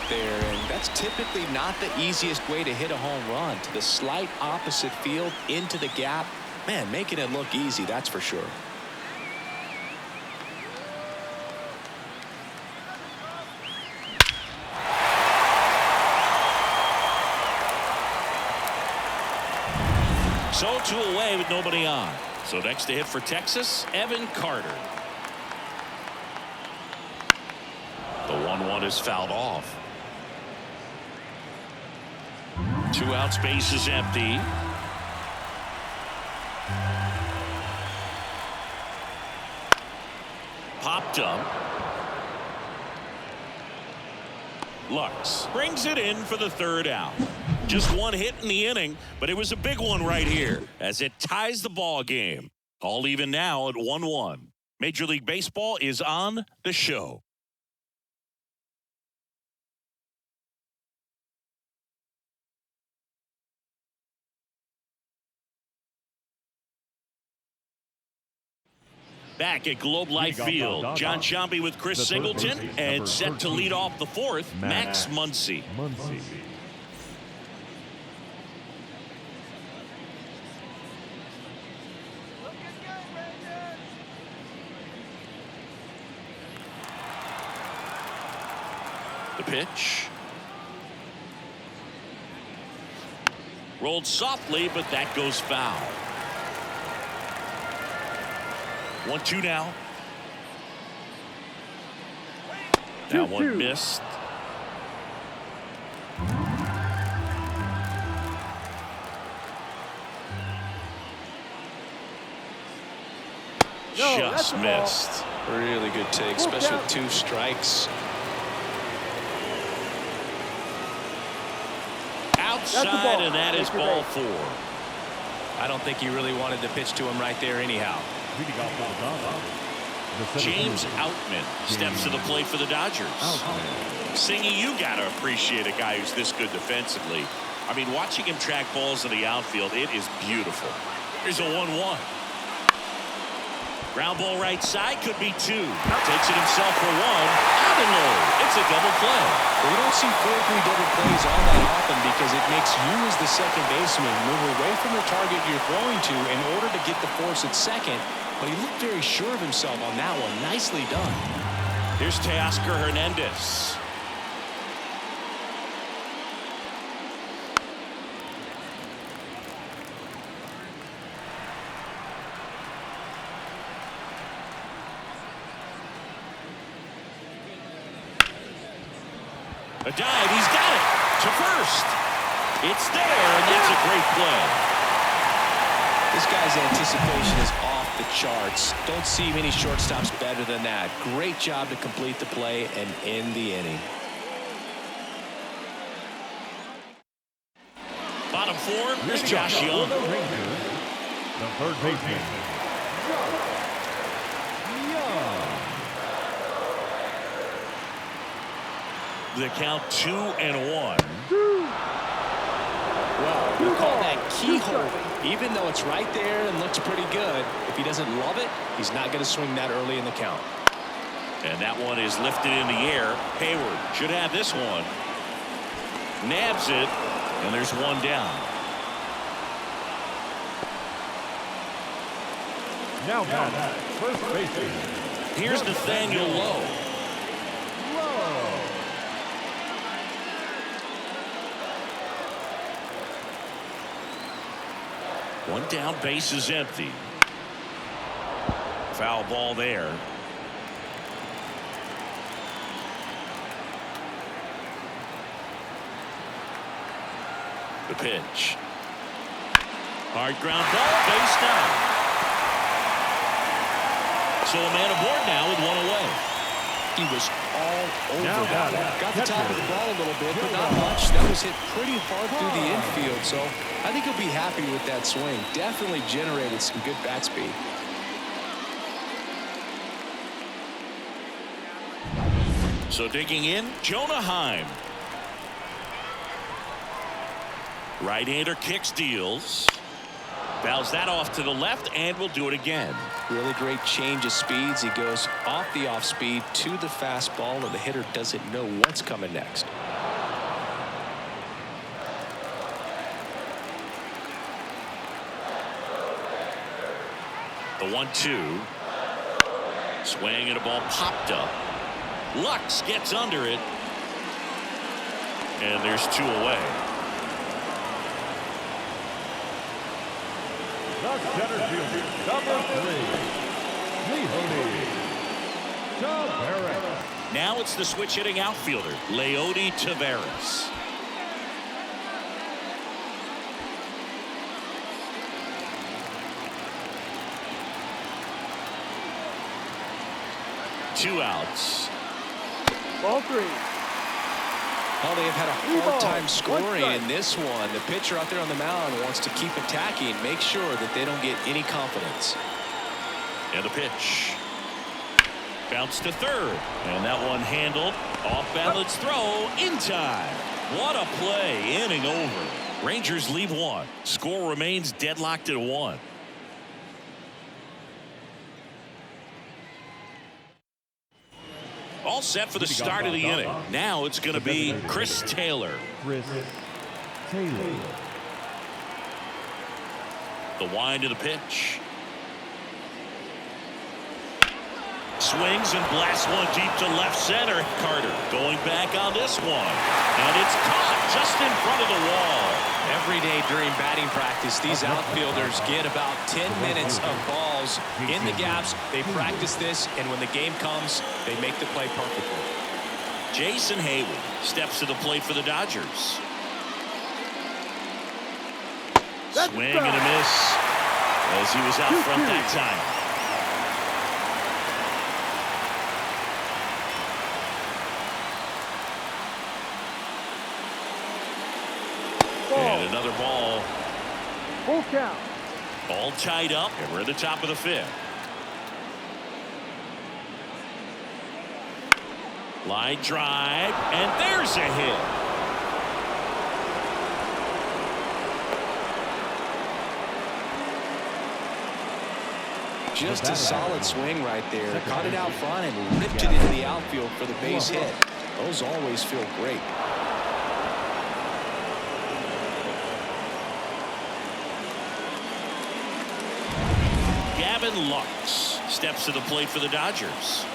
There, and that's typically not the easiest way to hit a home run. To the slight opposite field into the gap. Man, making it look easy, that's for sure. So 2 away with nobody on. So next to hit for Texas, Evan Carter. The 1-1 is fouled off. 2 outs, base is empty. Popped up. Lux brings it in for the third out. Just one hit in the inning, but it was a big one right here as it ties the ball game. All even now at 1-1. Major League Baseball is on the show. Back at Globe Life Field, John Sciambi with Chris Singleton, and set to lead off the fourth, Max Muncy. The pitch. Rolled softly, but that goes foul. 1-2 now. That one missed. Just missed. Really good take, especially with 2 strikes. Outside, and that is ball 4. I don't think he really wanted to pitch to him right there anyhow. James Outman steps to the plate for the Dodgers. Singy, you got to appreciate a guy who's this good defensively. I mean, watching him track balls in the outfield, it is beautiful. Here's a 1-1. Ground ball right side, could be 2. Takes it himself for 1. Out and low. It's a double play. Well, we don't see 4-3 double plays all that often because it makes you as the second baseman move away from the target you're throwing to in order to get the force at second. But he looked very sure of himself on that one. Nicely done. Here's Teoscar Hernandez. A dive, he's got it to first. It's there, and that's a great play. This guy's anticipation is off the charts. Don't see many shortstops better than that. Great job to complete the play and end the inning. Bottom 4, here's Josh Young. The third baseman. The count 2-1. Well, we'll call that keyhole. Even though it's right there and looks pretty good, if he doesn't love it, he's not going to swing that early in the count. And that one is lifted in the air. Hayward should have this one. Nabs it, and there's one down. Now back, first baseman. Here's Nathaniel Lowe. One down, base is empty. Foul ball there. The pitch. Hard ground ball, base down. So a man aboard now with 1 away. He was all over that one. Got the top of the ball a little bit, but not much. That was hit pretty hard through the infield, so I think he'll be happy with that swing. Definitely generated some good bat speed. So digging in, Jonah Heim. Right-hander kicks, deals. Fouls that off to the left, and will do it again. Really great change of speeds. He goes off the off speed to the fastball, and the hitter doesn't know what's coming next. The 1-2. Swing and a ball popped up. Lux gets under it. And there's 2 away. The center fielder, number 3, Taveras. Now it's the switch hitting outfielder, Leody Taveras. Two outs. Ball 3. Oh, they have had a hard time scoring in this one. The pitcher out there on the mound wants to keep attacking, make sure that they don't get any confidence. And the pitch. Bounce to third. And that one handled. Off balance throw in time. What a play. Inning over. Rangers leave one. Score remains deadlocked at 1. All set for the start of the inning. Now it's going to be Chris Taylor. Chris Taylor. The wind of the pitch. Swings and blasts one deep to left center. Carter going back on this one. And it's caught just in front of the wall. Every day during batting practice, these outfielders get about 10 minutes of balls in the gaps. They practice this, and when the game comes, they make the play perfectly. Jason Hayward steps to the plate for the Dodgers. Swing and a miss as he was out front that time. And another ball. Full count. All tied up, and we're at the top of the 5th. Line drive, and there's a hit. Just a solid swing right there. Caught it out front and ripped it into the outfield for the base hit. Those always feel great. Gavin Lux steps to the plate for the Dodgers.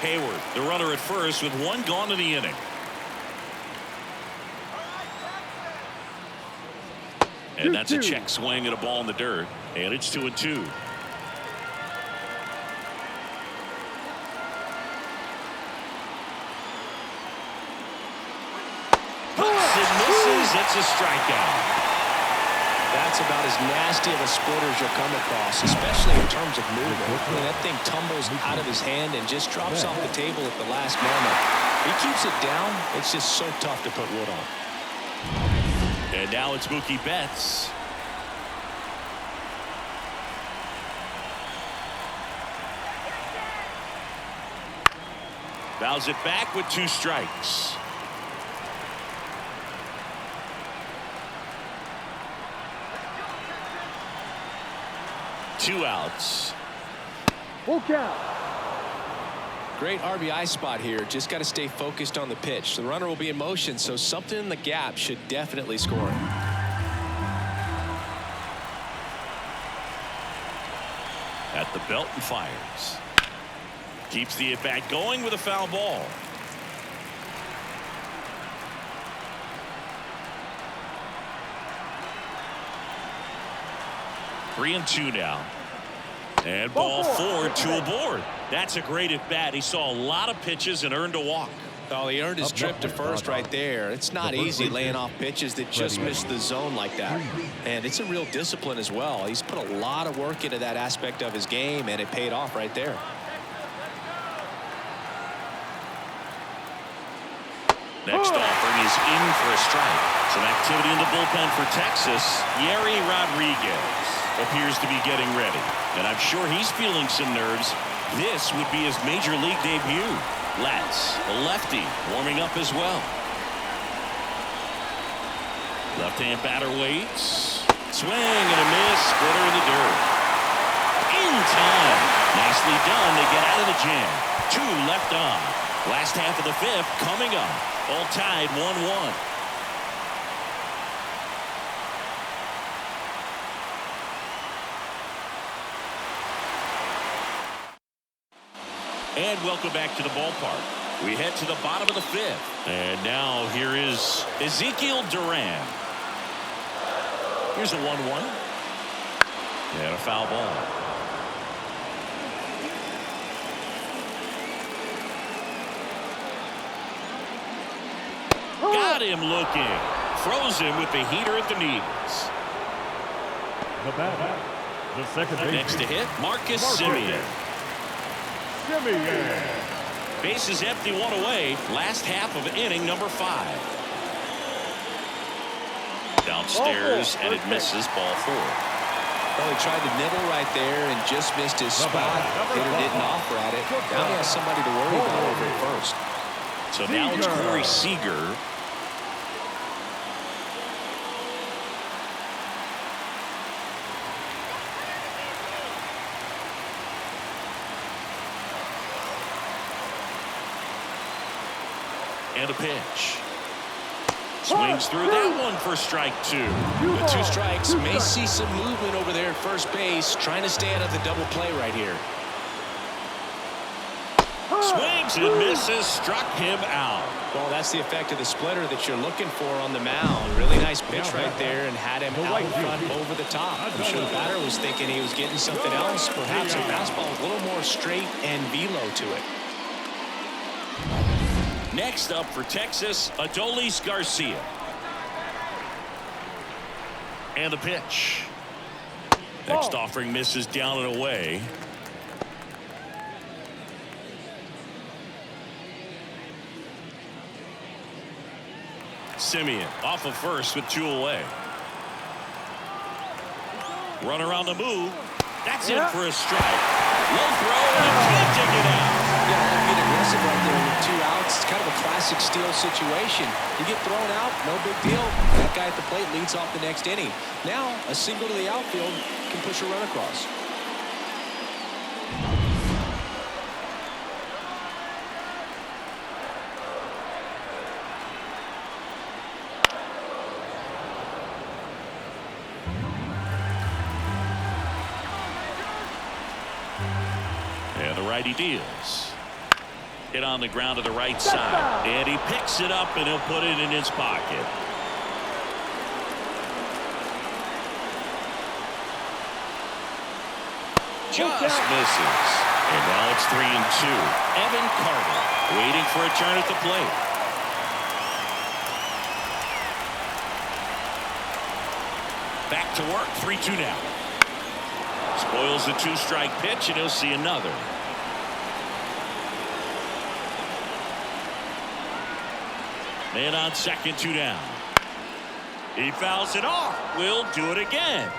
Hayward, the runner at first with one gone in the inning. And that's a check swing at a ball in the dirt. And it's 2-2. It's a strikeout. That's about as nasty of a splitter as you'll come across, especially in terms of movement. I mean, that thing tumbles out of his hand and just drops off the table at the last moment. He keeps it down. It's just so tough to put wood on. And now it's Mookie Betts. Fouls it back with 2 strikes. Two outs. Full count. Great RBI spot here. Just got to stay focused on the pitch. The runner will be in motion, so something in the gap should definitely score. At the belt and fires. Keeps the at-bat going with a foul ball. Three and 2 now. And ball 4, 2 aboard. That's a great at-bat. He saw a lot of pitches and earned a walk. Oh, he earned his trip to first right there. It's not easy laying off pitches that just miss the zone like that. And it's a real discipline as well. He's put a lot of work into that aspect of his game, and it paid off right there. Next offering is in for a strike. Some activity in the bullpen for Texas. Yeri Rodriguez appears to be getting ready. And I'm sure he's feeling some nerves. This would be his major league debut. Latz, the lefty, warming up as well. Left-hand batter waits. Swing and a miss. Splitter in the dirt. In time. Nicely done. They get out of the jam. 2 left on. Last half of the 5th coming up. All tied 1-1. And welcome back to the ballpark. We head to the bottom of the 5th. And now here is Ezekiel Duran. Here's a 1-1. And a foul ball. Got him looking. Froze him with the heater at the knees. The batter, The second baseman. Next to hit, Marcus Semien. Semien. Bases empty, one away. Last half of inning number 5. Downstairs, and it misses, ball 4. Well, he tried to nibble right there and just missed his spot. Hitter didn't offer at it. Now he has somebody to worry about over at first. So now it's Corey Seager. And a pitch. Swings through that one for strike 2. The 2 strikes. May see some movement over there at first base, trying to stay out of the double play right here. Swings and misses, struck him out. Well, that's the effect of the splitter that you're looking for on the mound. Really nice pitch right there and had him out in front over the top. I'm sure the batter was thinking he was getting something else. Perhaps a fastball with a little more straight and velo to it. Next up for Texas, Adolis Garcia. And a pitch. Next offering misses down and away. Semien off of first with 2 away. Runner on the move. That's in for a strike. Low throw and can't take it out. Yeah, being aggressive right there with 2 outs. It's kind of a classic steal situation. You get thrown out, no big deal. That guy at the plate leads off the next inning. Now, a single to the outfield can push a run across. And the righty deals. Hit on the ground to the right side. And he picks it up and he'll put it in his pocket. Just misses. And now it's 3-2. Evan Carter waiting for a turn at the plate. Back to work. 3-2 now. Spoils the 2-strike pitch, and he'll see another. Man on second, 2 down. He fouls it off. We'll do it again.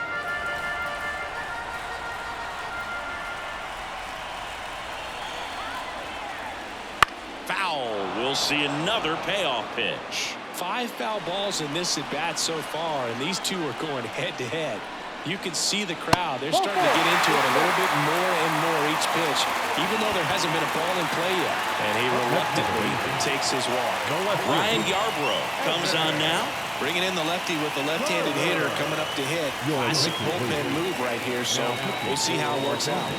Foul. We'll see another payoff pitch. 5 foul balls in this at bat so far, and these 2 are going head to head. You can see the crowd. They're starting to get into it a little bit more and more each pitch, even though there hasn't been a ball in play yet. And he reluctantly takes his walk. Ryan Yarbrough comes on now. Bringing in the lefty with the left-handed hitter coming up to hit. Classic bullpen move right here, so we'll see how it works out.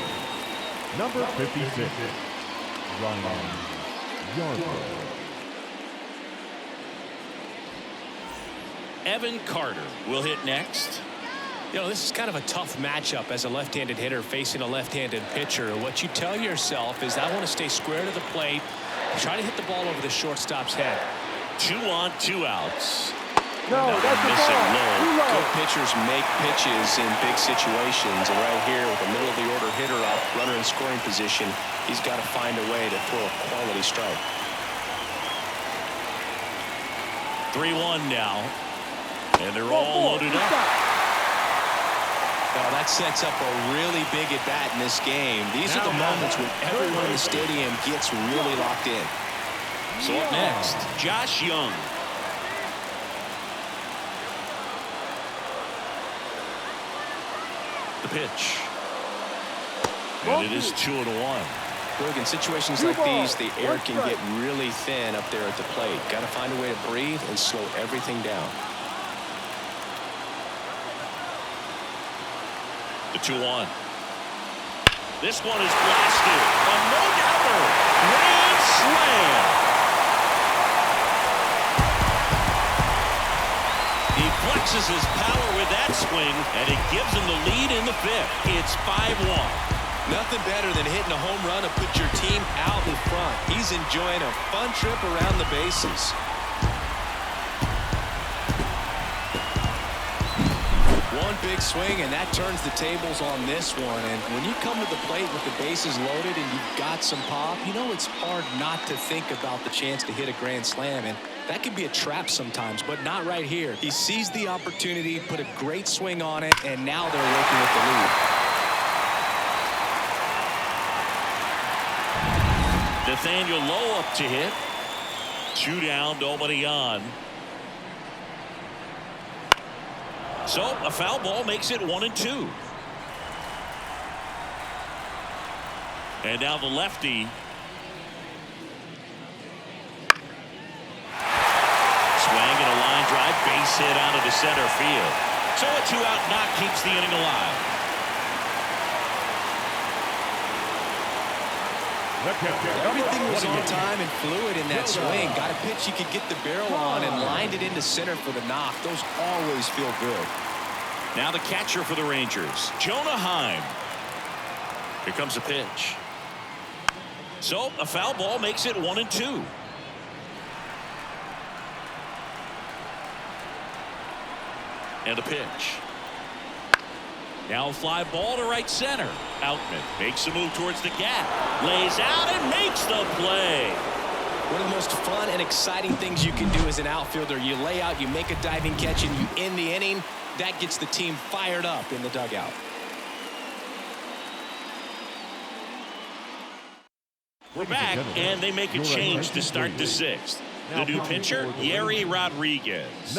Number 56, Ryan Yarbrough. Evan Carter will hit next. You know, this is kind of a tough matchup as a left-handed hitter facing a left-handed pitcher. What you tell yourself is, I want to stay square to the plate, try to hit the ball over the shortstop's head. 2 on, 2 outs. No, that's a Missing ball. low. Too low. Good pitchers make pitches in big situations, and right here with a middle-of-the-order hitter up, runner in scoring position, he's got to find a way to throw a quality strike. 3-1 now. And they're all loaded up. Well, that sets up a really big at-bat in this game. These are the moments when everyone in the stadium gets really locked in. So up next, Josh Young. The pitch. And it is 2-1. Look, in situations like these, the air can get really thin up there at the plate. Got to find a way to breathe and slow everything down. The 2-1. This one is blasted. A no-doubter. Grand slam. He flexes his power with that swing, and it gives him the lead in the 5th. It's 5-1. Nothing better than hitting a home run to put your team out in front. He's enjoying a fun trip around the bases. One big swing, and that turns the tables on this one. And when you come to the plate with the bases loaded and you've got some pop, you know it's hard not to think about the chance to hit a grand slam. And that can be a trap sometimes, but not right here. He sees the opportunity, put a great swing on it, and now they're working with the lead. Nathaniel Lowe up to hit. 2 down, nobody on. So a foul ball makes it 1-2. And now the lefty. Swing and a line drive, base hit out of the center field. So a 2-out knock keeps the inning alive. Everything was on time and fluid in that swing. Got a pitch he could get the barrel on and lined it into center for the knock. Those always feel good. Now the catcher for the Rangers, Jonah Heim. Here comes a pitch. So a foul ball makes it 1-2. And a pitch. Now a fly ball to right center. Outman makes a move towards the gap. Lays out and makes the play. One of the most fun and exciting things you can do as an outfielder. You lay out, you make a diving catch, and you end the inning. That gets the team fired up in the dugout. We're back, and they make a change to start the 6th. The new pitcher, Yerry Rodriguez.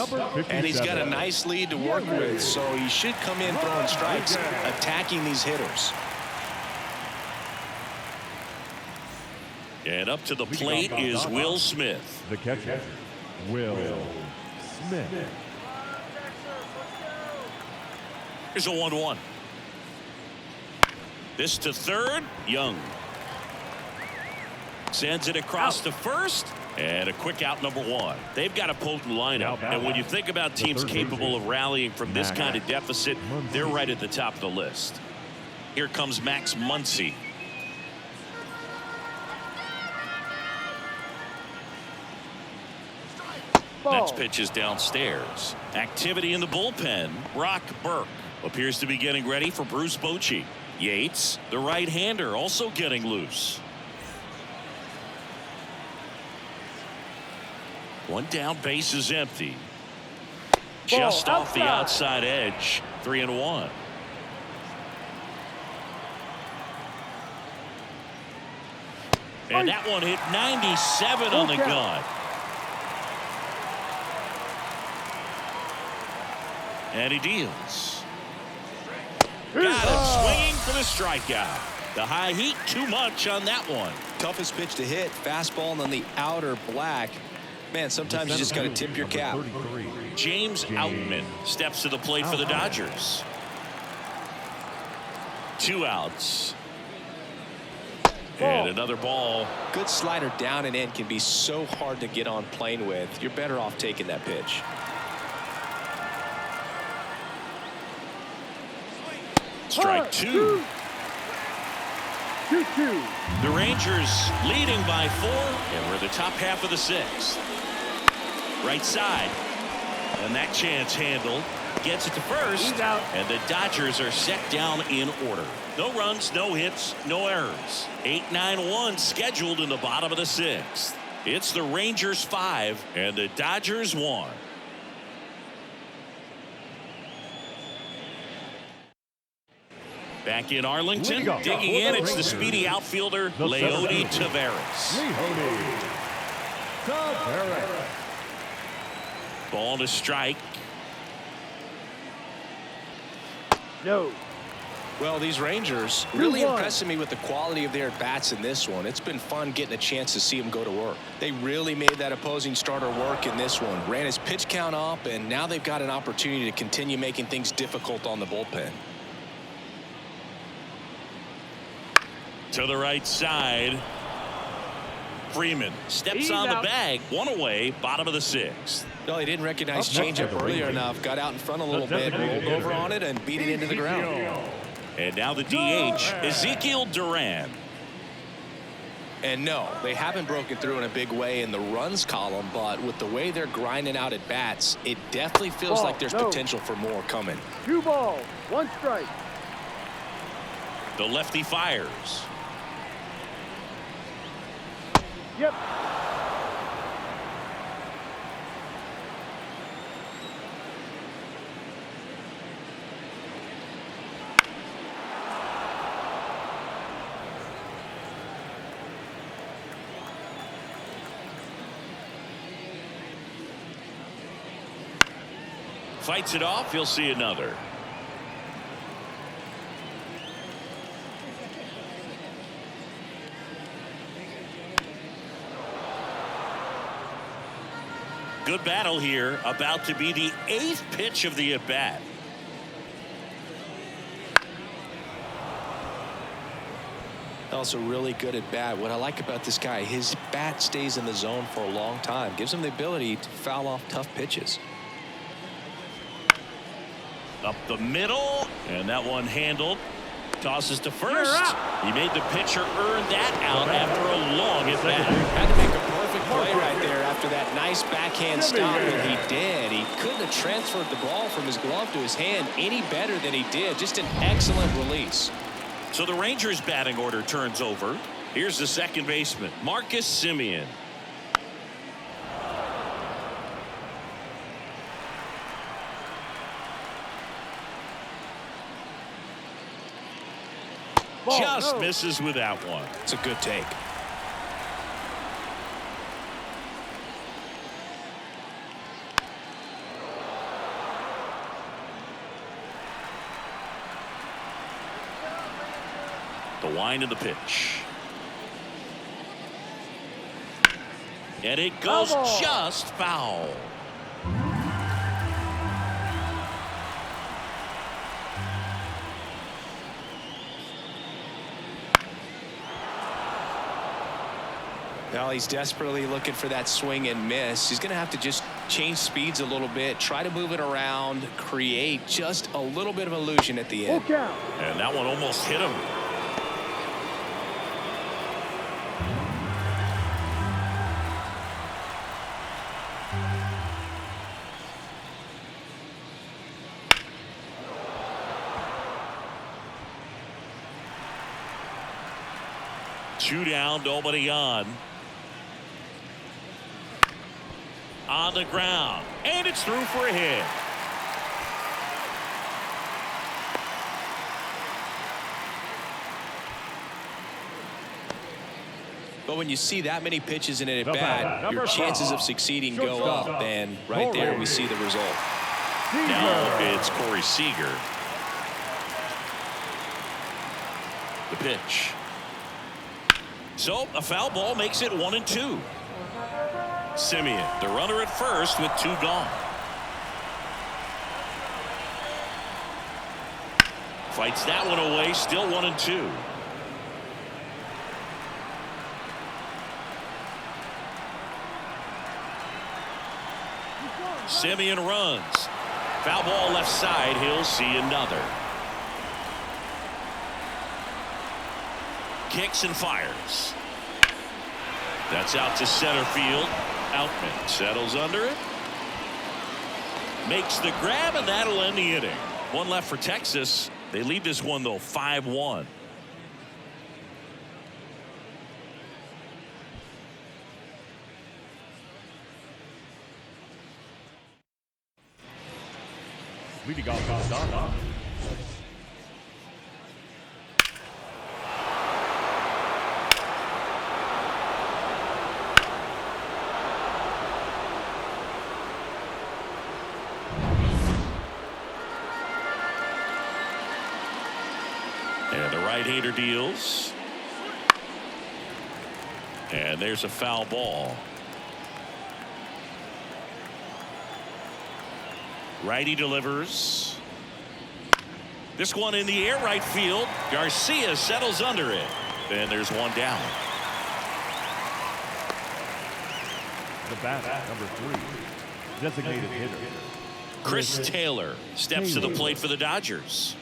And he's got a nice lead to work with, so he should come in throwing strikes, attacking these hitters. And up to the plate is Will Smith. The catcher, Will Smith. Here's a 1-1. This to third, Young. Sends it across to first. And a quick out, number 1. They've got a potent lineup. And when you think about teams capable of rallying from this kind of deficit, they're right at the top of the list. Here comes Max Muncy. Next pitch is downstairs. Activity in the bullpen. Brock Burke appears to be getting ready for Bruce Bochy. Yates, the right-hander, also getting loose. One down, base is empty. Just off the outside edge. 3-1. And that one hit 97 on the gun. And he deals. Got him swinging for the strikeout. The high heat, too much on that one. Toughest pitch to hit. Fastball on the outer black. Man, sometimes you just got to tip your cap. James Outman steps to the plate for the Dodgers. 2 outs. And another ball. Good slider down and in can be so hard to get on plane with. You're better off taking that pitch. Strike 2. 2-2. The Rangers leading by 4, and we're the top half of the 6th. Right side, and that chance handled. Gets it to first, and the Dodgers are set down in order. No runs, no hits, no errors. 8-9-1 scheduled in the bottom of the 6th. It's the Rangers 5 and the Dodgers 1. Back in Arlington, digging in, it's the speedy outfielder, Leody Taveras. Ball to strike. No. Well, these Rangers really impressing me with the quality of their at-bats in this one. It's been fun getting a chance to see them go to work. They really made that opposing starter work in this one. Ran his pitch count up, and now they've got an opportunity to continue making things difficult on the bullpen. To the right side. Freeman steps on the bag. 1 away, bottom of the 6th. No, he didn't recognize changeup earlier enough. Got out in front a little bit, rolled over on it, and beat it into the ground. And now the DH, Ezekiel Duran. And no, they haven't broken through in a big way in the runs column, but with the way they're grinding out at bats, it definitely feels like there's potential for more coming. 2 balls, 1 strike. The lefty fires. Yep. Fights it off. He'll see another. Good battle here. About to be the 8th pitch of the at-bat. Also really good at bat. What I like about this guy, his bat stays in the zone for a long time. Gives him the ability to foul off tough pitches. Up the middle, and that one handled. Tosses to first. He made the pitcher earn that out after a long at bat. Had to make a perfect play right there after that nice backhand stop that he did. He couldn't have transferred the ball from his glove to his hand any better than he did. Just an excellent release. So the Rangers batting order turns over. Here's the second baseman, Marcus Semien. Just misses with that one. It's a good take. The wind of the pitch. And it goes just foul. Now he's desperately looking for that swing and miss. He's going to have to just change speeds a little bit, try to move it around, create just a little bit of illusion at the end. And that one almost hit him. Two down, nobody on. On the ground, and it's through for a hit. But when you see that many pitches in an at-bat, your chances of succeeding go up, and right there we see the result. Now it's Corey Seager. The pitch. So a foul ball makes it 1-2. Semien, the runner at first with 2 gone. Fights that one away, still 1-2. Semien runs. Foul ball left side, he'll see another. Kicks and fires. That's out to center field. Outman settles under it. Makes the grab, and that'll end the inning. One left for Texas. They lead this one, though, 5-1. Leading off Donna. And the right-hander deals. And there's a foul ball. Righty delivers. This one in the air right field. Garcia settles under it. And there's one down. The bat, number 3, designated hitter. Chris Taylor steps to the plate for the Dodgers.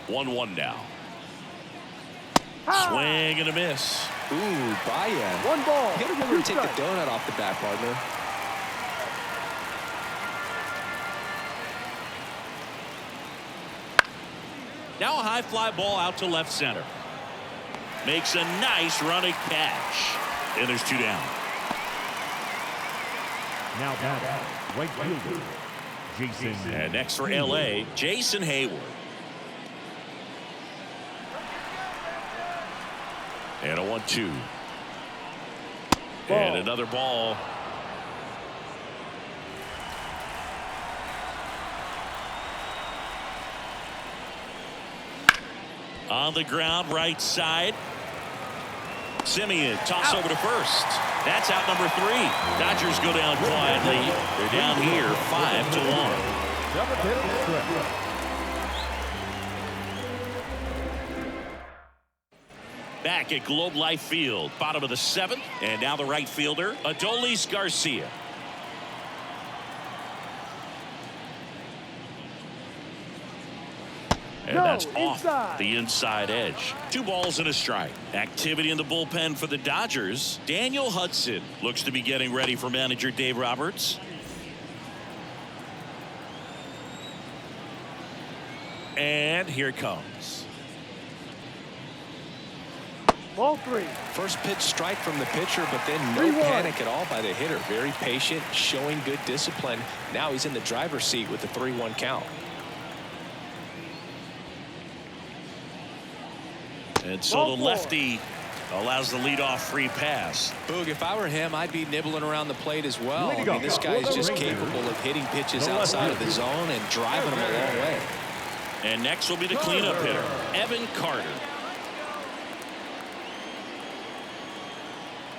1-1 now. Ha! Swing and a miss. Ooh, buy-in. One ball. You gotta remember to take the donut off the bat, partner. Now a high fly ball out to left center. Makes a nice running catch. And there's 2 down. Now batting, right fielder, Jason. And next for LA, Jason Hayward. And a 1-2. And another ball. On the ground, right side. Simeon, toss over to first. That's out number 3. Dodgers go down quietly. They're down here 5-1. Back at Globe Life Field, bottom of the 7th, and now the right fielder, Adolis Garcia. And that's off the inside edge. 2 balls and a strike. Activity in the bullpen for the Dodgers. Daniel Hudson looks to be getting ready for manager Dave Roberts. And here it comes. Ball 3. First pitch strike from the pitcher, but then no panic at all by the hitter. Very patient, showing good discipline. Now he's in the driver's seat with the 3-1 count. And so the lefty allows the leadoff free pass. Boog, if I were him, I'd be nibbling around the plate as well. I mean, this guy is just capable of hitting pitches outside of the zone and driving them a long way. And next will be the cleanup hitter, Evan Carter.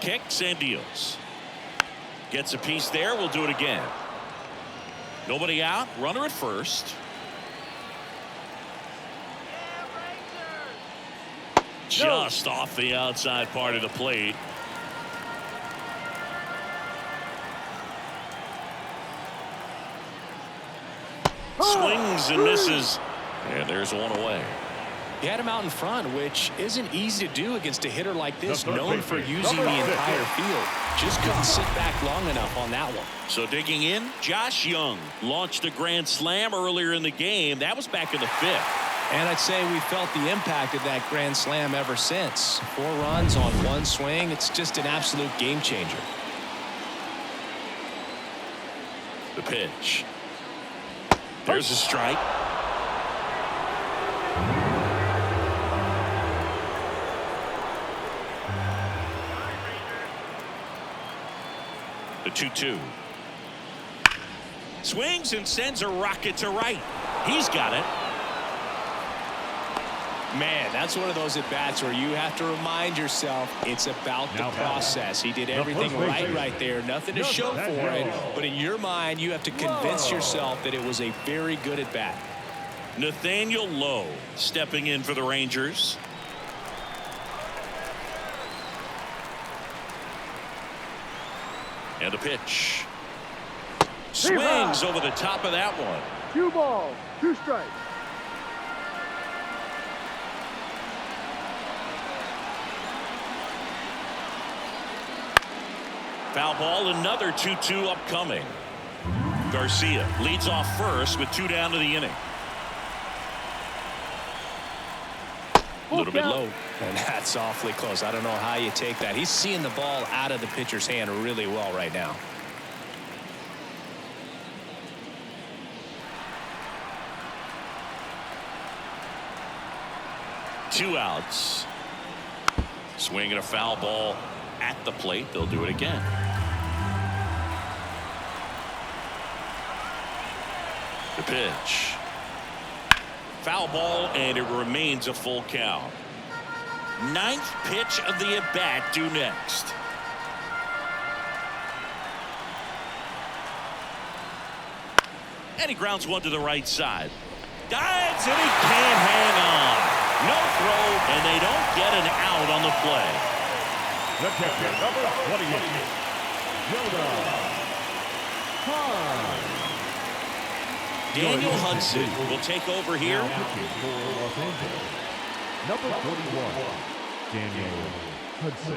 Kicks and deals. Gets a piece there. We'll do it again. Nobody out. Runner at first. Just off the outside part of the plate. Swings and misses. And there's one away. He had him out in front, which isn't easy to do against a hitter like this, known for using the entire field. Just couldn't sit back long enough on that one. So digging in, Josh Young launched a grand slam earlier in the game. That was back in the 5th. And I'd say we felt the impact of that grand slam ever since. 4 runs on 1 swing. It's just an absolute game changer. The pitch. There's a strike. The 2-2. Swings and sends a rocket to right. He's got it. Man, that's one of those at-bats where you have to remind yourself it's about the process. He did everything right there. Nothing to show for it. But in your mind, you have to convince yourself that it was a very good at-bat. Nathaniel Lowe stepping in for the Rangers. And the pitch. Swings over the top of that one. 2 balls, 2 strikes. Foul ball, another 2-2 upcoming. Garcia leads off first with 2 down to the inning. A little bit low. And that's awfully close. I don't know how you take that. He's seeing the ball out of the pitcher's hand really well right now. Two outs. Swinging a foul ball at the plate. They'll do it again. The pitch. Foul ball, and it remains a full count. 9th pitch of the at-bat due next. And he grounds one to the right side. Dives, and he can't hang on. No throw, and they don't get an out on the play. The catcher, number 28, Yoda Khan. Daniel Hudson will take over here. Now pitching for Los Angeles, number 41, Daniel Hudson.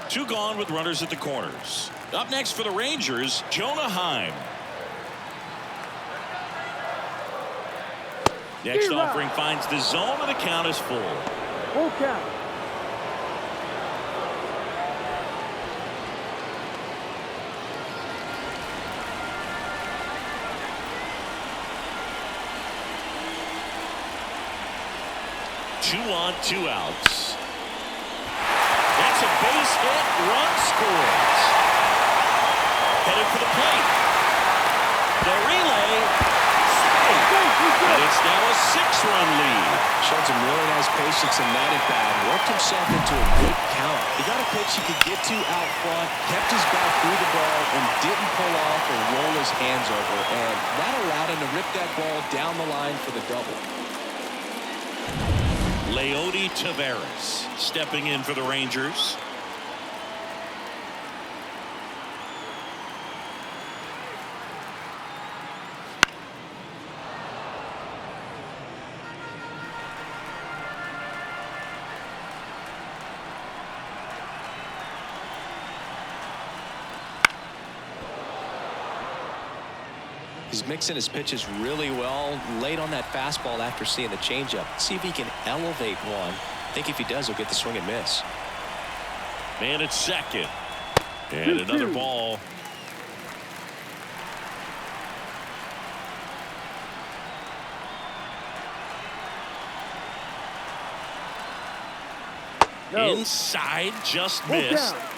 Two gone with runners at the corners. Up next for the Rangers, Jonah Heim. Next offering finds the zone, and the count is full. Full count. Two on, two outs. That's a base hit. Run scores. Headed for the plate. The relay. And it's now a 6-run lead. Showed some really nice patience in that at bat. Worked himself into a good count. He got a pitch he could get to out front, kept his back through the ball, and didn't pull off or roll his hands over. And that allowed him to rip that ball down the line for the double. Leody Taveras stepping in for the Rangers. He's mixing his pitches really well. Late on that fastball after seeing the changeup. See if he can elevate one. I think if he does, he'll get the swing and miss. Man at second. And another ball. No. Inside, just Full missed. count.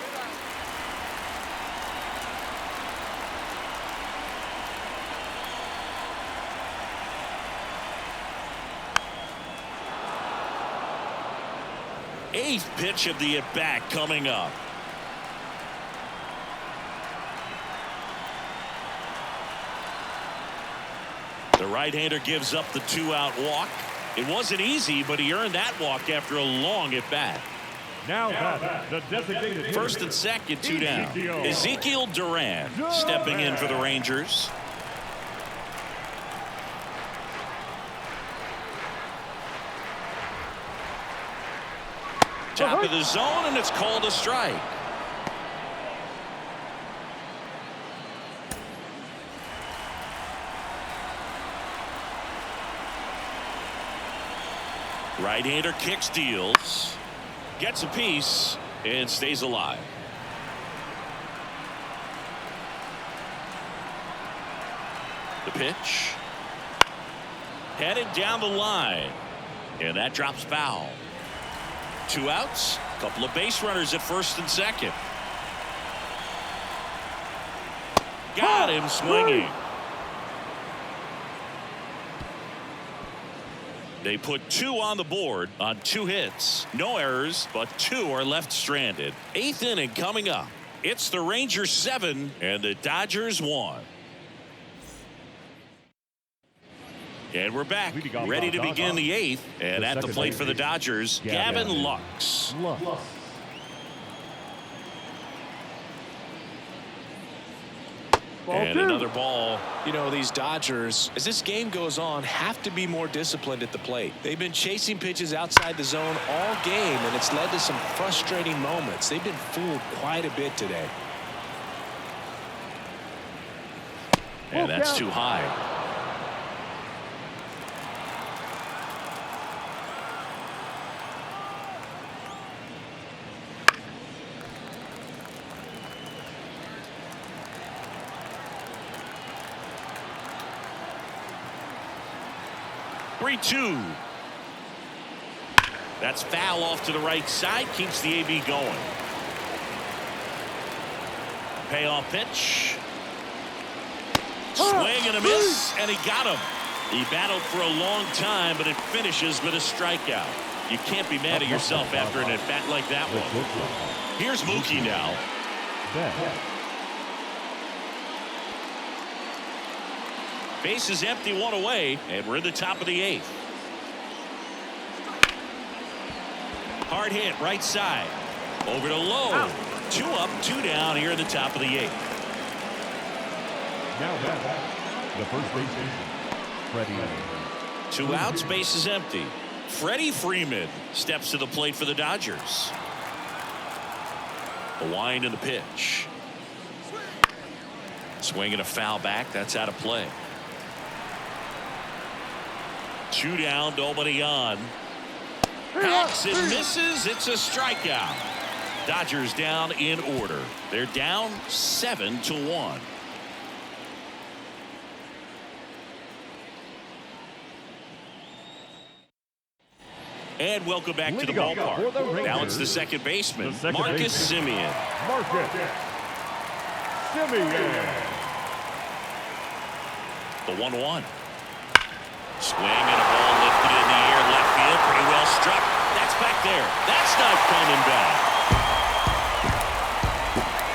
Eighth pitch of the at-bat coming up. The right-hander gives up the 2-out walk. It wasn't easy, but he earned that walk after a long at-bat. Now that the designated hitter, First and second, 2 down. Ezekiel Duran stepping in for the Rangers. Top of the zone, and it's called a strike. Right-hander kicks, deals, gets a piece, and stays alive. The pitch. Headed down the line, and that drops foul. 2 outs, couple of base runners at first and second. Got him swinging. They put 2 on the board on 2 hits. No errors, but 2 are left stranded. 8th inning coming up. It's the Rangers 7 and the Dodgers 1. And we're back, ready to begin the 8th. And at the plate for the Dodgers, Gavin Lux. And another ball. You know, these Dodgers, as this game goes on, have to be more disciplined at the plate. They've been chasing pitches outside the zone all game, and it's led to some frustrating moments. They've been fooled quite a bit today. And that's too high. Three-two. That's foul off to the right side. Keeps the AB going. Payoff pitch. Swing and a miss, and he got him. He battled for a long time, but it finishes with a strikeout. You can't be mad at yourself after an at-bat like that one. Here's Mookie now. Base is empty, 1 away, and we're in the top of the 8th. Hard hit right side. Over to Lowe. Out. 2 up, 2 down here in the top of the 8th. Now back, the first baseman, Freddie. 2 outs, base is empty. Freddie Freeman steps to the plate for the Dodgers. The wind and the pitch. Swing and a foul back. That's out of play. 2 down, nobody on. Hacks and misses. It's a strikeout. Dodgers down in order. They're down 7-1. And welcome back to the ballpark. Now it's the second baseman, Marcus Semien. Marcus Semien. The 1-1. Swing and a ball lifted in the air, left field, pretty well struck. That's back there. That's not coming back.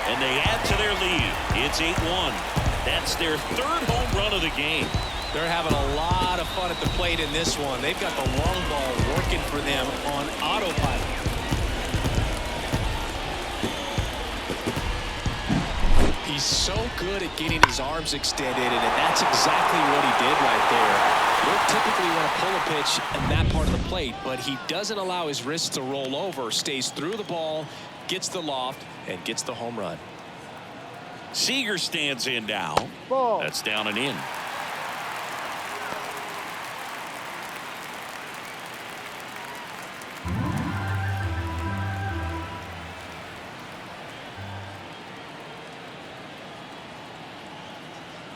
And they add to their lead. It's 8-1. That's their 3rd home run of the game. They're having a lot of fun at the plate in this one. They've got the long ball working for them on autopilot. He's so good at getting his arms extended, and that's exactly what he did right there. We'll typically want to pull a pitch in that part of the plate, but he doesn't allow his wrists to roll over, stays through the ball, gets the loft, and gets the home run. Seager stands in now. Ball. That's down and in.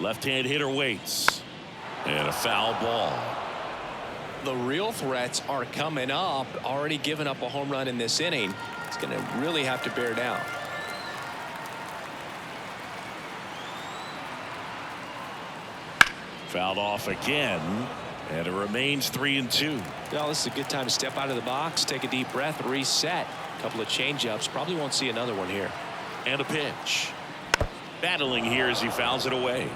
Left-hand hitter waits. And a foul ball. The real threats are coming up. Already given up a home run in this inning. It's going to really have to bear down. Fouled off again. And it remains 3-2. Well, this is a good time to step out of the box, take a deep breath, reset. A couple of change-ups. Probably won't see another one here. And a pitch. Battling here as he fouls it away.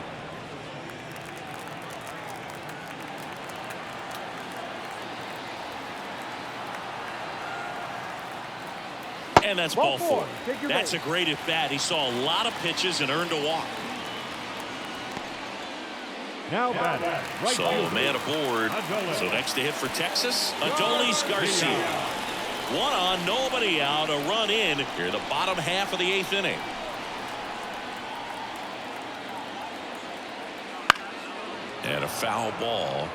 And that's ball 4. That's a great at bat. He saw a lot of pitches and earned a walk. Now back, right So fielder, a man aboard. Adolis. So next to hit for Texas, Adolis Garcia. 1 on, nobody out, a run in here in the bottom half of the 8th inning. And a foul ball.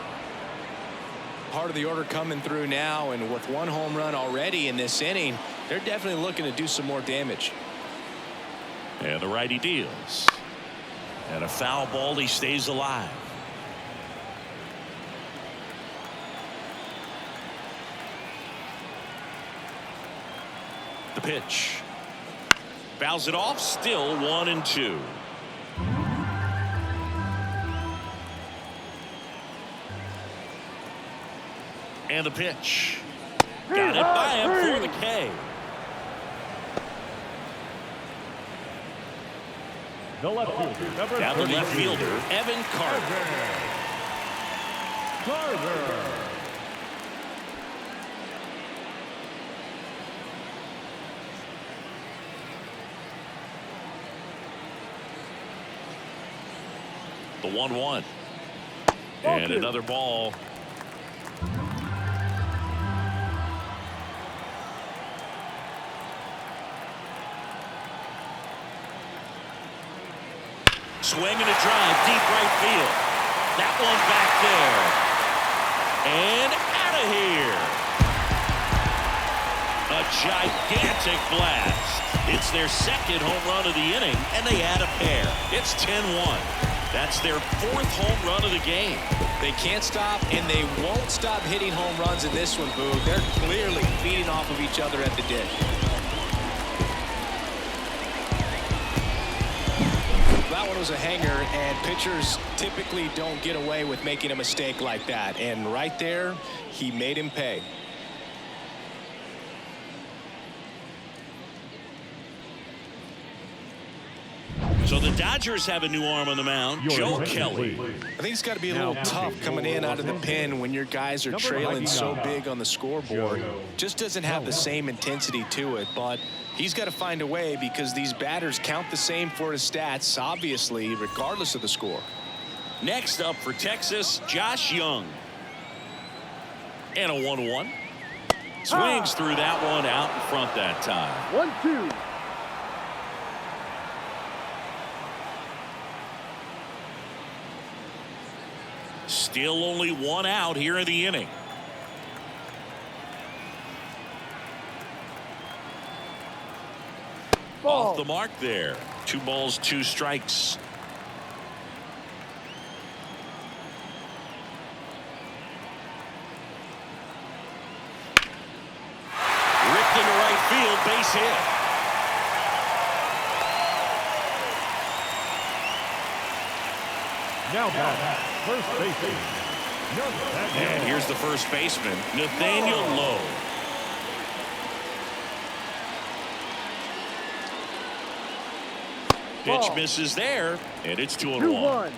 Part of the order coming through now, and with 1 home run already in this inning, they're definitely looking to do some more damage. And the righty deals. And a foul ball. He stays alive. The pitch. Fouls it off. Still 1-2. And the pitch. Got it by him for the K. The left fielder, number Down the 32, left fielder, Evan Carter. Carter. The 1-1. And another ball. Swing and a drive deep right field. That one back there. And out of here. A gigantic blast. It's their 2nd home run of the inning, and they add a pair. It's 10-1. That's their 4th home run of the game. They can't stop, and they won't stop hitting home runs in this one, Boog. They're clearly feeding off of each other at the dish. That one was a hanger, and pitchers typically don't get away with making a mistake like that. And right there, he made him pay. So the Dodgers have a new arm on the mound, Joe Kelly. I think it's got to be a little tough coming in out of the pen when your guys are trailing so big on the scoreboard. Just doesn't have the same intensity to it, but he's got to find a way because these batters count the same for his stats, obviously, regardless of the score. Next up for Texas, Josh Young. And a 1-1. Swings through that one out in front that time. 1-2. Still only one out here in the inning. Ball. Off the mark there. 2 balls, 2 strikes. Ripped into right field, base hit. Now back, first baseman. And here's the first baseman, Nathaniel Lowe. Pitch misses there, and it's 2-1.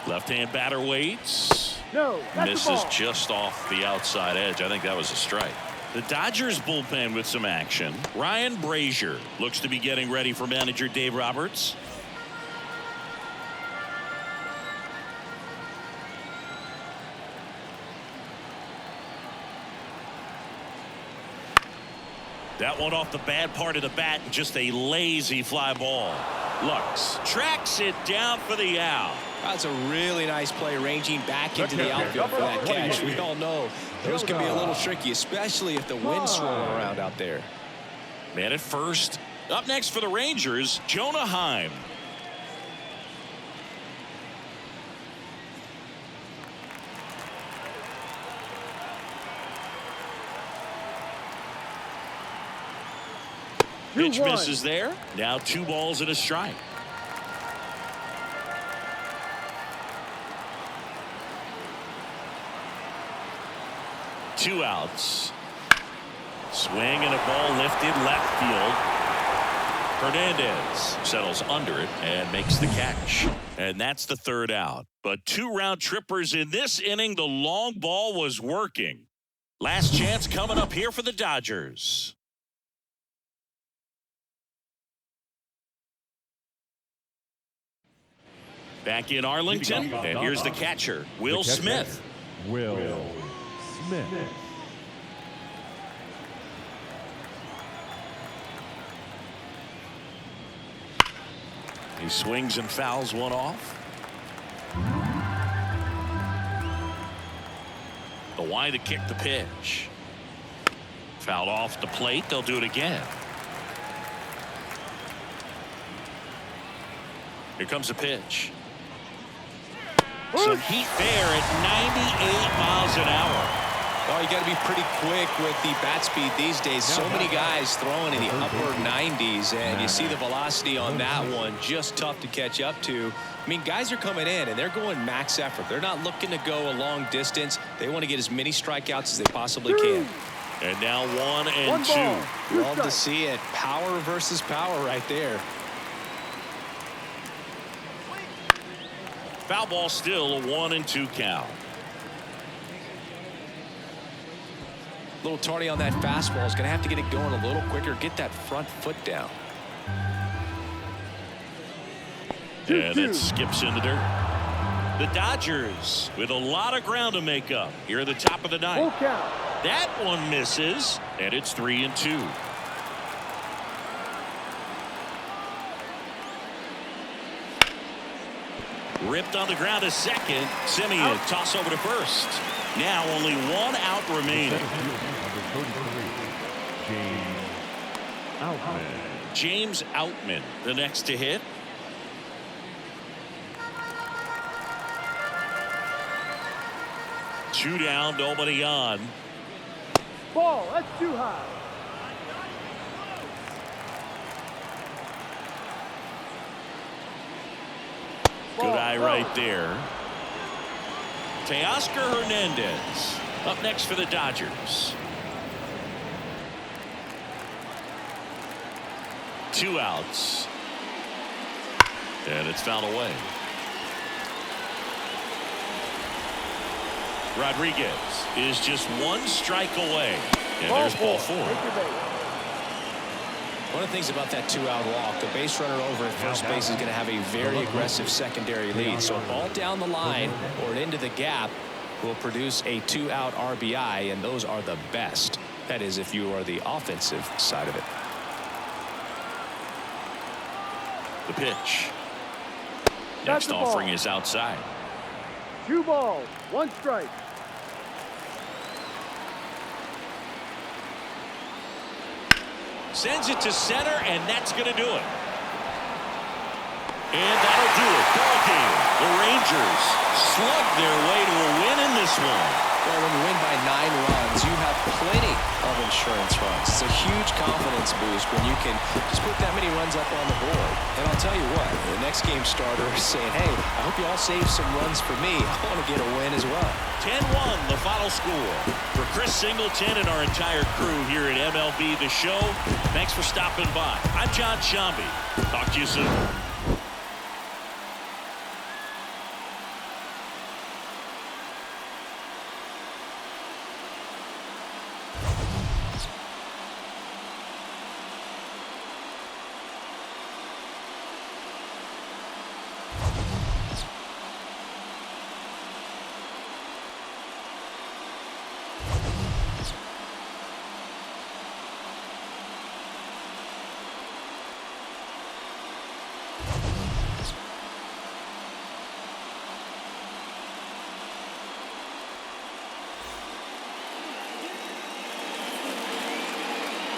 Left-hand batter waits. No, that's Misses just off the outside edge. I think that was a strike. The Dodgers bullpen with some action. Ryan Brazier looks to be getting ready for manager Dave Roberts. That one off the bad part of the bat, just a lazy fly ball. Lux tracks it down for the out. That's a really nice play, ranging back into the outfield for that catch. We all know those can be a little tricky, especially if the wind's swirling around out there. Man at first. Up next for the Rangers, Jonah Heim. Pitch misses there. Now 2 balls and a strike. Two outs. Swing and a ball lifted left field. Hernandez settles under it and makes the catch. And that's the 3rd out. But 2 round trippers in this inning. The long ball was working. Last chance coming up here for the Dodgers. Back in Arlington, and here's the catcher, Will Smith. Will Smith. He swings and fouls one off. The wide to kick the pitch. Fouled off the plate. They'll do it again. Here comes the pitch. Some heat there at 98 miles an hour. Well, you got to be pretty quick with the bat speed these days. So many guys throwing in the upper 90s, and you see the velocity on that one. Just tough to catch up to. I mean, guys are coming in, and they're going max effort. They're not looking to go a long distance. They want to get as many strikeouts as they possibly can. And now 1 and 2. Love to see it. Power versus power right there. Foul ball still, a 1 and 2 count. A little tardy on that fastball. Is going to have to get it going a little quicker. Get that front foot down. And it skips in the dirt. The Dodgers with a lot of ground to make up here at the top of the 9th. That one misses, and it's 3 and 2. Ripped on the ground to second. Simeon toss over to first. Now only 1 out remaining. James Outman, the next to hit. Two down, nobody on. Ball, that's too high. Good eye right there. Teoscar Hernandez up next for the Dodgers. 2 outs. And it's fouled away. Rodriguez is just 1 strike away. And there's ball 4. One of the things about that 2-out walk, the base runner over at first base is going to have a very aggressive secondary lead. So a ball down the line or into the gap will produce a 2-out RBI, and those are the best. That is, if you are the offensive side of it. The pitch. Next offering is outside. 2 balls, 1 strike. Sends it to center, and that's going to do it. And that'll do it. Ball game. The Rangers slug their way to a win in this one. Well, when you win by 9 runs, you have plenty of insurance runs. It's a huge confidence boost when you can just put that many runs up on the board. And I'll tell you what, the next game starter is saying, hey, I hope you all save some runs for me. I want to get a win as well. 10-1, the final score. For Chris Singleton and our entire crew here at MLB The Show, thanks for stopping by. I'm John Shambi. Talk to you soon.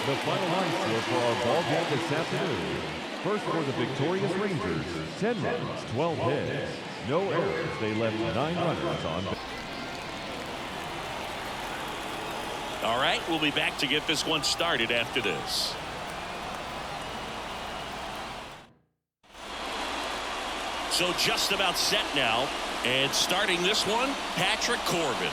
The final line score for our ball game this afternoon. First for the victorious Rangers, 10 runs, 12 hits, no errors. They left 9 runners on base. All right, we'll be back to get this one started after this. So just about set now, and starting this one, Patrick Corbin.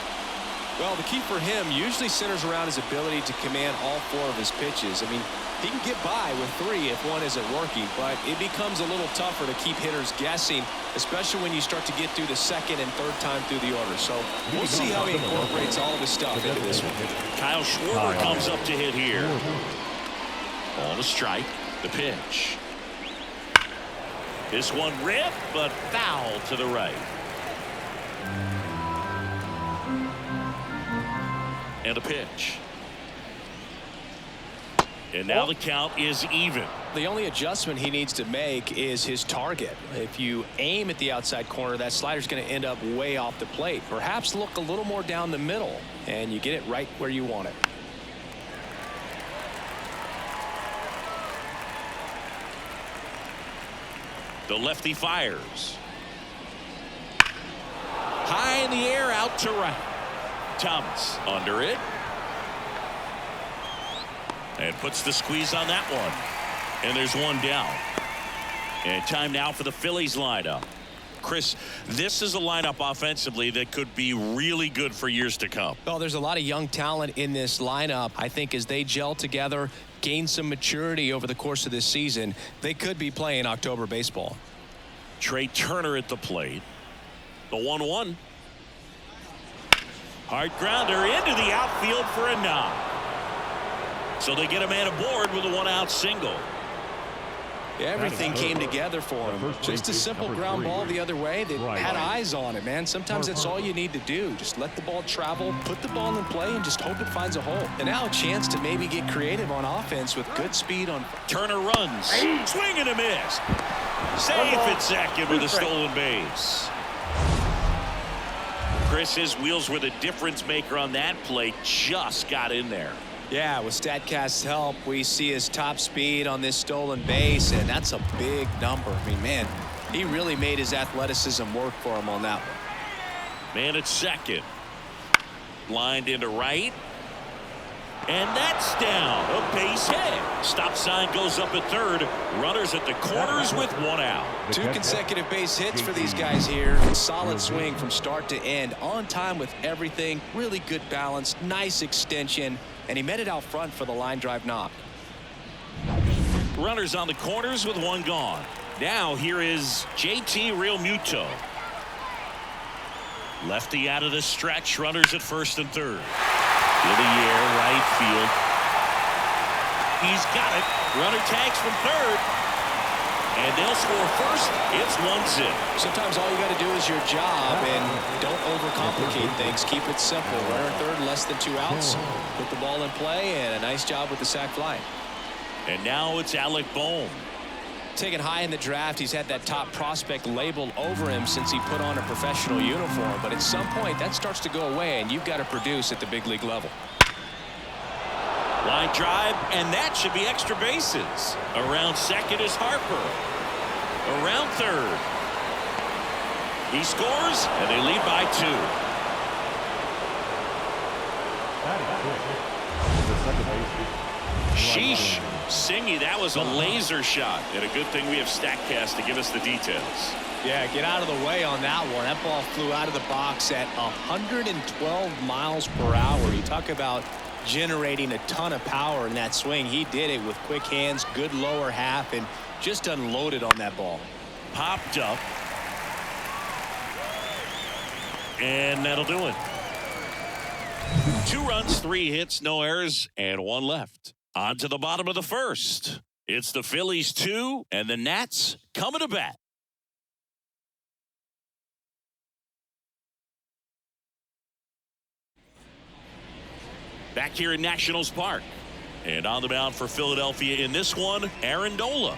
Well, the key for him usually centers around his ability to command all 4 of his pitches. I mean, he can get by with 3 if one isn't working, but it becomes a little tougher to keep hitters guessing, especially when you start to get through the 2nd and 3rd time through the order. So we'll see how he incorporates all of his stuff into this one. Kyle Schwarber comes up to hit here. Ball to strike. The pitch. This one ripped, but foul to the right. And a pitch. And now the count is even. The only adjustment he needs to make is his target. If you aim at the outside corner, that slider's going to end up way off the plate. Perhaps look a little more down the middle, and you get it right where you want it. The lefty fires. High in the air, out to right. Thomas under it. And puts the squeeze on that one. And there's one down. And time now for the Phillies lineup. Chris, this is a lineup offensively that could be really good for years to come. Well, there's a lot of young talent in this lineup. I think as they gel together, gain some maturity over the course of this season, they could be playing October baseball. Trey Turner at the plate. The 1-1. Hard grounder into the outfield for a knock. So they get a man aboard with a 1-out single. Everything came together for him. Just a simple ground ball the other way. They had eyes on it, man. Sometimes that's all you need to do. Just let the ball travel, put the ball in play, and just hope it finds a hole. And now a chance to maybe get creative on offense with good speed on. Turner runs. Swing and a miss. Safe at second with a stolen base. Chris, his wheels were the difference maker on that play. Just got in there. Yeah, with StatCast's help, we see his top speed on this stolen base, and that's a big number. I mean, man, he really made his athleticism work for him on that one. Man at second. Lined into right. And that's down. A base hit. Stop sign goes up at third. Runners at the corners with one out. 2 consecutive base hits for these guys here. Solid swing from start to end. On time with everything. Really good balance. Nice extension. And he met it out front for the line drive knock. Runners on the corners with one gone. Now here is JT Realmuto. Lefty out of the stretch. Runners at first and third. In the air, right field. He's got it. Runner tags from third. And they'll score first. It's 1-0. Sometimes all you got to do is your job and don't overcomplicate things. Keep it simple. Runner at third, less than 2 outs. Put the ball in play, and a nice job with the sac fly. And now it's Alec Bohm. Taken high in the draft, he's had that top prospect labeled over him since he put on a professional uniform. But at some point, that starts to go away, and you've got to produce at the big league level. Line drive, and that should be extra bases. Around second is Harper. Around third. He scores, and they lead by 2. Sheesh. Singy, that was a laser shot. And a good thing we have StatCast to give us the details. Yeah, get out of the way on that one. That ball flew out of the box at 112 miles per hour. You talk about generating a ton of power in that swing. He did it with quick hands, good lower half, and just unloaded on that ball. Popped up. And that'll do it. 2 runs, 3 hits, no errors, and 1 left. On to the bottom of the first. It's the Phillies 2 and the Nats coming to bat. Back here in Nationals Park. And on the mound for Philadelphia in this one, Aaron Nola.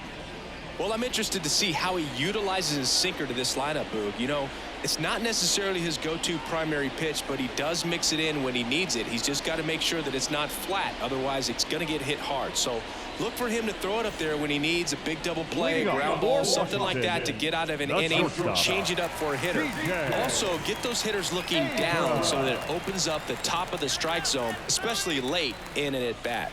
Well, I'm interested to see how he utilizes his sinker to this lineup, Boog. You know, it's not necessarily his go-to primary pitch, but he does mix it in when he needs it. He's just got to make sure that it's not flat. Otherwise, it's going to get hit hard. So look for him to throw it up there when he needs a big double play, a ground ball, something like that to get out of an inning, change it up for a hitter. Also, get those hitters looking down so that it opens up the top of the strike zone, especially late in an at-bat.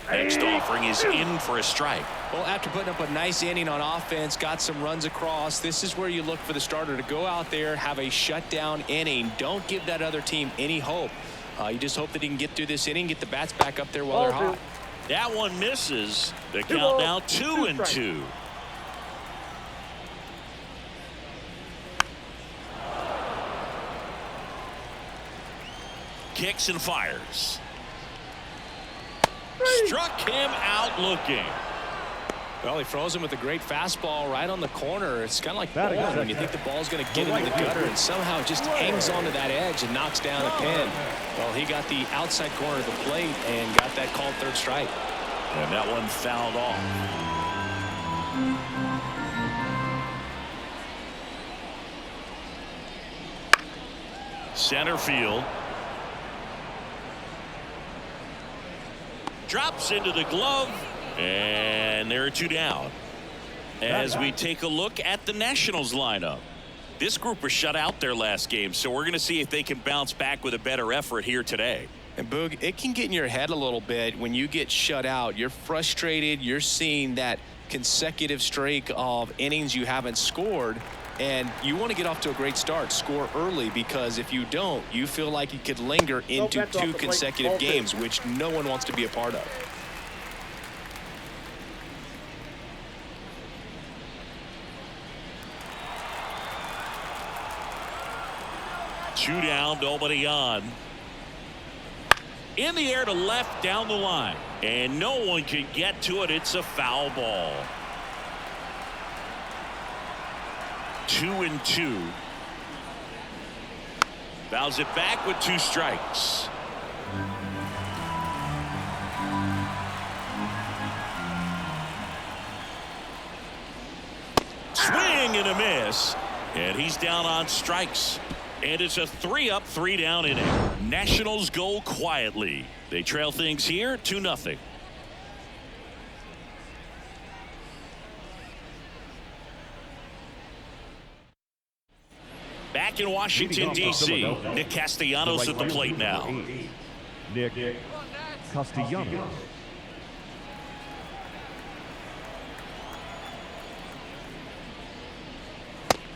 Next offering is in for a strike. Well, after putting up a nice inning on offense, got some runs across, this is where you look for the starter to go out there, have a shutdown inning. Don't give that other team any hope. You just hope that he can get through this inning, get the bats back up there while they're hot. That one misses. The count now 2-2. Kicks and fires. Struck him out looking. Well, he froze him with a great fastball right on the corner. It's kind of like bowling when you think the ball's going to get into the gutter and somehow it just hangs onto that edge and knocks down a pin. Well, he got the outside corner of the plate and got that called third strike. And that one fouled off. Center field. Drops into the glove. And there are 2 down. As we take a look at the Nationals lineup. This group was shut out their last game, so we're going to see if they can bounce back with a better effort here today. And Boog, it can get in your head a little bit when you get shut out. You're frustrated. You're seeing that consecutive streak of innings you haven't scored. And you want to get off to a great start, score early, because if you don't, you feel like you could linger into 2 consecutive games, which no one wants to be a part of. Two down, nobody on. In the air to left down the line. And no one can get to it. It's a foul ball. 2-2. Fouls it back with 2 strikes. Swing and a miss. And he's down on strikes. And it's a 3-up, 3-down inning. Nationals go quietly. They trail things here 2-0. Back in Washington, D.C., Nick Castellanos at the plate now. Nick Castellanos.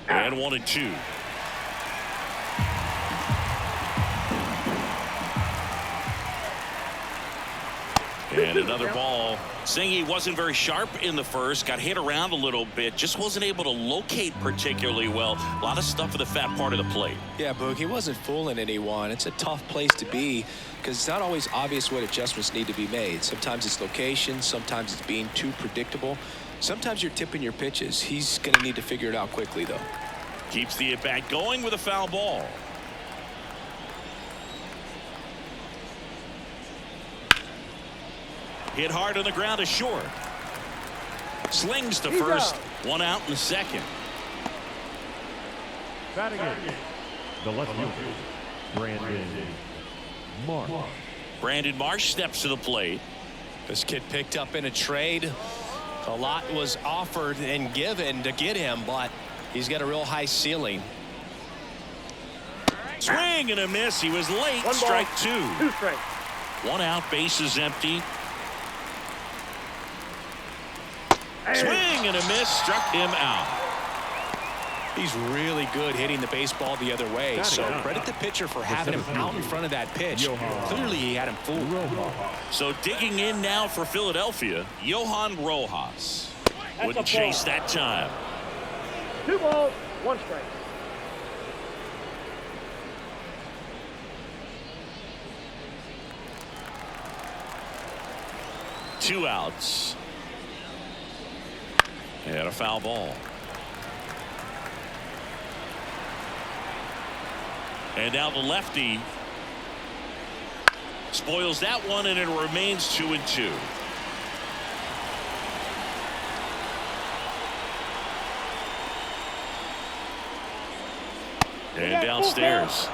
And 1-2. And another ball. Saying he wasn't very sharp in the first, got hit around a little bit, just wasn't able to locate particularly well. A lot of stuff at the fat part of the plate. Yeah, Boog, he wasn't fooling anyone. It's a tough place to be because it's not always obvious what adjustments need to be made. Sometimes it's location, sometimes it's being too predictable. Sometimes you're tipping your pitches. He's going to need to figure it out quickly, though. Keeps the at-bat going with a foul ball. Hit hard on the ground is short. Slings to first. One out in the second. Batting in, the left fielder, Brandon Marsh. Brandon Marsh steps to the plate. This kid picked up in a trade. A lot was offered and given to get him, but he's got a real high ceiling. Swing and a miss. He was late. One ball, Strike two. 2 strikes. One out. Base is empty. Swing and a miss. Struck him out. He's really good hitting the baseball the other way. So credit the pitcher for having him out in front of that pitch. Clearly he had him fooled. So digging in now for Philadelphia, Johan Rojas. Wouldn't chase that time. 2 balls, 1 strike. Two outs. And a foul ball. And now the lefty spoils that one, and it remains 2-2. And downstairs.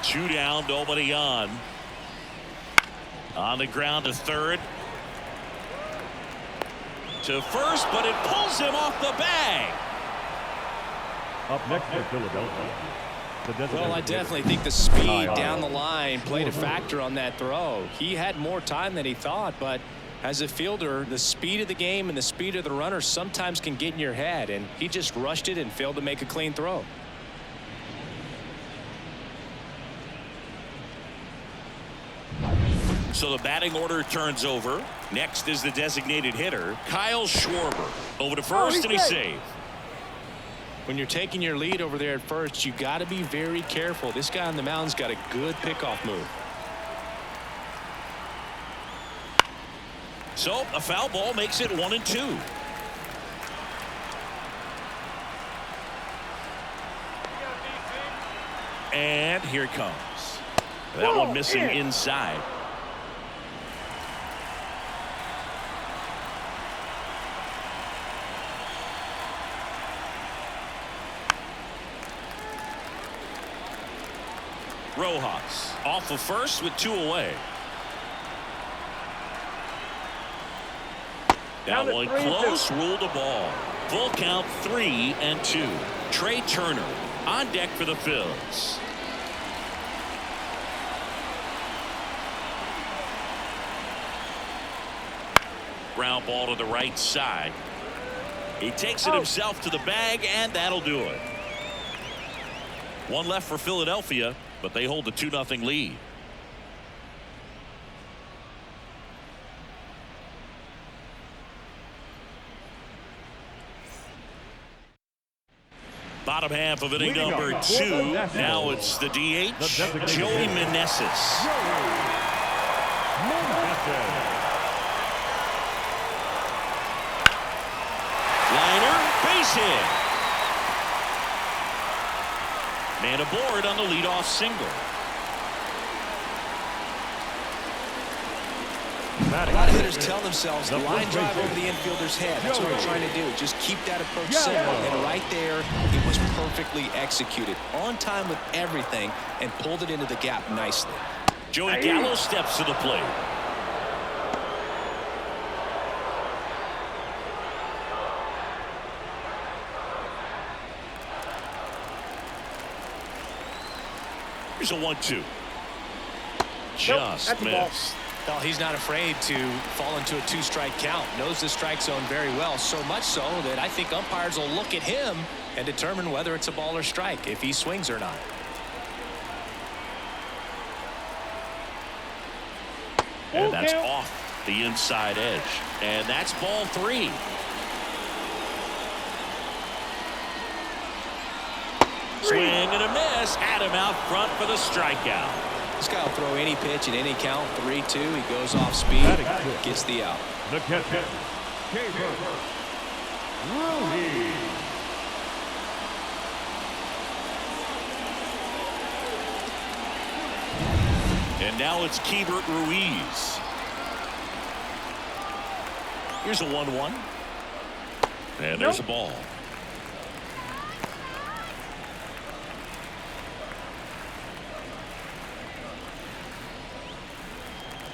Two down, nobody on. On the ground to third. To first, but it pulls him off the bag. Up next for Philadelphia. Well, I definitely think the speed down the line played a factor on that throw. He had more time than he thought, but as a fielder, the speed of the game and the speed of the runner sometimes can get in your head, and he just rushed it and failed to make a clean throw. So the batting order turns over. Next is the designated hitter, Kyle Schwarber. Over to first, and he's safe. When you're taking your lead over there at first, you got to be very careful. This guy on the mound's got a good pickoff move. So a foul ball makes it 1-2. And here it comes. That one missing inside. Rojas off of first with 2 away. That one close, ruled a ball. Full count, 3-2. Trey Turner on deck for the Phils. Ground ball to the right side. He takes it himself to the bag, and that'll do it. One left for Philadelphia, but they hold the 2-0 lead. Bottom half of inning number 2. Now it's the DH, Joey Meneses. Liner, base hit. Man aboard on the leadoff single. A lot of hitters tell themselves the line drive over the infielder's head. That's what we're trying to do. Just keep that approach simple. And right there, it was perfectly executed. On time with everything and pulled it into the gap nicely. Joey Gallo steps to the plate. Here's a 1-2. Just missed. Well, he's not afraid to fall into a 2-strike count. Knows the strike zone very well, so much so that I think umpires will look at him and determine whether it's a ball or strike, if he swings or not. And that's off the inside edge. And that's ball 3. Swing and a miss. Had him out front for the strikeout. This guy will throw any pitch in any count. 3-2. He goes off speed. Gets the out. The catcher, Ruiz. And now it's Keibert Ruiz. Here's a 1-1. And there's a ball.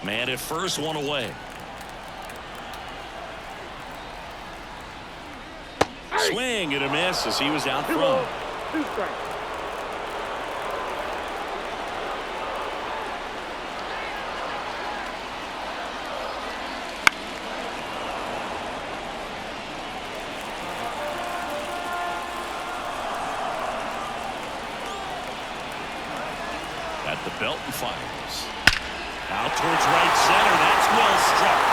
Man at first, one away. Swing and a miss as he was out front. 2 strikes. At the belt and fires. Out towards right center. That's well struck.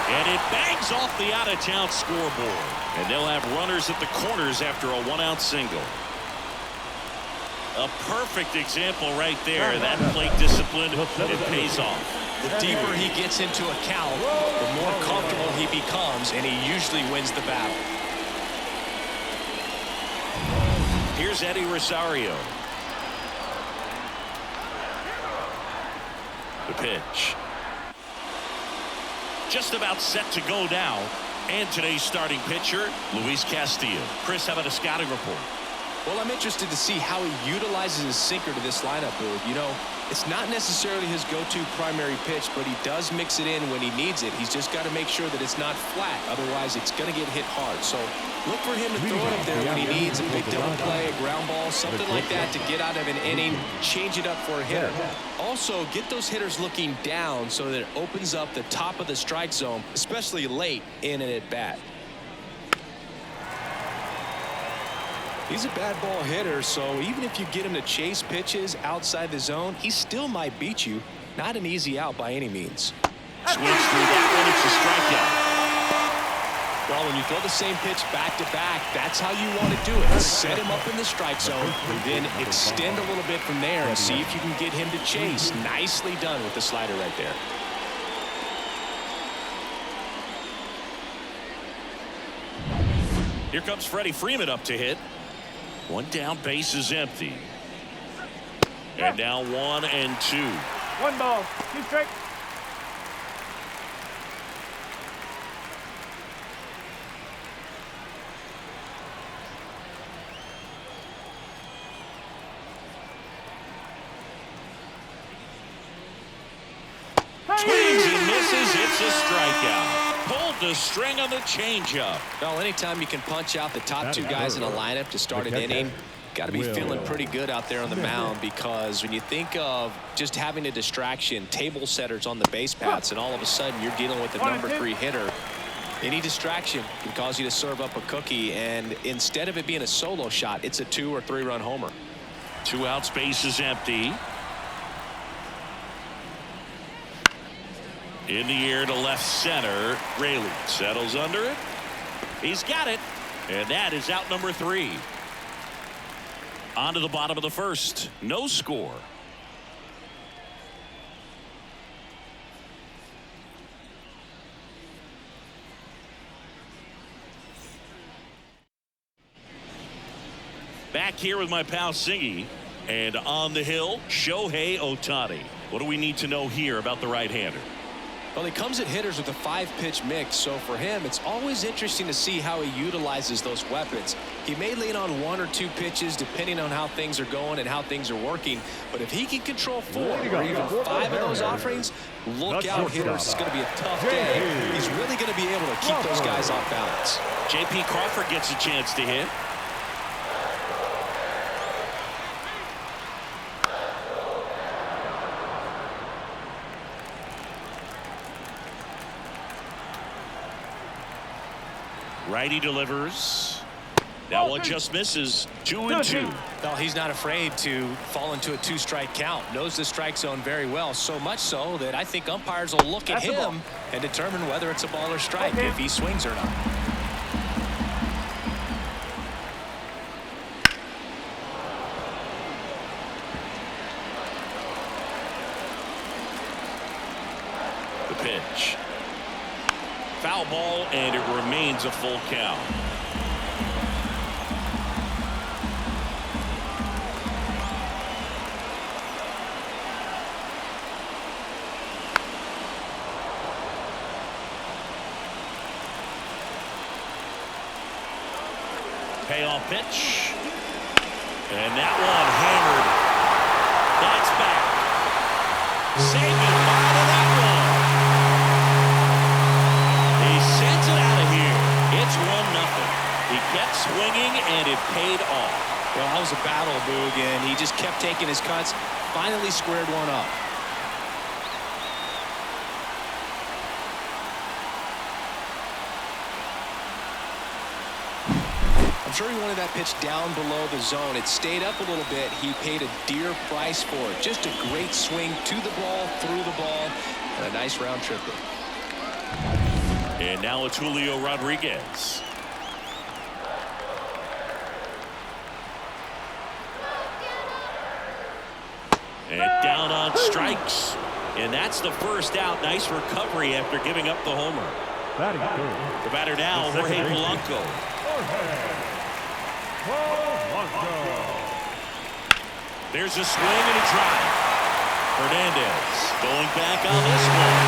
And it bangs off the out-of-town scoreboard. And they'll have runners at the corners after a 1-out single. A perfect example right there. That plate discipline, it pays off. The deeper he gets into a count, the more comfortable he becomes, and he usually wins the battle. Here's Eddie Rosario. The pitch. Just about set to go now. And today's starting pitcher, Luis Castillo. Chris, how about a scouting report? Well, I'm interested to see how he utilizes his sinker to this lineup, Boog. You know, it's not necessarily his go-to primary pitch, but he does mix it in when he needs it. He's just got to make sure that it's not flat. Otherwise, it's going to get hit hard. So look for him to throw it up there when he needs a big double play, a ground ball, something like that to get out of an inning, change it up for a hitter. Also, get those hitters looking down so that it opens up the top of the strike zone, especially late in an at-bat. He's a bad ball hitter, so even if you get him to chase pitches outside the zone, he still might beat you. Not an easy out by any means. Swings through that one. It's a strikeout. Well, when you throw the same pitch back-to-back, that's how you want to do it. Set him up in the strike zone, then extend a little bit from there and see if you can get him to chase. Nicely done with the slider right there. Here comes Freddie Freeman up to hit. One down, base is empty. And now 1 and 2. 1 ball, 2 strikes. Swings and misses. It's a strikeout. Pulled the string on the changeup. Well, anytime you can punch out the top 2 guys in a lineup to start an inning, got to be feeling pretty good out there on the mound, because when you think of just having a distraction, table setters on the base paths, and all of a sudden you're dealing with a number 3 hitter, any distraction can cause you to serve up a cookie, and instead of it being a solo shot, it's a 2 or 3 run homer. 2 outs, base is empty. In the air to left center. Raley settles under it. He's got it. And that is out number 3. On to the bottom of the first. No score. Back here with my pal Singy. And on the hill, Shohei Ohtani. What do we need to know here about the right-hander? Well, he comes at hitters with a 5-pitch mix, so for him, it's always interesting to see how he utilizes those weapons. He may lean on 1 or 2 pitches depending on how things are going and how things are working, but if he can control 4 or even 5 of those offerings, look out, hitters. It's going to be a tough day. He's really going to be able to keep those guys off balance. J.P. Crawford gets a chance to hit. Righty delivers. That one just misses. 2-2. Well, he's not afraid to fall into a 2-strike count. Knows the strike zone very well, so much so that I think umpires will look at him and determine whether it's a ball or strike, if he swings or not. The pitch. Foul ball, and it remains a full count. Payoff pitch. And that one hammered. That's back. Say goodbye to that one. He sends it out of here. It's 1-0. He kept swinging, and it paid off. Well, that was a battle, Boog, and he just kept taking his cuts. Finally squared one up. I'm sure he wanted that pitch down below the zone. It stayed up a little bit. He paid a dear price for it. Just a great swing to the ball, through the ball, and a nice round tripper. And now it's Julio Rodriguez. And down on strikes. And that's the first out. Nice recovery after giving up the homer. Batting third. The batter now, Jorge Polanco. There's a swing and a drive. Hernandez going back on this one.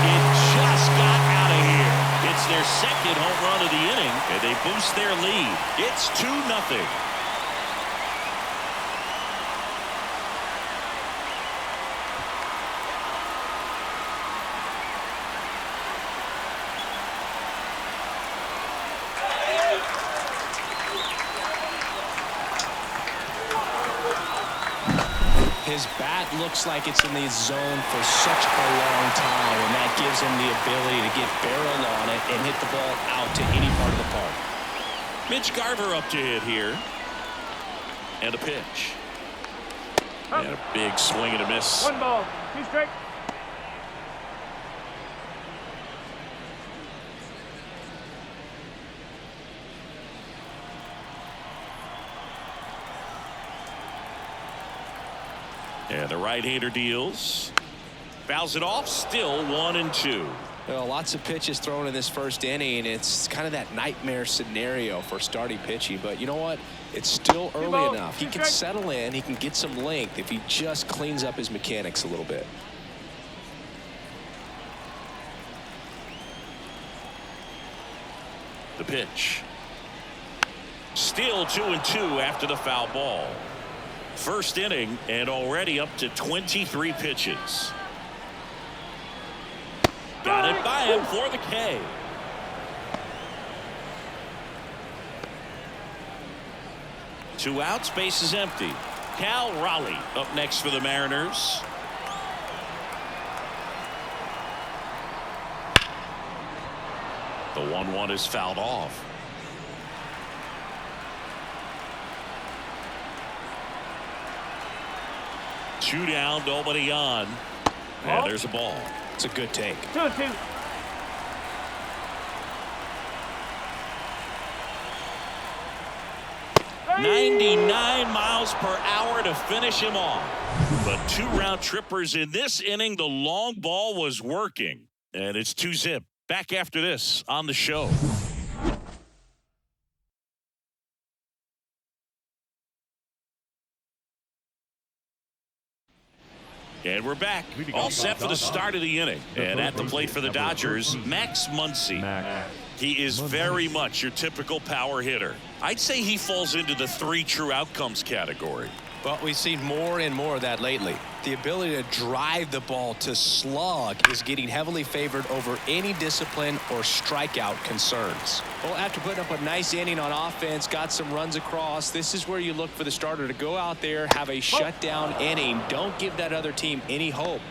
It just got out of here. It's their second home run of the inning, and they boost their lead. It's 2-0. His bat looks like it's in the zone for such a long time, and that gives him the ability to get barrel on it and hit the ball out to any part of the park. Mitch Garver up to hit here. And a pitch. And a big swing and a miss. 1 ball, 2 strikes. And the right-hander deals. Fouls it off. Still 1-2. Well, lots of pitches thrown in this first inning. It's kind of that nightmare scenario for starting pitching. But you know what? It's still early enough. He can settle in. He can get some length if he just cleans up his mechanics a little bit. The pitch. Still 2-2 after the foul ball. First inning and already up to 23 pitches. Got it by him for the K. Two outs, base is empty. Cal Raleigh up next for the Mariners. The 1-1 is fouled off. Two down, nobody on. And there's a ball. It's a good take. 2-2. .99 miles per hour to finish him off. But 2 round trippers in this inning. The long ball was working. And it's 2-zip. Back after this on the show. And we're back. All set for the start of the inning. And at the plate for the Dodgers, Max Muncy. He is very much your typical power hitter. I'd say he falls into the 3 true outcomes category. But we've seen more and more of that lately. The ability to drive the ball to slug is getting heavily favored over any discipline or strikeout concerns. Well, after putting up a nice inning on offense, got some runs across, this is where you look for the starter to go out there, have a shutdown inning. Don't give that other team any hope.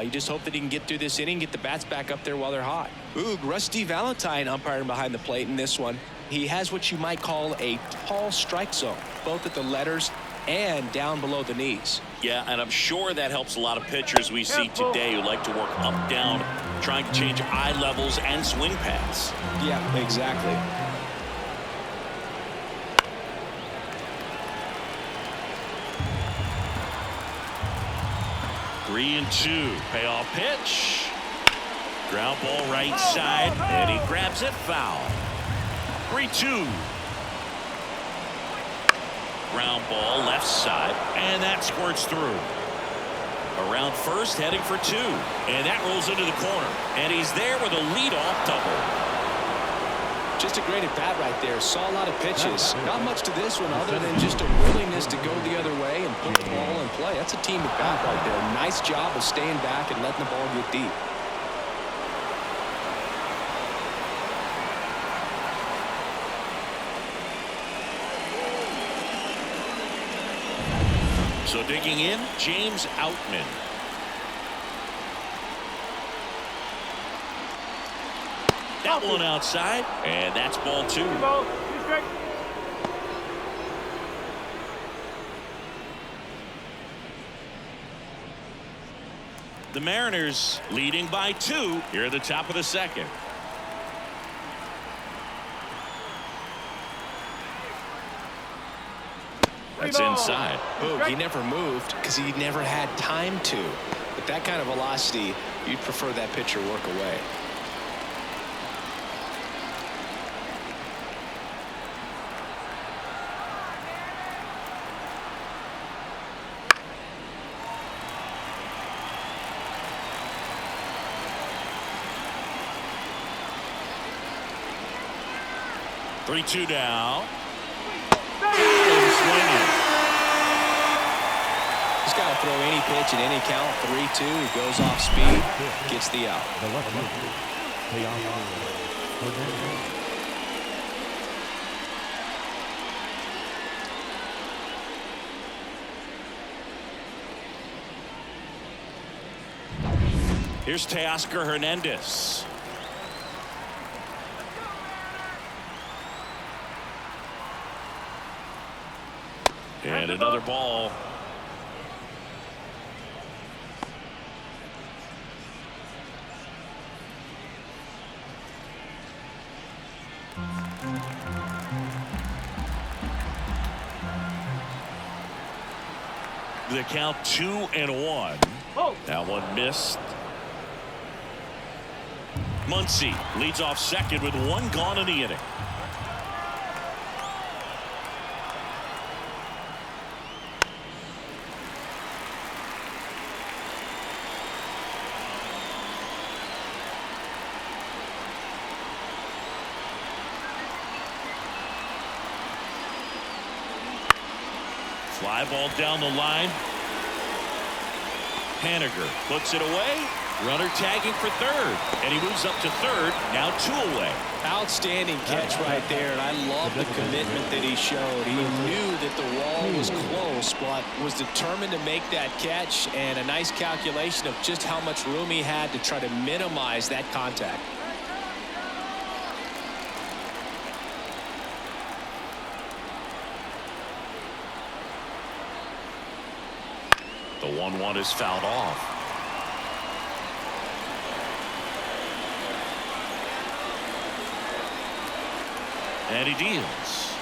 You just hope that he can get through this inning, get the bats back up there while they're hot. Ooh, Rusty Valentine umpiring behind the plate in this one. He has what you might call a tall strike zone, both at the letters and down below the knees. Yeah, and I'm sure that helps a lot of pitchers we see today who like to work up, down, trying to change eye levels and swing paths. Yeah, exactly. Three and 2. Payoff pitch. Ground ball right side, and he grabs it foul. 3-2. Ground ball left side, and that squirts through. Around first, heading for 2, and that rolls into the corner, and he's there with a leadoff double. Just a great at bat right there. Saw a lot of pitches. Not much to this one other than just a willingness to go the other way and put the ball in play. That's a team at bat right there. Nice job of staying back and letting the ball get deep. So digging in, James Outman. That one outside, and that's ball 2. Ball, 2 strike. The Mariners leading by 2 here at the top of the second. That's inside. Oh, he never moved because he never had time to. With that kind of velocity, you'd prefer that pitcher work away. Three-two now. He's got to throw any pitch at any count. 3-2. He goes off speed, gets the out. The left fielder, Hernandez. Here's Teoscar Hernandez. And another ball. The count 2-1. That one missed. Muncy leads off second with 1 gone in the inning. Fly ball down the line. Haniger puts it away. Runner tagging for third, and he moves up to third. Now 2 away. Outstanding catch right there, and I love the commitment that he showed. He knew that the wall was close, but was determined to make that catch, and a nice calculation of just how much room he had to try to minimize that contact. The 1-1 is fouled off. And he deals.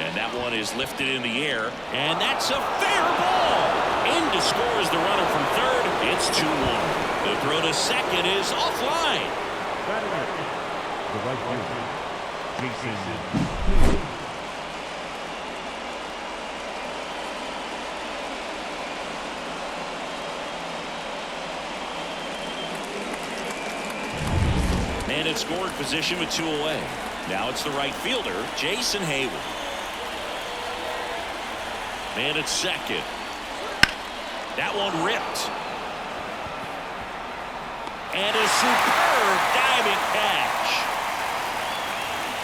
And that one is lifted in the air. And that's a fair ball. In to score is the runner from third. It's 2-1. The throw to second is offline. The right fielder, Jason. And it's scoring position with 2 away. Now it's the right fielder, Jason Hayward. And it's second. That one ripped. And a superb diving catch.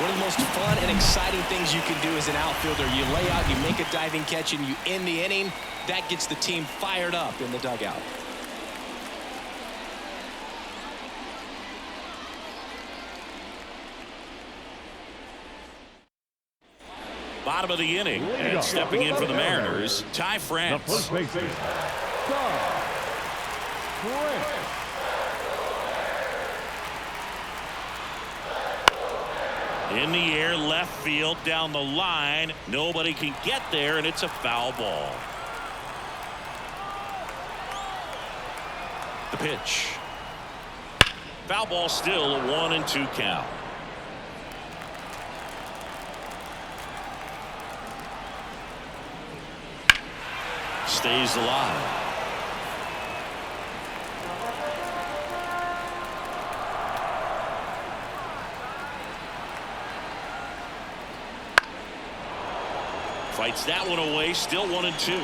One of the most fun and exciting things you can do as an outfielder. You lay out, you make a diving catch, and you end the inning. That gets the team fired up in the dugout. Bottom of the inning, and stepping in for the Mariners, Ty France. The first baseman, In the air, left field, down the line. Nobody can get there, and it's a foul ball. The pitch. Foul ball, still a 1-2 count. Stays alive. Fights that one away, still 1-2.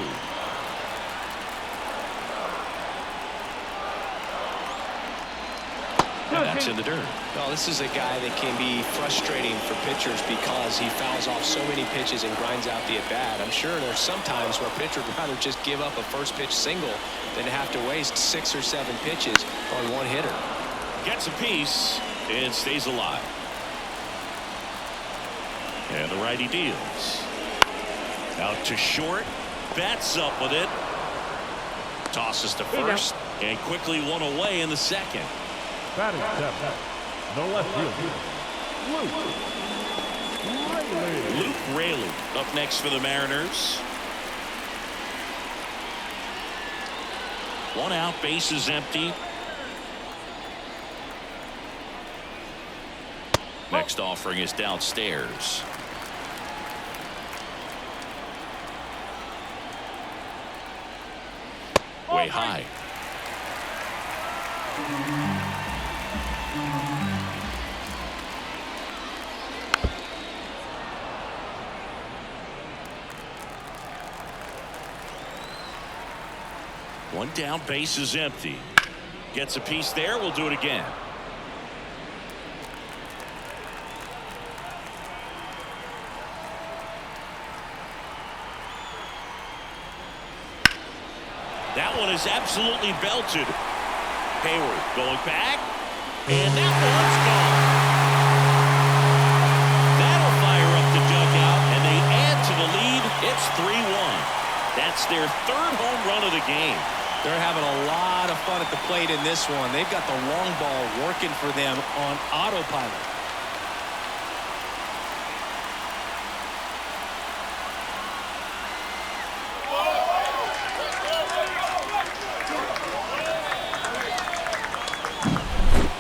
And that's in the dirt. Well, this is a guy that can be frustrating for pitchers because he fouls off so many pitches and grinds out the at-bat. I'm sure there's some times where a pitcher would rather just give up a first pitch single than to have to waste 6 or 7 pitches on one hitter. Gets a piece and stays alive. And the righty deals. Out to short. Bats up with it. Tosses to first. And quickly one away in the second. batting seven, the left fielder, Luke Raley up next for the Mariners. 1 out, bases empty. Next offering is downstairs. Way high. One down, base is empty. Gets a piece there. We'll do it again. That one is absolutely belted. Hayward going back, and that one's gone. That'll fire up the dugout, and they add to the lead. It's 3-1. That's their 3rd home run of the game. They're having a lot of fun at the plate in this one. They've got the long ball working for them on autopilot.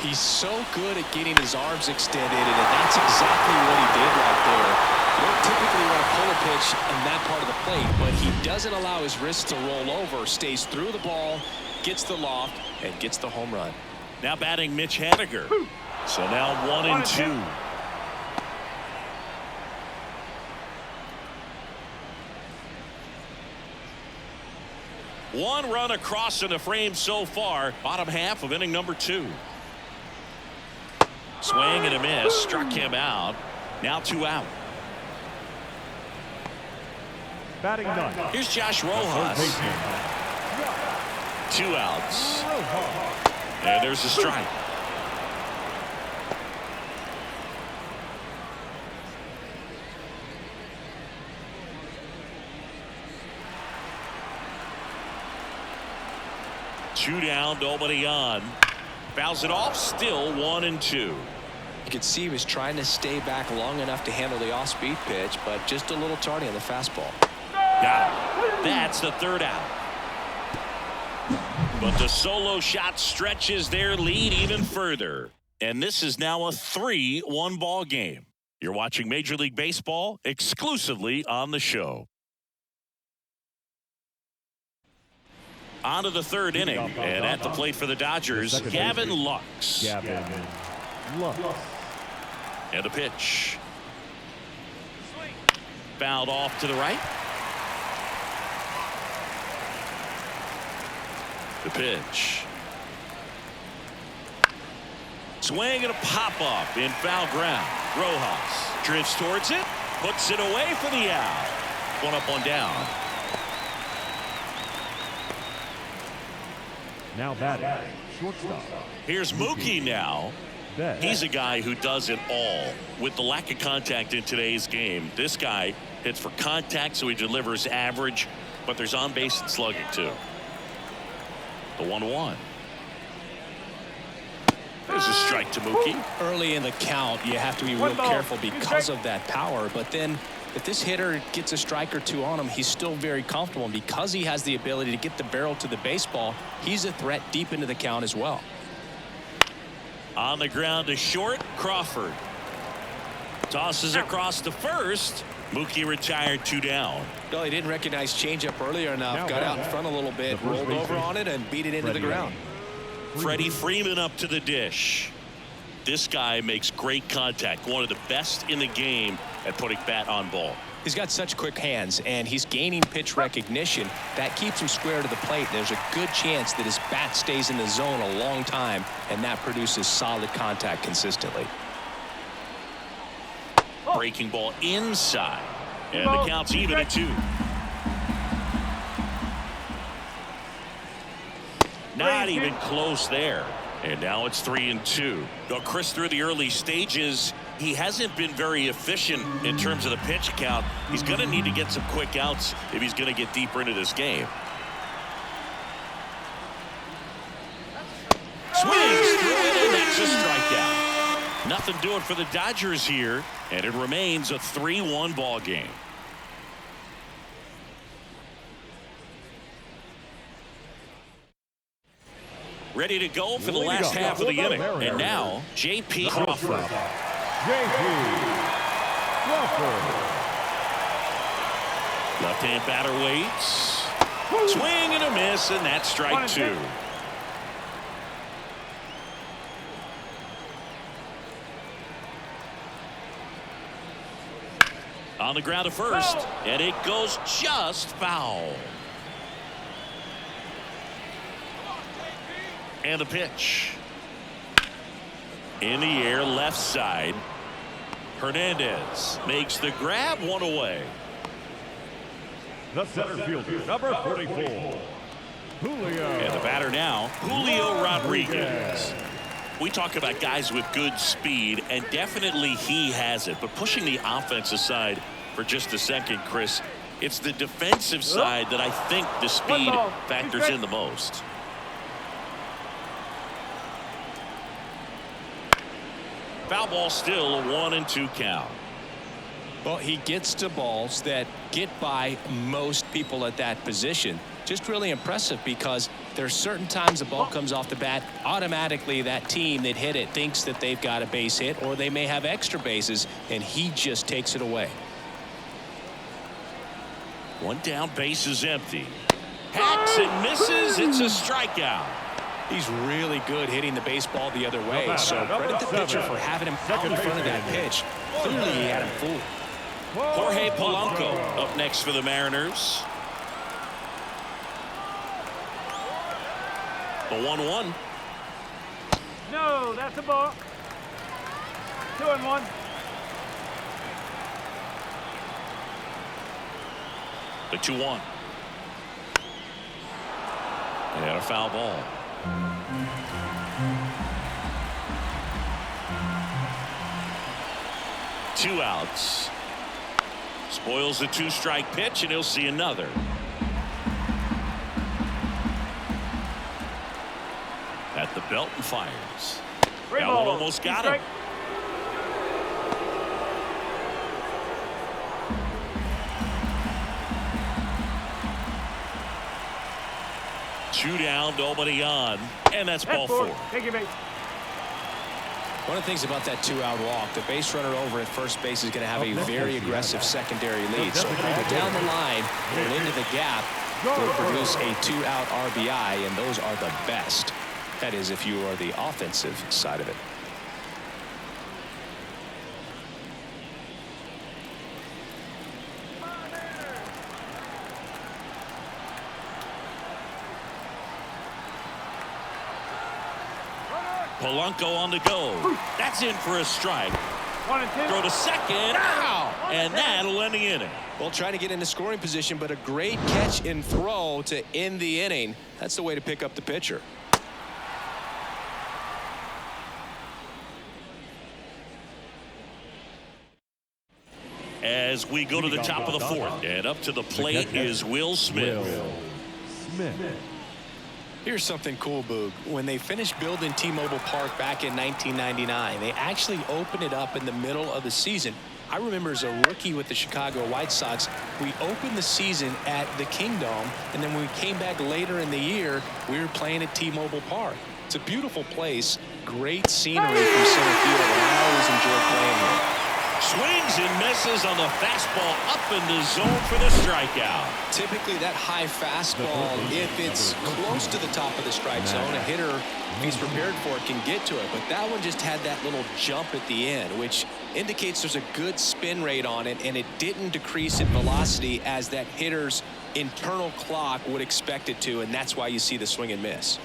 He's so good at getting his arms extended, and that's exactly what he did right there. You don't typically want to pull a pitch in that part of the plate, but he doesn't allow his wrists to roll over, stays through the ball, gets the loft, and gets the home run. Now batting Mitch Haniger. So now 1-2. One run across in the frame so far. Bottom half of inning number 2. Swing and a miss. Struck him out. Now 2 out. batting ninth. Here's Josh Rojas. 2 outs. And there's a strike. Two down, nobody on. Fouls it off, still 1-2. You could see he was trying to stay back long enough to handle the off-speed pitch, but just a little tardy on the fastball. Got it. That's the 3rd out. But the solo shot stretches their lead even further. And this is now a 3-1 ball game. You're watching Major League Baseball exclusively on the show. On to the 3rd inning, and at the plate for the Dodgers, Gavin Lux. Lux. And a pitch. Fouled off to the right. The pitch. Swing and a pop-up in foul ground. Rojas drifts towards it, puts it away for the out. One up, one down. Now batting, shortstop. Here's Mookie now. He's a guy who does it all. With the lack of contact in today's game, this guy hits for contact, so he delivers average, but there's on base and slugging too. The 1-1. There's a strike to Mookie. Early in the count, you have to be real careful because of that power. But then if this hitter gets a strike or two on him, he's still very comfortable. And because he has the ability to get the barrel to the baseball, he's a threat deep into the count as well. On the ground to short, Crawford. Tosses across to first. Mookie retired, 2 down. No, he didn't recognize changeup earlier enough. Got out in front a little bit, rolled over on it, and beat it into the ground. Freddie Freeman up to the dish. This guy makes great contact. One of the best in the game at putting bat on ball. He's got such quick hands, and he's gaining pitch recognition. That keeps him square to the plate. There's a good chance that his bat stays in the zone a long time, and that produces solid contact consistently. Breaking ball inside. And the count's even at 2. Not even close there. And now it's 3-2. Now, Chris, through the early stages, he hasn't been very efficient in terms of the pitch count. He's going to need to get some quick outs if he's going to get deeper into this game. Swings through it, and that's a strikeout. Nothing doing for the Dodgers here, and it remains a 3-1 ball game. Ready to go for the last half of the inning. And now, J.P. Crawford. J.P. Crawford. Left-hand batter waits. Swing and a miss, and that's strike 2. On the ground to first, and it goes just foul. And the pitch. In the air, left side. Hernandez makes the grab, 1 away. The center fielder, number 44, Julio. And the batter now, Julio Rodriguez. We talk about guys with good speed, and definitely he has it. But pushing the offense aside for just a second, Chris, it's the defensive side that I think the speed factors in the most. Foul ball, still a 1-2 count. Well, he gets to balls that get by most people at that position. Just really impressive because there's certain times the ball comes off the bat, automatically that team that hit it thinks that they've got a base hit, or they may have extra bases, and he just takes it away. 1 down, base is empty. Hacks and misses. It's a strikeout. He's really good hitting the baseball the other way, so credit the pitcher for having him out in front of that pitch. Clearly he had him fooled. Jorge Polanco up next for the Mariners. The 1-1. No, that's a balk. 2-1. The 2-1. And a foul ball. Two outs. Spoils the 2-strike pitch, and he'll see another. At the belt and fires. That one almost got him. 2 down, nobody on, and that's ball 4. Take your base. One of the things about that 2-out walk, the base runner over at first base is going to have a very aggressive secondary lead. So down the line and into the gap will produce a 2-out RBI, and those are the best. That is, if you are the offensive side of it. Polanco on the go. That's in for a strike. 1 and 2. Throw to second. Ow! And that'll end the inning. Well, trying to get into scoring position, but a great catch and throw to end the inning. That's the way to pick up the pitcher. As we go to the top of the fourth, and up to the plate is Will Smith. Here's something cool, Boog. When they finished building T-Mobile Park back in 1999, they actually opened it up in the middle of the season. I remember as a rookie with the Chicago White Sox, we opened the season at the Kingdome, and then when we came back later in the year, we were playing at T-Mobile Park. It's a beautiful place, great scenery from center field, and I always enjoy playing here. Swings and misses on the fastball up in the zone for the strikeout. Typically that high fastball, if it's close to the top of the strike zone, a hitter, if he's prepared for it, can get to it. But that one just had that little jump at the end, which indicates there's a good spin rate on it, and it didn't decrease in velocity as that hitter's internal clock would expect it to, and that's why you see the swing and miss.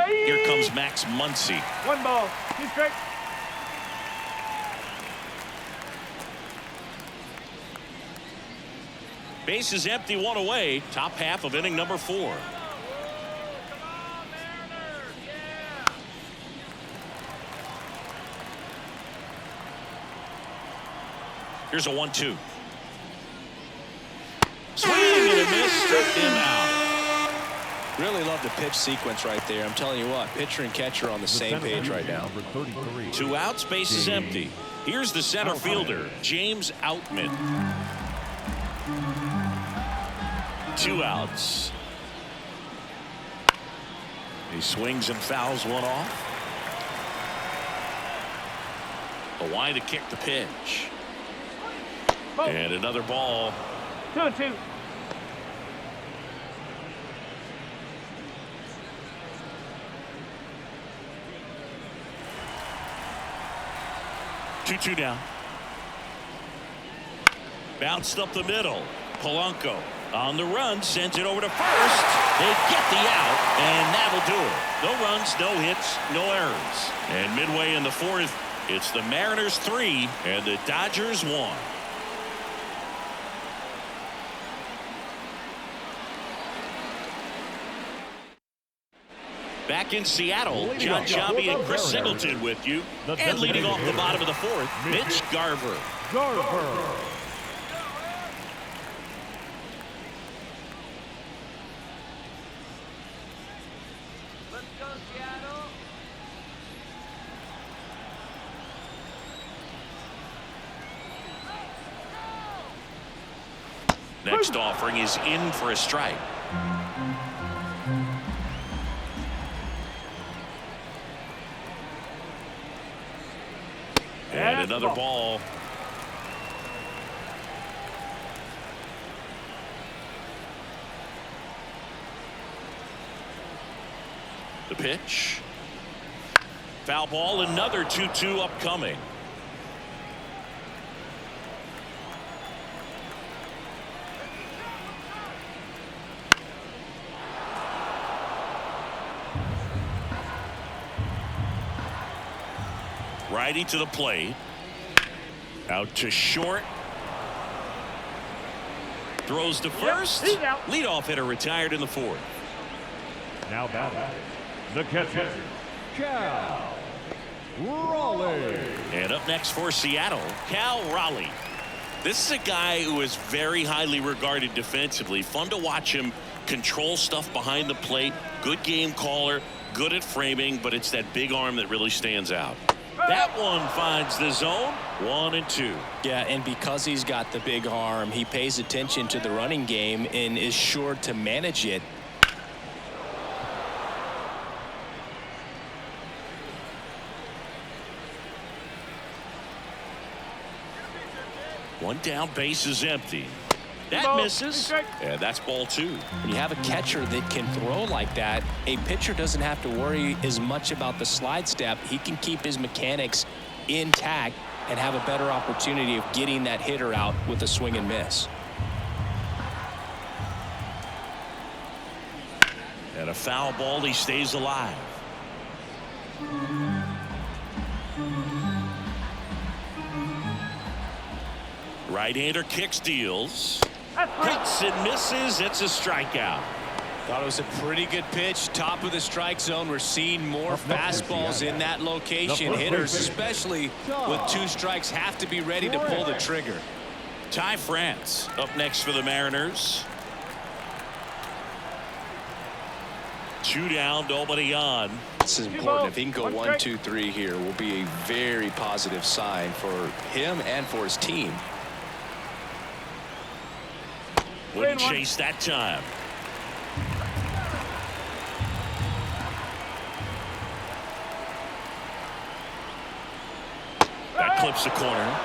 Here comes Max Muncy. 1 ball, 2 strikes. Base is empty, 1 away. Top half of inning number 4. Here's a 1-2. Swing and a miss, struck him out. Really love the pitch sequence right there. I'm telling you what, pitcher and catcher on the same page right now. 2 outs, base is empty. Here's the center fielder, James Outman. 2 outs. He swings and fouls one off. A wide to kick the pitch. And another ball. 2 and 2. Two down. Bounced up the middle. Polanco on the run, sends it over to first. They get the out, and that'll do it. No runs, no hits, no errors. And midway in the fourth, it's the Mariners 3 and the Dodgers 1. Back in Seattle, John Shabby and Chris Singleton with you. And leading off the bottom of the fourth, Mitch Garver. Let's go, Seattle. Next offering is in for a strike. And another ball. The pitch. Foul ball, another 2-2 upcoming. Righty to the plate. Out to short. Throws to first. He's out. Leadoff hitter retired in the fourth. Now batting, the catcher, Cal Raleigh. And up next for Seattle, Cal Raleigh. This is a guy who is very highly regarded defensively. Fun to watch him control stuff behind the plate. Good game caller, good at framing, but it's that big arm that really stands out. That one finds the zone. 1-2. Yeah, and because he's got the big arm, he pays attention to the running game and is sure to manage it. One down, base is empty. That Ball. misses. And that's ball 2. When you have a catcher that can throw like that, a pitcher doesn't have to worry as much about the slide step. He can keep his mechanics intact and have a better opportunity of getting that hitter out with a swing and miss. And a foul ball, he stays alive. Right-hander kicks, deals. That's right. Hits and misses. It's a strikeout. Thought it was a pretty good pitch. Top of the strike zone. We're seeing more fastballs in that location. Hitters, especially with 2 strikes, have to be ready to pull the trigger. Ty France up next for the Mariners. 2 down, nobody on. This is important. If he can go 1, 2, 3 here, will be a very positive sign for him and for his team. Wouldn't chase that time. That clips the corner.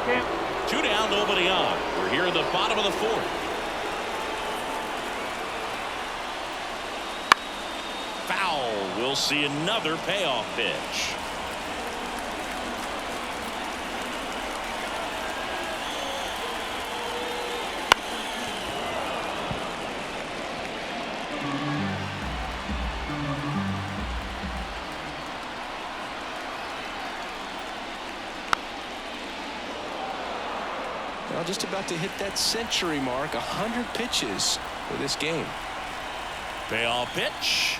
Okay. 2 down, nobody on. We're here in the bottom of the 4th. Foul. We'll see another payoff pitch. Well, just about to hit that century mark. 100 pitches for this game. Payoff pitch.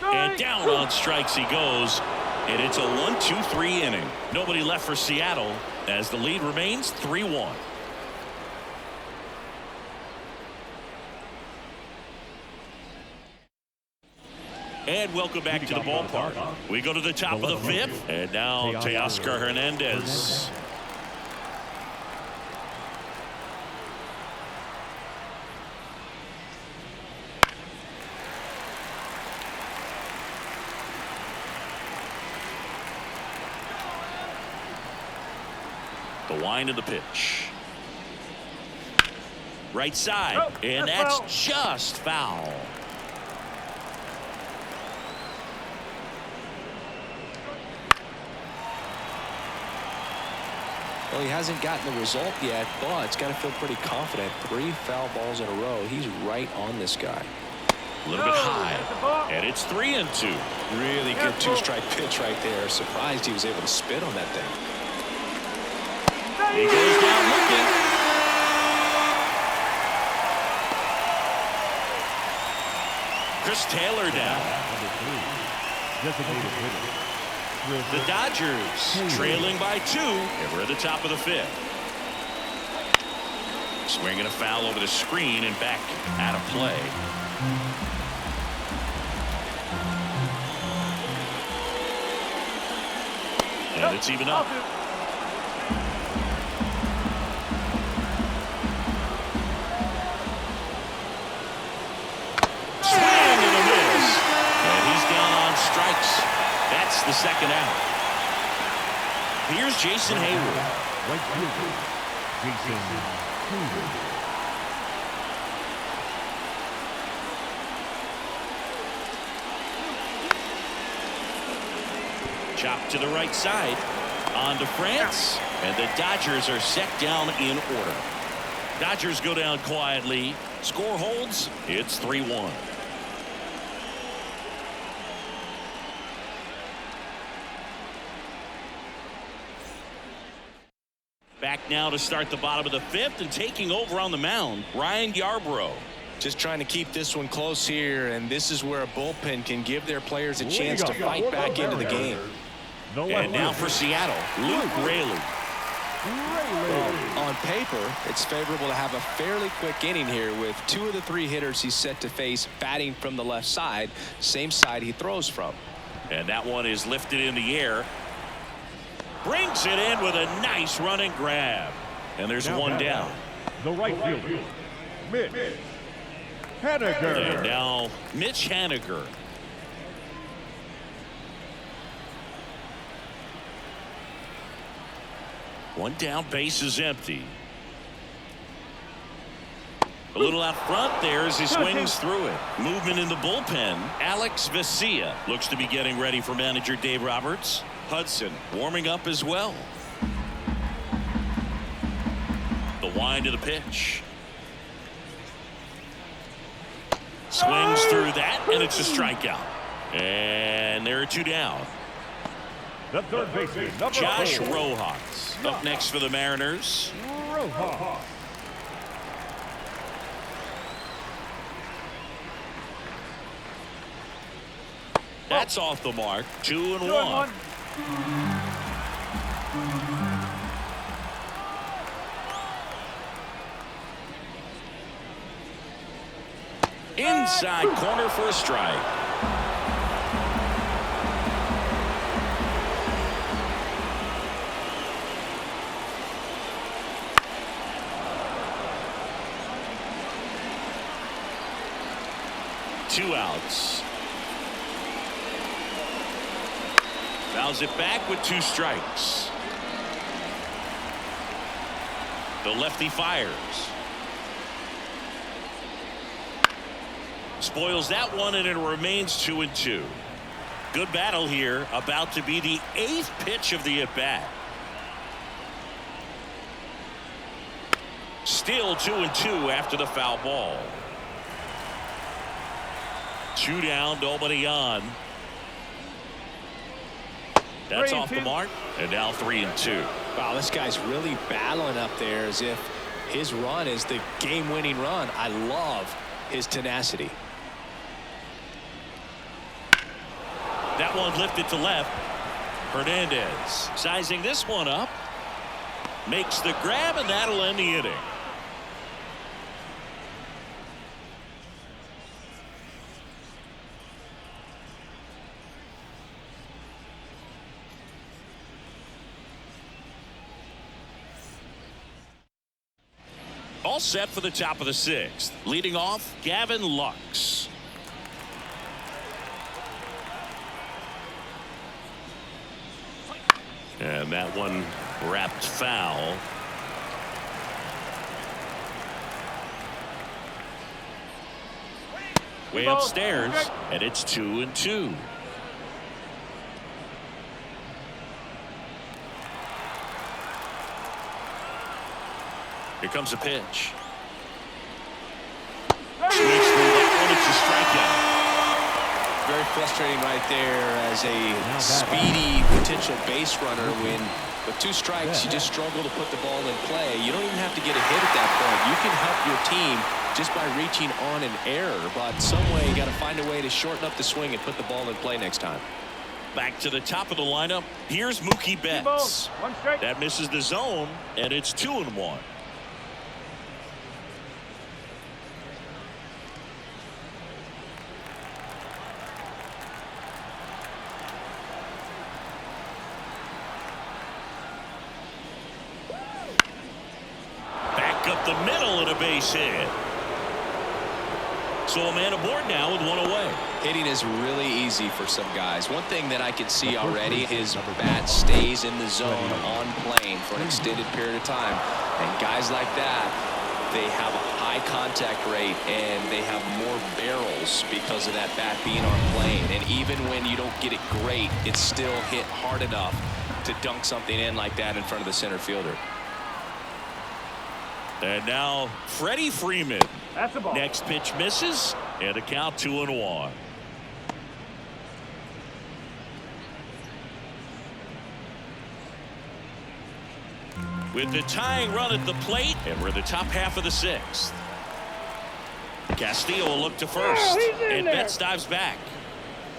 And down on strikes he goes. And it's a 1-2-3 inning. Nobody left for Seattle as the lead remains 3-1. And welcome back to the ballpark. We go to the top of the 5th. And now Teoscar Hernandez. The wind of the pitch. Right side. And that's just foul. Well, he hasn't gotten the result yet, but it's got to feel pretty confident. 3 foul balls in a row. He's right on this guy. A little bit high. And it's 3-2. Really good 2-strike pitch right there. Surprised he was able to spit on that thing. He goes down looking. Chris Taylor down. The Dodgers trailing by 2, and we're at the top of the 5th. Swinging a foul over the screen and back out of play. And it's even up. That's the second out. Here's Jason Hayward. Right fielder, Jason Hayward. Chop to the right side. On to France. And the Dodgers are set down in order. Dodgers go down quietly. Score holds. It's 3-1. Back now to start the bottom of the 5th, and taking over on the mound, Ryan Yarbrough. Just trying to keep this one close here, and this is where a bullpen can give their players a chance to fight back into the game. And now for Seattle, Luke Raley. On paper, it's favorable to have a fairly quick inning here with 2 of the 3 hitters he's set to face batting from the left side, same side he throws from. And that one is lifted in the air. Brings it in with a nice running grab. And there's one down. The right fielder, Mitch Haniger. And now Mitch Haniger. One down, base is empty. A little out front there as he swings through it. Movement in the bullpen. Alex Vesia looks to be getting ready for manager Dave Roberts. Hudson warming up as well. The wind of the pitch. Swings through that, and it's a strikeout. And there are 2 down. The third baseman, number Josh 4. Rojas up next for the Mariners. Rojas. That's off the mark. 2-1. 2-1. Inside corner for a strike. Two outs. Fouls it back with 2 strikes. The lefty fires. Spoils that one, and it remains 2-2. Good battle here. About to be the 8th pitch of the at-bat. Still 2-2 after the foul ball. 2 down, nobody on. That's off the mark, and now 3-2. Wow, this guy's really battling up there as if his run is the game-winning run. I love his tenacity. That one lifted to left. Hernandez sizing this one up. Makes the grab, and that'll end the inning. All set for the top of the 6th. Leading off, Gavin Lux. And that one wrapped foul. Way upstairs, and it's 2-2. Here comes a pitch. Swings through that one. It's a strikeout. Very frustrating right there as a speedy potential base runner when with 2 strikes you just struggle to put the ball in play. You don't even have to get a hit at that point. You can help your team just by reaching on an error, but some way you got to find a way to shorten up the swing and put the ball in play next time. Back to the top of the lineup. Here's Mookie Betts. 1 strike. That misses the zone, and it's 2-1. Up the middle and a base hit. So a man aboard now with 1 away. Hitting is really easy for some guys. One thing that I can see already, his bat stays in the zone on plane for an extended period of time. And guys like that, they have a high contact rate and they have more barrels because of that bat being on plane. And even when you don't get it great, it's still hit hard enough to dunk something in like that in front of the center fielder. And now Freddie Freeman. That's a ball. Next pitch misses, and a count 2-1. With the tying run at the plate, and we're in the top half of the 6th. Castillo will look to first, and Betts dives back.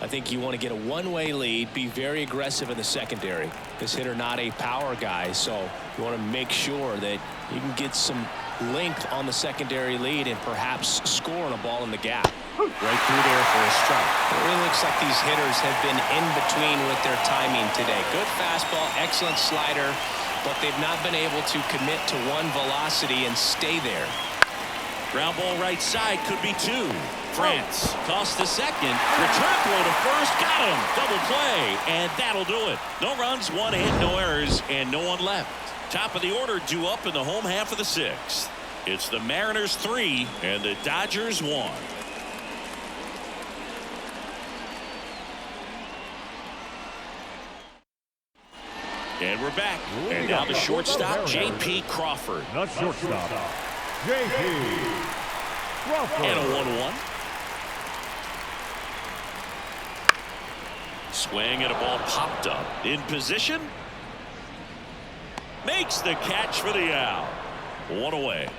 I think you want to get a one-way lead, be very aggressive in the secondary. This hitter not a power guy, so you want to make sure that you can get some length on the secondary lead and perhaps score on a ball in the gap. Right through there for a strike. It really looks like these hitters have been in between with their timing today. Good fastball, excellent slider, but they've not been able to commit to one velocity and stay there. Ground ball right side, could be 2. France tossed to second, return throw to first, got him, double play, and that'll do it. No runs, 1 hit, no errors, and no one left. Top of the order due up in the home half of the 6th. It's the Mariners 3 and the Dodgers 1. And we're back. And now the shortstop, J.P. Crawford. The shortstop, J.P. Crawford. And a 1-1. Swing and a ball popped up. In position. Makes the catch for the out. One away.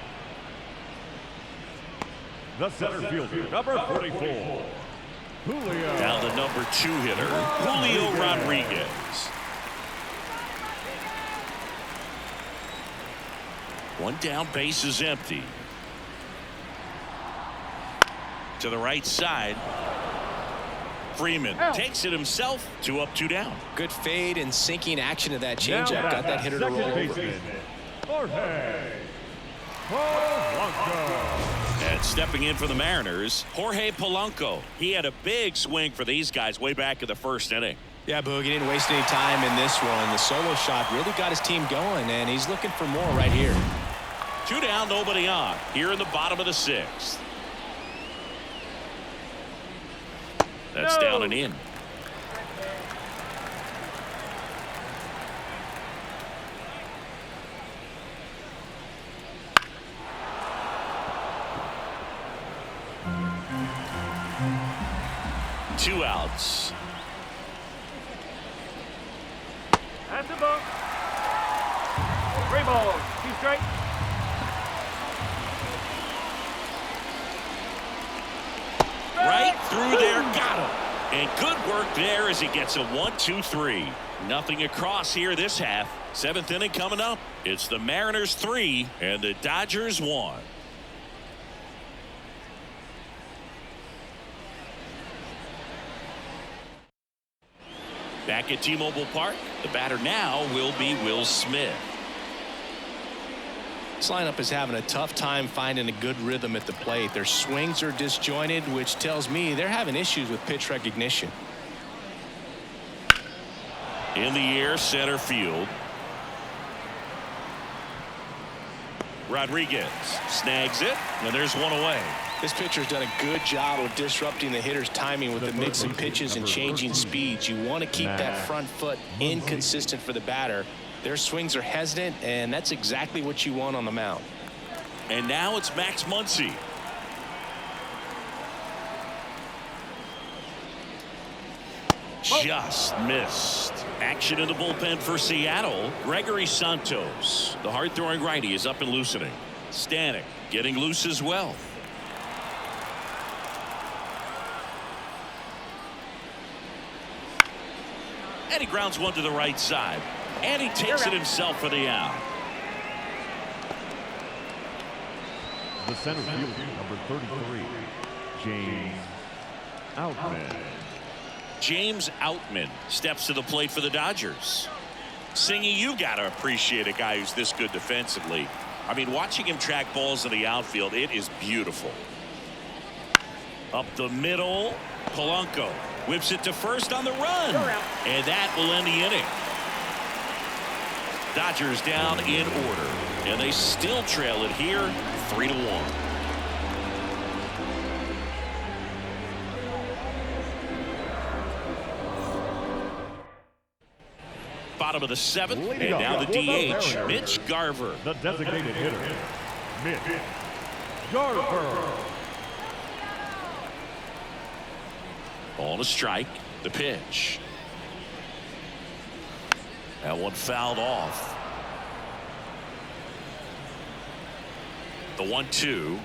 The center fielder, number 44, Julio. Now the number 2 hitter, Julio Rodriguez. One down, base is empty. To the right side. Freeman takes it himself. 2 up, 2 down. Good fade and sinking action of that Now changeup. Got that hitter to roll over. baseman, Jorge Polanco. And stepping in for the Mariners, Jorge Polanco. He had a big swing for these guys way back in the first inning. Yeah, Boog, he didn't waste any time in this one. The solo shot really got his team going, and he's looking for more right here. 2 down, nobody on. Here in the bottom of the 6th. That's down and in. Two outs. That's a ball. 3 balls. 2 straight. Right through there, got him. And good work there as he gets a 1-2-3. Nothing across here this half. 7th inning coming up. It's the Mariners 3 and the Dodgers 1. Back at T-Mobile Park, the batter now will be Will Smith. This lineup is having a tough time finding a good rhythm at the plate. Their swings are disjointed, which tells me they're having issues with pitch recognition. In the air, center field. Rodriguez snags it, and there's one away. This pitcher's done a good job of disrupting the hitter's timing with the mix of pitches and changing speeds. You want to keep that front foot inconsistent for the batter. Their swings are hesitant, and that's exactly what you want on the mound. And now it's Max Muncy. Just missed. Action in the bullpen for Seattle. Gregory Santos, the hard-throwing righty, is up and loosening. Stanek getting loose as well. And he grounds one to the right side. And he takes it himself for the out. The center fielder, number 33, James Outman. James Outman steps to the plate for the Dodgers. Singy, you got to appreciate a guy who's this good defensively. I mean, watching him track balls in the outfield, it is beautiful. Up the middle, Polanco whips it to first on the run. And that will end the inning. Dodgers down in order, and they still trail it here 3-1. Bottom of the 7th, and now the DH, Mitch Garver. The designated hitter, Mitch Garver. On a strike, the pitch. That one fouled off. The 1-2.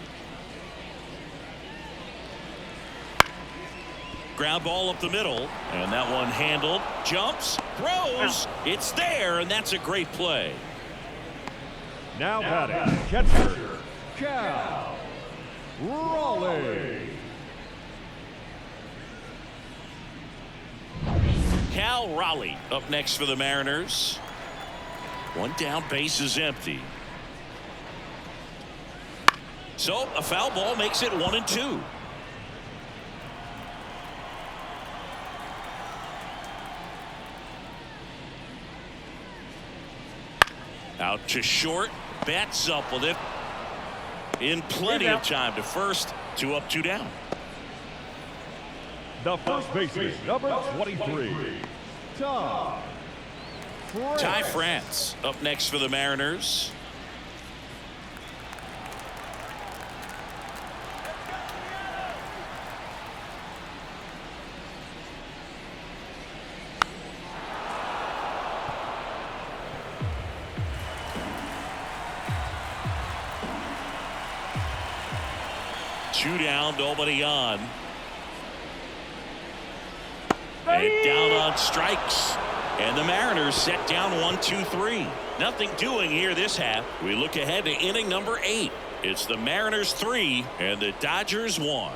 Ground ball up the middle, and that one handled. Jumps, throws. It's there, and that's a great play. Now batting, catcher, Cal Raleigh. Cal Raleigh up next for the Mariners. One down, base is empty. So a foul ball makes it 1-2. Out to short, bats up with it. In plenty of time to first. 2 up, 2 down. The first baseman, number 23, Ty France up next for the Mariners. 2 down, nobody on. And down on strikes. And the Mariners set down 1-2-3. Nothing doing here this half. We look ahead to inning number 8. It's the Mariners 3 and the Dodgers 1.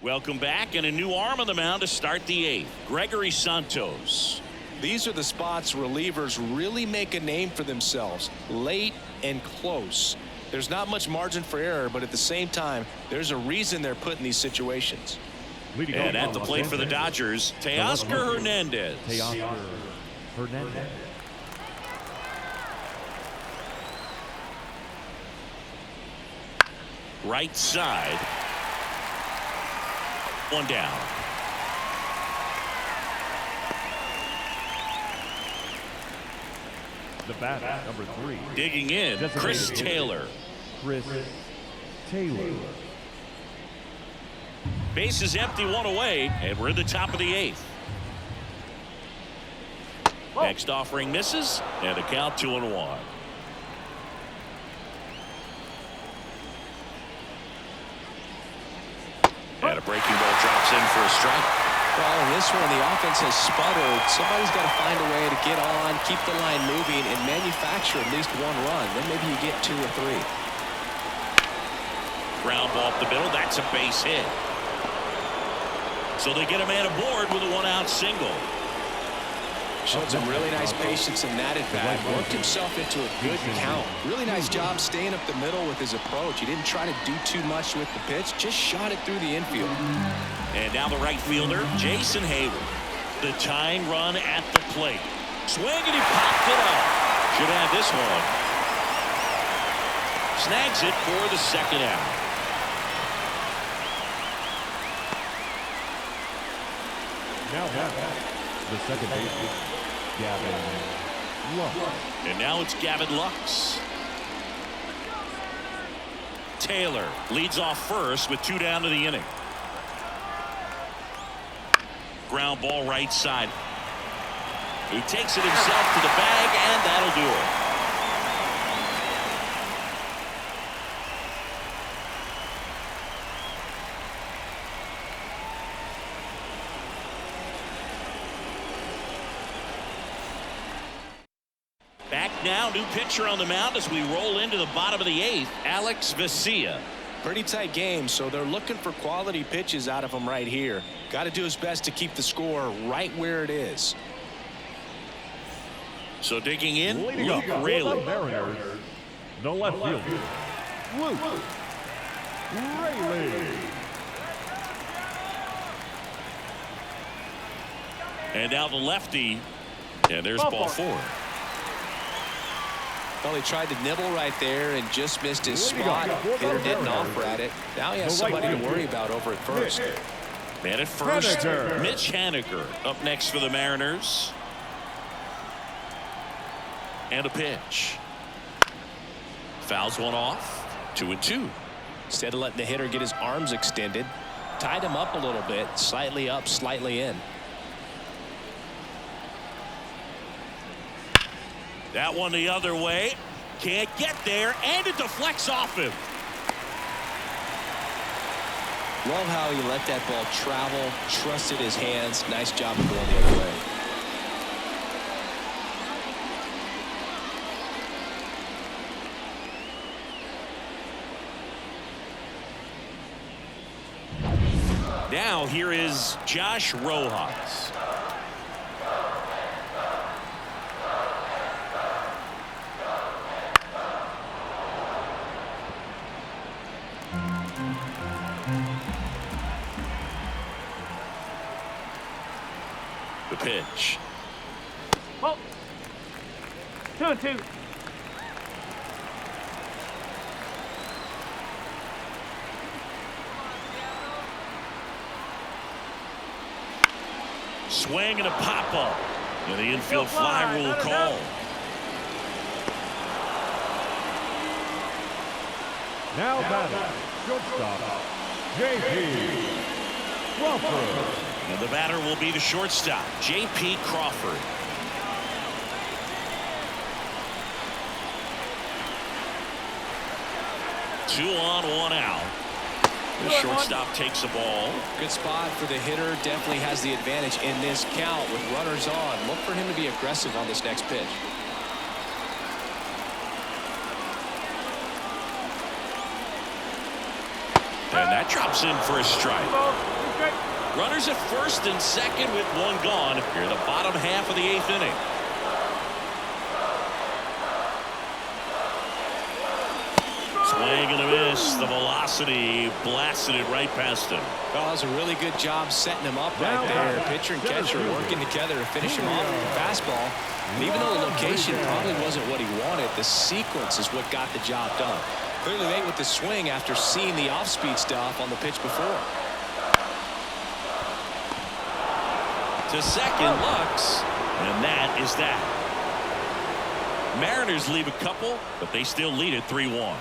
Welcome back, and a new arm on the mound to start the 8th. Gregory Santos. These are the spots relievers really make a name for themselves, late and close. There's not much margin for error, but at the same time, there's a reason they're put in these situations. And at the plate for the Dodgers, Teoscar Hernandez. Teoscar Hernandez. Right side. 1 down. The bat, number 3. Digging in, Chris Taylor. Chris Taylor. Base is empty, 1 away, and we're in the top of the 8th. Next offering misses, and the count 2-1. And a breaking ball drops in for a strike. Well, in this one, the offense has sputtered. Somebody's got to find a way to get on, keep the line moving, and manufacture at least 1 run. Then maybe you get 2 or 3. Ground ball up the middle. That's a base hit. So they get a man aboard with a 1-out single. Showed some really nice patience in that at bat. Worked himself into a good count. Really nice job staying up the middle with his approach. He didn't try to do too much with the pitch. Just shot it through the infield. And now the right fielder, Jason Hayward. The tying run at the plate. Swing, and he popped it up. Should have this one. Snags it for the 2nd out. Now back. The second baseman, Gavin Lux. And now it's Gavin Lux. Taylor leads off first with 2 down to the inning. Ground ball right side. He takes it himself to the bag, and that'll do it. Back now, new pitcher on the mound as we roll into the bottom of the 8th, Alex Vesia. Pretty tight game, so they're looking for quality pitches out of him right here. Got to do his best to keep the score right where it is. So digging in, Leading Luke up Raley. for the Mariners, the left fielder, Luke Raley. And now the lefty, and there's ball 4. Well, he tried to nibble right there and just missed his spot. Hitter didn't offer at it. Now he has somebody to worry about over at first. Man at first, Haniger. Mitch Haniger up next for the Mariners. And a pitch. Fouls one off. 2-2. Instead of letting the hitter get his arms extended, tied him up a little bit, slightly up, slightly in. That one the other way. Can't get there, and it deflects off him. Love how he let that ball travel, trusted his hands. Nice job of going the other way. Now here is Josh Rojas. The pitch. Oh. 2-2. Swing and a pop up. And the infield fly rule call. Now batting, shortstop, J.P. Crawford. And the batter will be the shortstop, J.P. Crawford. 2 on, 1 out. The shortstop takes the ball. Good spot for the hitter. Definitely has the advantage in this count with runners on. Look for him to be aggressive on this next pitch. And that drops in for a strike. Runners at first and second with 1 gone. Here in the bottom half of the 8th inning. Swing and a miss. The velocity blasted it right past him. Well, that was a really good job setting him up right there. Pitcher and catcher working together to finish him off with the fastball. And even though the location probably wasn't what he wanted, the sequence is what got the job done. Clearly late with the swing after seeing the off-speed stuff on the pitch before. To second, Lux, and that is that. Mariners leave a couple, but they still lead it 3-1.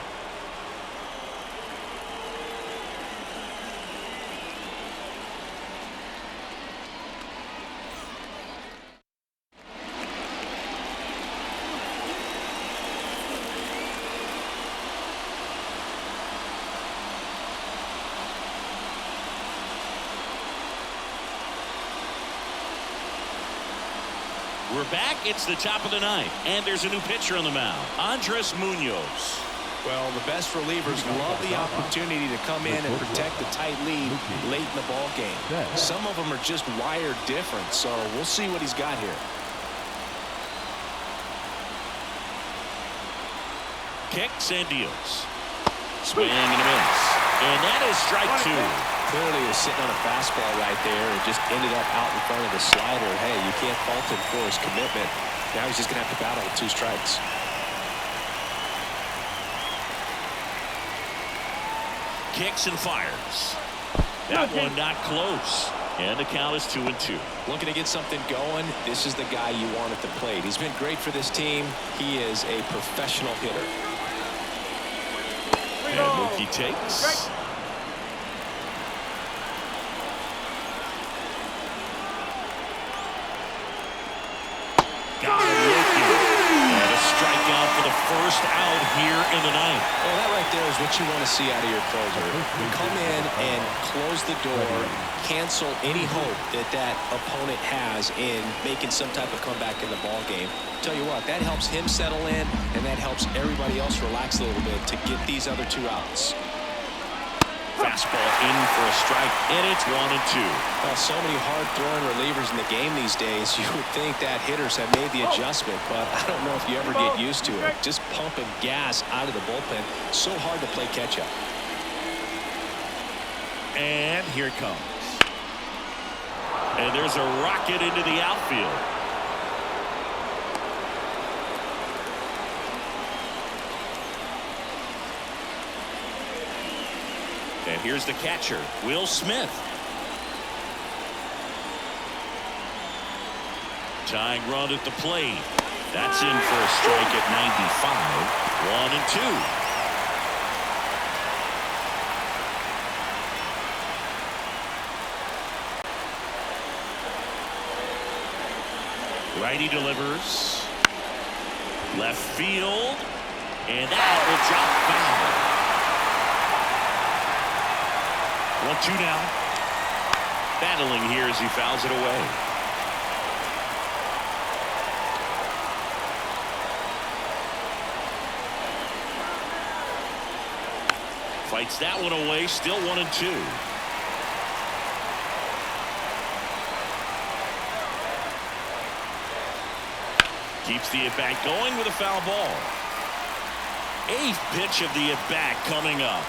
We're back. It's the top of the 9th, and there's a new pitcher on the mound, Andres Munoz. Well, the best relievers love the opportunity to come in and protect the tight lead late in the ball game. Some of them are just wired different, so we'll see what he's got here. Kicks and deals. Swing and a miss. And that is strike 2. Clearly he was sitting on a fastball right there and just ended up out in front of the slider. Hey, you can't fault him for his commitment. Now he's just going to have to battle with 2 strikes. Kicks and fires. That one not close. And the count is 2-2. Looking to get something going. This is the guy you want at the plate. He's been great for this team. He is a professional hitter. And Mookie takes. Got him looking. And a strikeout for the first out here in the 9th. Well, that right there is what you want to see out of your closer. Come in and close the door, cancel any hope that that opponent has in making some type of comeback in the ball game. Tell you what, that helps him settle in, and that helps everybody else relax a little bit to get these other 2 outs. Fastball in for a strike, and it's 1-2. Well, so many hard-throwing relievers in the game these days, you would think that hitters have made the adjustment, but I don't know if you ever get used to it. Just pumping gas out of the bullpen, so hard to play catch-up. And here it comes. And there's a rocket into the outfield. And here's the catcher, Will Smith. Tying run at the plate. That's in for a strike at 95. 1-2. Righty delivers. Left field. And that will drop foul. 1-2 now. Battling here as he fouls it away. Fights that one away. Still 1-2. Keeps the at-bat going with a foul ball. 8th pitch of the at-bat coming up.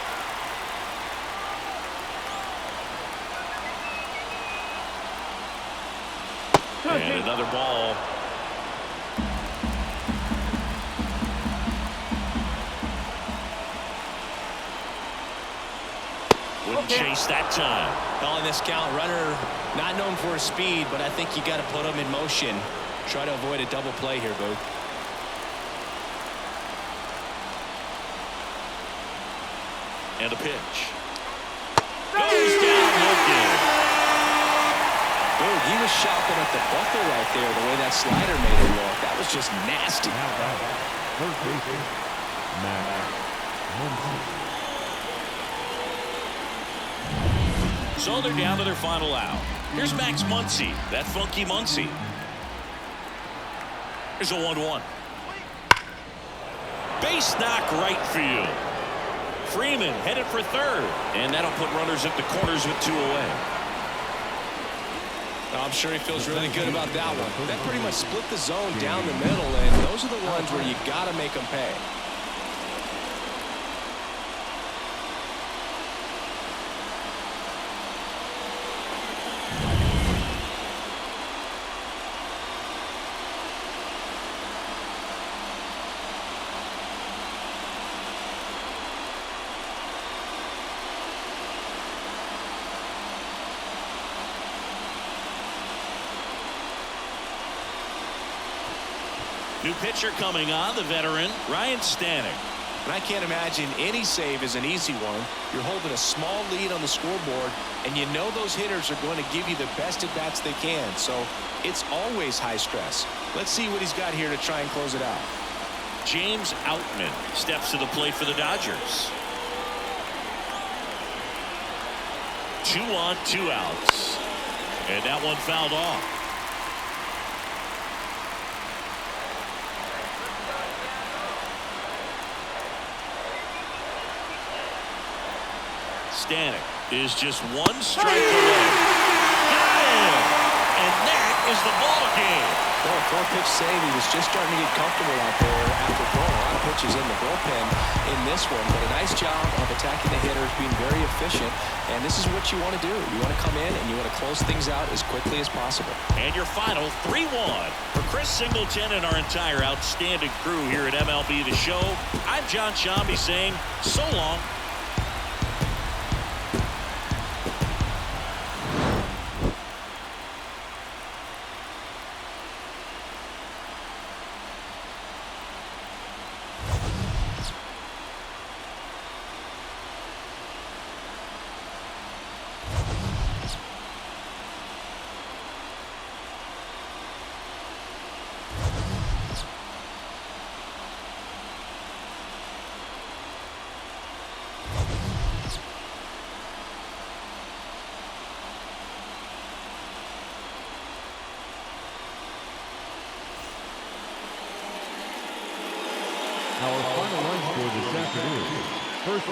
And another ball. Wouldn't chase that time. Well, in this count, runner not known for his speed, but I think you got to put him in motion. Try to avoid a double play here, Boo. And a pitch. Goes down looking. Dude, he was shopping at the buckle right there, the way that slider made it look. That was just nasty. First baseman, Matt Muncy. So they're down to their final out. Here's Max Muncy, that funky Muncy. Here's a 1-1. Base knock right field. Freeman headed for third, and that'll put runners at the corners with 2 away. I'm sure he feels really good about that one. That pretty much split the zone down the middle, and those are the ones where you got to make them pay. New pitcher coming on, the veteran, Ryan Stanek. And I can't imagine any save is an easy one. You're holding a small lead on the scoreboard, and you know those hitters are going to give you the best at-bats they can. So it's always high stress. Let's see what he's got here to try and close it out. James Outman steps to the plate for the Dodgers. 2 on, 2 outs. And that one fouled off. Stanek is just 1 strike away. Got him! And that is the ball game. Well, 4-pitch save. He was just starting to get comfortable out there after throwing a lot of pitches in the bullpen in this one. But a nice job of attacking the hitters, being very efficient. And this is what you want to do. You want to come in and you want to close things out as quickly as possible. And your final 3-1 for Chris Singleton and our entire outstanding crew here at MLB The Show. I'm John Shambi saying so long. Our final line score this afternoon. First